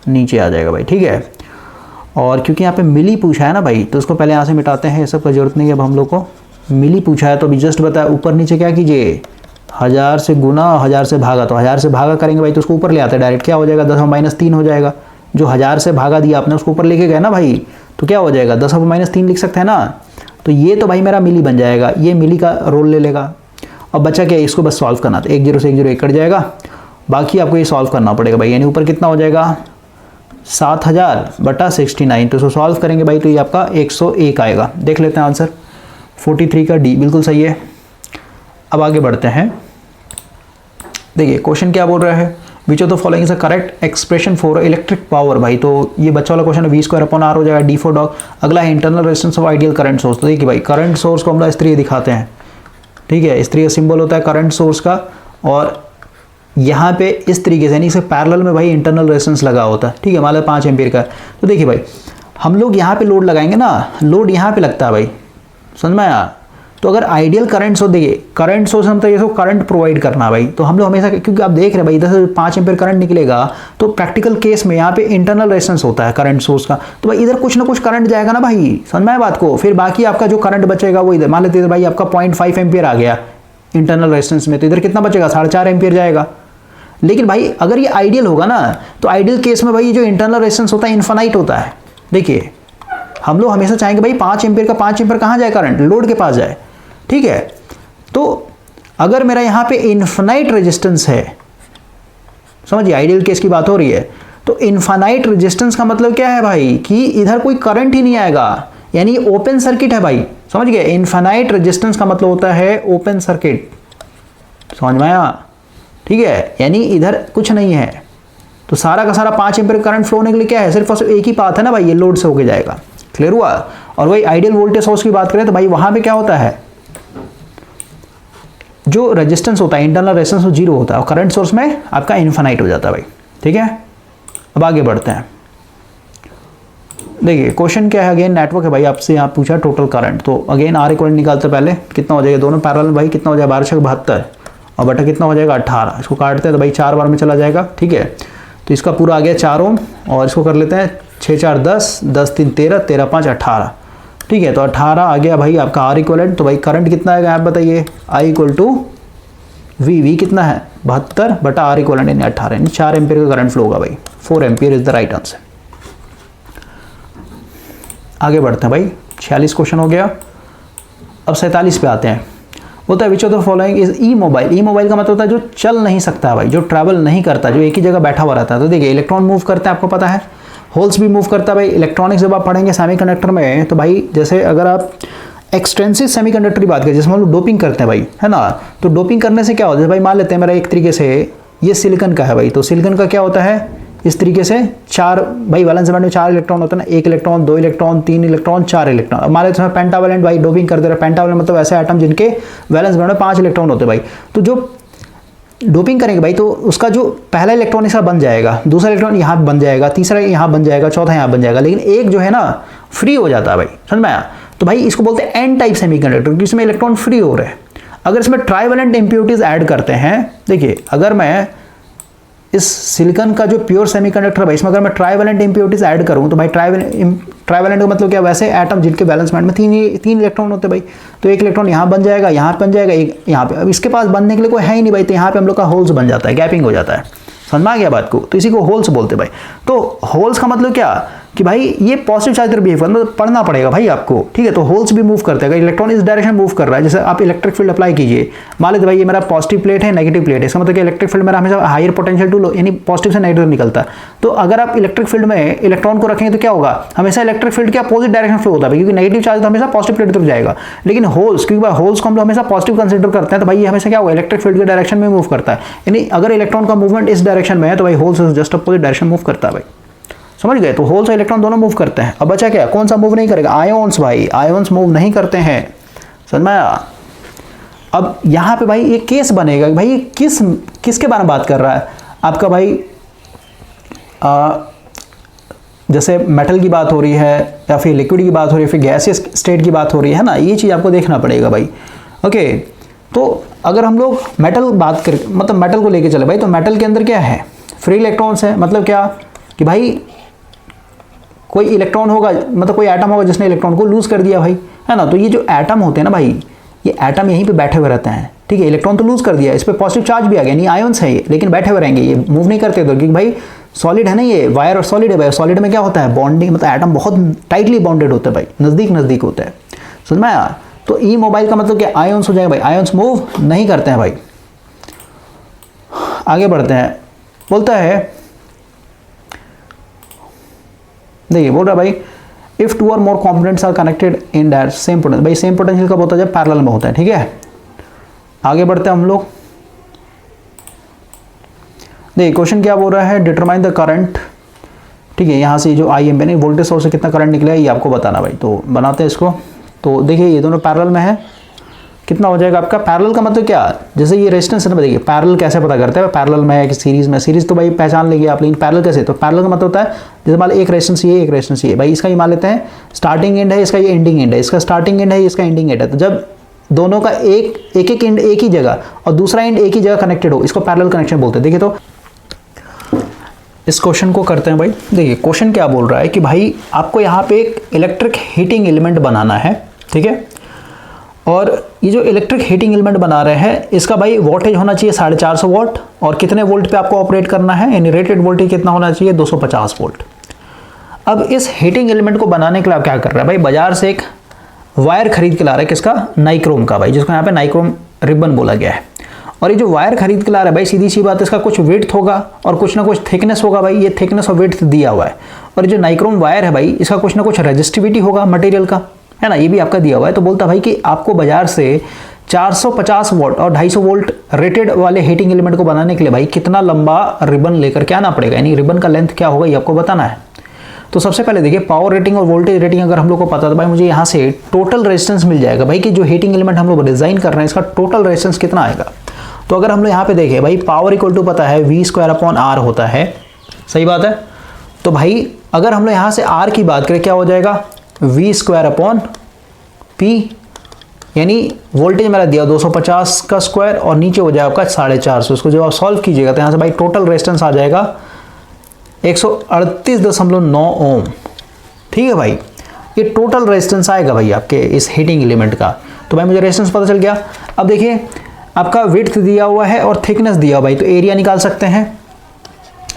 नीचे आ जाएगा भाई, ठीक है। और क्योंकि यहाँ पे मिली पूछा है ना भाई, तो उसको पहले यहाँ से मिटाते हैं, ये सब का जरूरत नहीं है। अब हम लोग को मिली पूछा है तो अभी जस्ट बताया ऊपर नीचे क्या कीजिए 1000 से गुना, 1000 से भागा, तो 1000 से भागा करेंगे भाई तो उसको ऊपर ले आते हैं डायरेक्ट, क्या हो जाएगा 10⁻³ हो जाएगा। जो 1000 से भागा दिया आपने उसको ऊपर लेके गए ना भाई, तो क्या हो जाएगा 10⁻³ लिख सकते हैं ना। तो ये तो भाई मेरा मिली बन जाएगा, ये मिली का रोल ले लेगा। अब बचा क्या, इसको बस सॉल्व करना, तो 1 0 से 1 0 कट जाएगा, बाकी आपको ये सॉल्व करना पड़ेगा भाई। यानी ऊपर कितना हो जाएगा 7000/69, तो इसको सॉल्व करेंगे भाई तो ये आपका 101 आएगा। देख लेते हैं आंसर, 43 का डी बिल्कुल सही है। अब आगे बढ़ते हैं, देखिए क्वेश्चन क्या बोल रहा है, which of the following is a correct expression for electric power. भाई तो ये बच्चा वाला क्वेश्चन है, V²/R हो जाएगा, डी फॉर डॉग। अगला है internal resistance of ideal current source. तो देखिए भाई करंट सोर्स को हम लोग इस तरीके दिखाते हैं, ठीक है, इस तरीके सिंबल होता है करंट सोर्स का, और यहाँ पे इस तरीके से यानी इसके पैरेलल में भाई इंटरनल रेजिस्टेंस लगा होता है, ठीक है, मान लो 5 एम्पीयर का। तो देखिए भाई हम लोग यहाँ पे लोड लगाएंगे ना, लोड यहाँ पे लगता है भाई, समझ में आया। तो अगर आइडियल करंट सोर्स, देखिए करंट सोर्स हम तो ये करंट प्रोवाइड करना भाई, तो हम लोग हमेशा, क्योंकि आप देख रहे हैं भाई इधर से 5 एम्पीयर करंट निकलेगा, तो प्रैक्टिकल केस में यहाँ पे इंटरनल रेजिस्टेंस होता है करंट सोर्स का, तो भाई इधर कुछ ना कुछ करंट जाएगा ना भाई, समझ में आया बात को। फिर बाकी आपका जो करंट बचेगा वो इधर, मान लेते भाई आपका 0.5 एम्पीयर आ गया इंटरनल रेजिस्टेंस में, तो इधर कितना बचेगा 4.5 एम्पीयर जाएगा। लेकिन भाई अगर ये आइडियल होगा ना, तो आइडियल केस में भाई जो इंटरनल रेजिस्टेंस होता है इनफाइनाइट होता है। देखिए हम लोग हमेशा चाहेंगे भाई 5 एम्पीयर का 5 एम्पीयर कहाँ जाए, करंट लोड के पास जाए, ठीक है। तो अगर मेरा यहाँ पे इनफाइनाइट रेजिस्टेंस है, समझिए आइडियल केस की बात हो रही है, तो इनफाइनाइट रेजिस्टेंस का मतलब क्या है भाई कि इधर कोई करंट ही नहीं आएगा, यानी ओपन सर्किट है भाई, समझ गए। इनफाइनाइट रेजिस्टेंस का मतलब होता है ओपन सर्किट, समझ में आया, ठीक है, यानी इधर कुछ नहीं है, तो सारा का सारा 5 एम्पीयर करंट फ्लो होने के लिए क्या है, सिर्फ और सिर्फ एक ही पाथ है ना भाई, ये लोड से होके जाएगा। क्लियर हुआ। और वही आइडियल वोल्टेज सोर्स की बात करें तो भाई वहां पे क्या होता है, जो रेजिस्टेंस होता है इंटरनल रेजिस्टेंस वो 0 होता है, और करंट सोर्स में आपका इनफाइनाइट हो जाता है भाई, ठीक है। अब आगे बढ़ते हैं, देखिए क्वेश्चन क्या है, अगेन नेटवर्क है भाई, आपसे यहाँ पूछा टोटल करंट, तो अगेन R इक्वल निकालते पहले कितना हो जाएगा, दोनों पैरेलल में भाई कितना हो जाएगा 1272 और बटा कितना हो जाएगा 18, इसको काटते हैं तो भाई 4 बार में चला जाएगा, ठीक है। तो इसका पूरा आ गया 4 ओम, और इसको कर लेते हैं 6 4 10, 10 3 13, 13 5 18, ठीक है। तो 18 आ गया भाई आपका R इक्वलेंट। तो भाई करंट कितना आएगा आप बताइए, I इक्वल टू V कितना है 72 बटा R इक्वलेंट यानी 18, यानी 4 एम्पीयर का करंट फ्लो होगा भाई, 4 ampere is the right answer. आगे बढ़ते हैं भाई, 46 क्वेश्चन हो गया। अब 47 पे आते हैं, बोलता है which of the following is E mobile. E mobile का मतलब होता है जो चल नहीं सकता भाई, जो ट्रैवल नहीं करता, जो एक ही जगह बैठा हुआ रहता है। तो देखिए इलेक्ट्रॉन मूव करते हैं, आपको पता है, होल्स भी मूव करता है भाई। इलेक्ट्रॉनिक्स जब आप पढ़ेंगे सेमीकंडक्टर में, तो भाई जैसे अगर आप एक्सटेंसिव सेमीकंडक्टर की बात करें, जिसमें हम लोग डोपिंग करते हैं भाई, है ना, तो डोपिंग करने से क्या होता है भाई, मान लेते हैं मेरा एक तरीके से ये सिलिकॉन का है भाई, तो सिलिकॉन का क्या होता है इस तरीके से 4 भाई वैलेंस बैंड में 4 इलेक्ट्रॉन होता है ना, 1 इलेक्ट्रॉन 2 इलेक्ट्रॉन 3 इलेक्ट्रॉन 4 इलेक्ट्रॉन। अब मान लेते हैं पेंटावैलेंट भाई डोपिंग कर दे रहा है, पेंटावैलेंट मतलब ऐसे एटम जिनके वैलेंस बैंड में 5 इलेक्ट्रॉन होते हैं भाई। तो जो डोपिंग करेंगे भाई, तो उसका जो पहला इलेक्ट्रॉन इसका बन जाएगा, दूसरा इलेक्ट्रॉन यहाँ बन जाएगा, तीसरा यहाँ बन जाएगा, चौथा यहाँ बन जाएगा, लेकिन एक जो है ना फ्री हो जाता है भाई, समझ में आया। तो भाई इसको बोलते हैं एन टाइप सेमीकंडक्टर, जिसमें इलेक्ट्रॉन फ्री हो रहे हैं। अगर इसमें ट्राइवेलेंट इंप्योरिटीज ऐड करते हैं, देखिए अगर मैं इस सिलिकॉन का जो प्योर सेमीकंडक्टर है भाई, इसमें अगर मैं ट्राइवेलेंट इंप्योरिटीज ऐड करूं, तो भाई ट्राइवेलेंट का मतलब क्या, वैसे एटम जिनके वैलेंस बैंड में 3 इलेक्ट्रॉन होते हैं भाई, तो एक इलेक्ट्रॉन यहाँ बन जाएगा, यहाँ बन जाएगा, एक यहाँ पे। अब इसके पास बनने के लिए कोई है ही नहीं भाई, तो यहाँ पे हम लोग का होल्स बन जाता है, गैपिंग हो जाता है, समझ में आ गया बात को। तो इसी को होल्स बोलते हैं भाई। तो होल्स का मतलब क्या कि भाई ये पॉजिटिव चार्ज तरफ बिहेव करना, तो पढ़ना पड़ेगा भाई आपको, ठीक है। तो होल्स भी मूव करते हैं, अगर इलेक्ट्रॉन इस डायरेक्शन मूव कर रहा है, जैसे आप इलेक्ट्रिक फील्ड अप्लाई कीजिए, मान लेते भाई ये मेरा पॉजिटिव प्लेट है, नेगेटिव प्लेट है, इसका मतलब कि इलेक्ट्रिक फील्ड मेरा हमेशा हायर पोटेंशियल टू लो, यानी पॉजिटिव से नेगेटिव निकलता है। तो अगर आप इलेक्ट्रिक फील्ड में इलेक्ट्रॉन को रखेंगे तो क्या होगा, हमेशा इलेक्ट्रिक फील्ड के अपोजिट डायरेक्शन फ्लो होता है, क्योंकि नेगेटिव चार्ज तो हमेशा पॉजिटिव प्लेट तरफ जाएगा। लेकिन होल्स, क्योंकि भाई होल्स को हम लोग हमेशा पॉजिटिव कंसिडर करते हैं, तो भाई ये हमेशा क्या होगा, इलेक्ट्रिक फील्ड के डायरेक्शन में मूव करता है। यानी अगर इलेक्ट्रॉन का मूवमेंट इस डायरेक्शन में है, तो भाई holes just opposite direction move करता है भाई, समझ गए। तो होल्स और इलेक्ट्रॉन दोनों मूव करते हैं। अब बचा क्या, कौन सा मूव नहीं करेगा, आयोन्स भाई, आयोन्स मूव नहीं करते हैं, समझ में आया। अब यहाँ पे भाई ये केस बनेगा, भाई किसके बारे में बात कर रहा है आपका भाई, जैसे मेटल की बात हो रही है, या फिर लिक्विड की बात हो रही है, फिर गैसियस स्टेट की बात हो रही है ना, ये चीज़ आपको देखना पड़ेगा भाई, ओके। तो अगर हम लोग मेटल बात करें, मतलब मेटल को लेके चले भाई, तो मेटल के अंदर क्या है, फ्री इलेक्ट्रॉन्स है। मतलब क्या कि भाई कोई इलेक्ट्रॉन होगा, मतलब कोई एटम होगा जिसने इलेक्ट्रॉन को लूज कर दिया भाई, है ना। तो ये जो एटम होते हैं ना भाई, ये एटम यहीं पे बैठे हुए रहते हैं, ठीक है, इलेक्ट्रॉन तो लूज कर दिया, इस पर पॉजिटिव चार्ज भी आ गया, नहीं आयंस है ये, लेकिन बैठे हुए रहेंगे, ये मूव नहीं करते तो, क्योंकि भाई सॉलिड है ना ये, वायर और सॉलिड है भाई, सॉलिड में क्या होता है बॉन्डिंग, मतलब एटम बहुत टाइटली बॉन्डेड होता है भाई, नज़दीक नज़दीक होता है, समझ में आया। तो ई मोबाइल का मतलब क्या, आयंस हो जाएगा भाई, आयंस मूव नहीं करते हैं भाई। आगे बढ़ते हैं, बोलता है, देखिए बोल रहा है भाई इफ टू और more components are connected in that same potential, भाई सेम पोटेंशियल कब होता है, जब पैरेलल में होता है, ठीक है। आगे बढ़ते हैं हम लोग, देखिए क्वेश्चन क्या बोल रहा है, डिटरमाइन द करंट, ठीक है, यहाँ से जो आई एम यानी वोल्टेज सोर्स से कितना करंट निकला है ये आपको बताना भाई। तो बनाते हैं इसको, तो देखिए ये दोनों पैरेलल में है, कितना हो जाएगा आपका, पैरेलल का मतलब क्या, जैसे ये रेजिस्टेंस है ना, देखिए पैरेलल कैसे पता करते हैं, पैरेलल में है कि सीरीज में, सीरीज तो भाई पहचान लेंगे आप, लेकिन पैरेलल कैसे, तो पैरेलल का मतलब होता है जैसे मान एक रेजिस्टेंस ये एक रेजिस्टेंस ये, भाई इसका ये मान लेते हैं स्टार्टिंग एंड है, इसका ये एंडिंग एंड है, इसका स्टार्टिंग एंड है, इसका एंडिंग एंड है, तो जब दोनों का एक एंड एक ही जगह और दूसरा एंड एक ही जगह कनेक्टेड हो, इसको पैरेलल कनेक्शन बोलते हैं। देखिए तो इस क्वेश्चन को करते हैं भाई, देखिए क्वेश्चन क्या बोल रहा है कि भाई आपको यहाँ पे एक इलेक्ट्रिक हीटिंग एलिमेंट बनाना है, ठीक है, और ये जो इलेक्ट्रिक हीटिंग एलिमेंट बना रहे हैं इसका भाई वोल्टेज होना चाहिए 450 वोल्ट, और कितने वोल्ट पे आपको ऑपरेट करना है, यानी रेटेड वोल्टेज कितना होना चाहिए 250 वोल्ट। अब इस हीटिंग एलिमेंट को बनाने के लिए आप क्या कर रहे हैं भाई, बाजार से एक वायर खरीद के ला रहा है, किसका, नाइक्रोम का भाई, जिसको यहाँ पे नाइक्रोम रिबन बोला गया है। और ये जो वायर खरीद के ला रहा है भाई, सीधी सी बात, इसका कुछ विड्थ होगा और कुछ ना कुछ थिकनेस होगा भाई, ये थिकनेस और विड्थ दिया हुआ है। और ये जो नाइक्रोम वायर है भाई, इसका कुछ ना कुछ रेजिस्टिविटी होगा मटेरियल का, है ना, ये भी आपका दिया हुआ है। तो बोलता भाई कि आपको बाजार से 450 वोल्ट और 250 वोल्ट रेटेड वाले हीटिंग एलिमेंट को बनाने के लिए भाई कितना लंबा रिबन लेकर के आना पड़ेगा, यानी रिबन का लेंथ क्या होगा ये आपको बताना है। तो सबसे पहले देखिए पावर रेटिंग और वोल्टेज रेटिंग अगर हम लोग को पता है तो भाई मुझे यहाँ से टोटल रेजिस्टेंस मिल जाएगा भाई, कि जो हीटिंग एलिमेंट हम लोग डिजाइन कर रहे हैं इसका टोटल रेजिस्टेंस कितना आएगा। तो अगर हम लोग यहाँ पे देखें भाई पावर इक्वल टू पता है V²/R होता है, सही बात है। तो भाई अगर हम लोग यहाँ से R की बात करें क्या हो जाएगा, V²/P, यानी वोल्टेज मेरा दिया 250 का स्क्वायर और नीचे हो जाएगा आपका 450। इसको जब आप सॉल्व कीजिएगा तो यहाँ से भाई टोटल रेजिस्टेंस आ जाएगा 138.9 ओम, ठीक है भाई, ये टोटल रेजिस्टेंस आएगा भाई आपके इस हीटिंग एलिमेंट का। तो भाई मुझे रेजिस्टेंस पता चल गया। अब देखिए आपका विड्थ दिया हुआ है और थिकनेस दिया हुआ भाई, तो एरिया निकाल सकते हैं,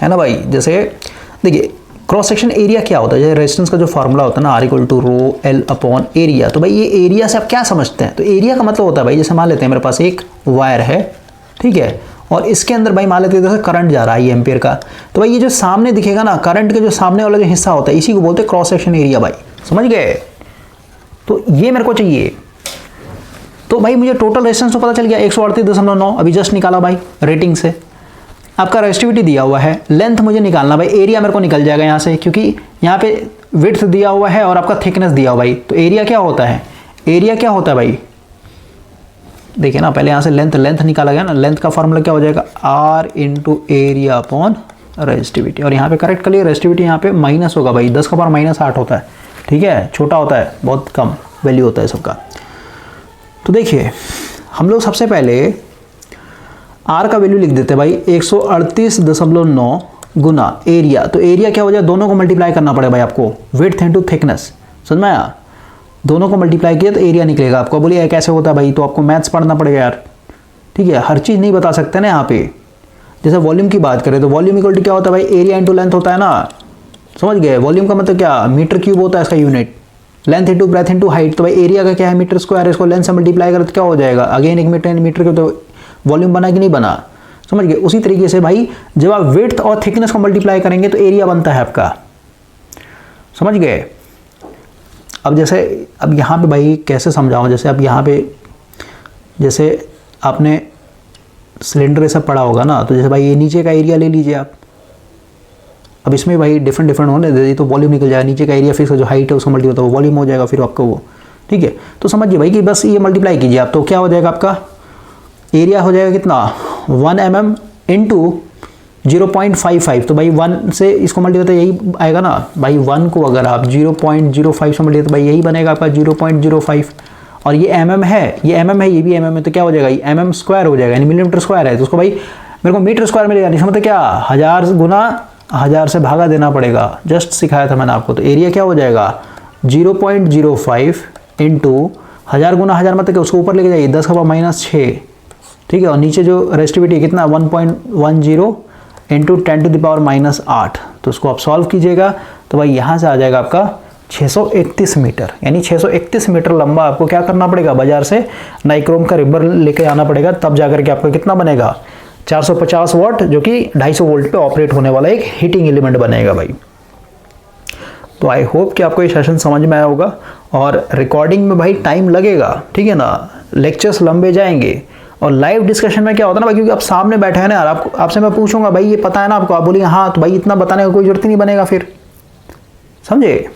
है ना भाई। जैसे देखिए क्रॉस सेक्शन एरिया क्या होता है, जैसे रेजिस्टेंस का जो फॉर्मूला होता है ना, R=ρL/एरिया। तो भाई ये एरिया से आप क्या समझते हैं, तो एरिया का मतलब होता है भाई, जैसे मान लेते हैं मेरे पास एक वायर है, ठीक है, और इसके अंदर भाई मान लेते हैं जैसे करंट जा रहा है एम्पियर का, तो भाई ये जो सामने दिखेगा ना, करंट के जो सामने वाला जो हिस्सा होता है इसी को बोलते हैं क्रॉस सेक्शन एरिया भाई, समझ गए। तो ये मेरे को चाहिए। तो भाई मुझे टोटल रेजिस्टेंस तो पता चल गया 138.9, अभी जस्ट निकाला भाई रेटिंग से। आपका रेजिस्टिविटी दिया हुआ है, लेंथ मुझे निकालना भाई, एरिया मेरे को निकल जाएगा यहाँ से, क्योंकि यहाँ पे विड्थ दिया हुआ है और आपका थिकनेस दिया हुआ भाई। तो एरिया क्या होता है, एरिया क्या होता है भाई, देखिए ना पहले यहाँ से लेंथ निकाला गया ना, लेंथ का फॉर्मूला क्या हो जाएगा R/एरिया/रेजिस्टिविटी। और यहाँ पे करेक्ट कर लिए, रेजिस्टिविटी यहाँ पे माइनस होगा भाई, 10⁻⁻8 होता है, ठीक है, छोटा होता है, बहुत कम वैल्यू होता है सबका। तो देखिए हम लोग सबसे पहले R का वैल्यू लिख देते हैं भाई 138.9 गुना एरिया। तो एरिया क्या हो जाए, दोनों को मल्टीप्लाई करना पड़ेगा भाई आपको, विड्थ इनटू थिकनेस, समझ में आया, दोनों को मल्टीप्लाई किया तो एरिया निकलेगा आपको। बोलिए कैसे होता है भाई, तो आपको मैथ्स पढ़ना पड़ेगा यार, ठीक है, हर चीज़ नहीं बता सकते ना यहाँ पे। जैसे वॉल्यूम की बात करें तो वॉल्यूम इक्वल टू क्या होता है भाई, एरिया इंटू लेंथ होता है ना, समझ गए। वॉल्यूम का मतलब क्या, मीटर क्यूब होता है इसका unit, length into breadth into height. तो भाई एरिया का क्या है, मीटर स्क्वायर, इसको लेंथ से मल्टीप्लाई करें तो क्या हो जाएगा, अगेन एक मीटर के, तो वॉल्यूम बना कि नहीं बना, समझ गए। उसी तरीके से भाई जब आप विड्थ और थिकनेस को मल्टीप्लाई करेंगे तो एरिया बनता है आपका, समझ गए। अब जैसे अब यहाँ पे भाई कैसे समझाऊँ, जैसे अब यहाँ पे जैसे आपने सिलेंडर ऐसा पड़ा होगा ना, तो जैसे भाई ये नीचे का एरिया ले लीजिए आप, अब इसमें भाई डिफरेंट होने दे तो वॉल्यूम निकल जाएगा, नीचे का एरिया फिर जो हाइट है उसको मल्टीप्लाई होता है वो वॉल्यूम हो जाएगा फिर आपका वो, ठीक है। तो समझिए भाई कि बस ये मल्टीप्लाई कीजिए आप, तो क्या हो जाएगा आपका एरिया हो जाएगा कितना 1 mm इंटू 0.55। तो भाई 1 से इसको मल्टीप्लाई तो यही आएगा ना भाई, 1 को अगर आप 0.05 से मल्टीप्लाई तो भाई यही बनेगा आपका 0.05। और ये mm है, ये mm है, ये भी mm है, तो क्या हो जाएगा ये mm स्क्वायर हो जाएगा, यानी मिलीमीटर स्क्वायर है, तो उसको भाई मेरे को मीटर स्क्वायर मिलेगा, नहीं मतलब क्या 1000 गुना 1000 से भागा देना पड़ेगा, जस्ट सिखाया था मैंने आपको। तो एरिया क्या हो जाएगा 0.05 इंटू 1000 गुना 1000 मतलब उसको ऊपर लेके जाइए 10⁻⁻6, ठीक है। और नीचे जो रेजिस्टिविटी कितना 1.10 इंटू 10⁻⁻8, तो उसको आप सॉल्व कीजिएगा तो भाई यहाँ से आ जाएगा आपका 631 मीटर, यानी 631 मीटर लंबा आपको क्या करना पड़ेगा, बाजार से नाइक्रोम का रिबर लेके आना पड़ेगा, तब जाकर के आपको कितना बनेगा 450 वाट, जो कि 250 वोल्ट पे ऑपरेट होने वाला एक हीटिंग एलिमेंट बनेगा भाई। तो आई होप कि आपको ये सेशन समझ में आया होगा। और रिकॉर्डिंग में भाई टाइम लगेगा, ठीक है ना, लेक्चर्स लंबे जाएंगे। और लाइव डिस्कशन में क्या होता है ना भाई, क्योंकि आप सामने बैठे हैं ना यार, आपसे मैं पूछूंगा भाई ये पता है ना आपको, आप बोलिए हाँ, तो भाई इतना बताने का कोई जरूरत ही नहीं बनेगा फिर, समझे।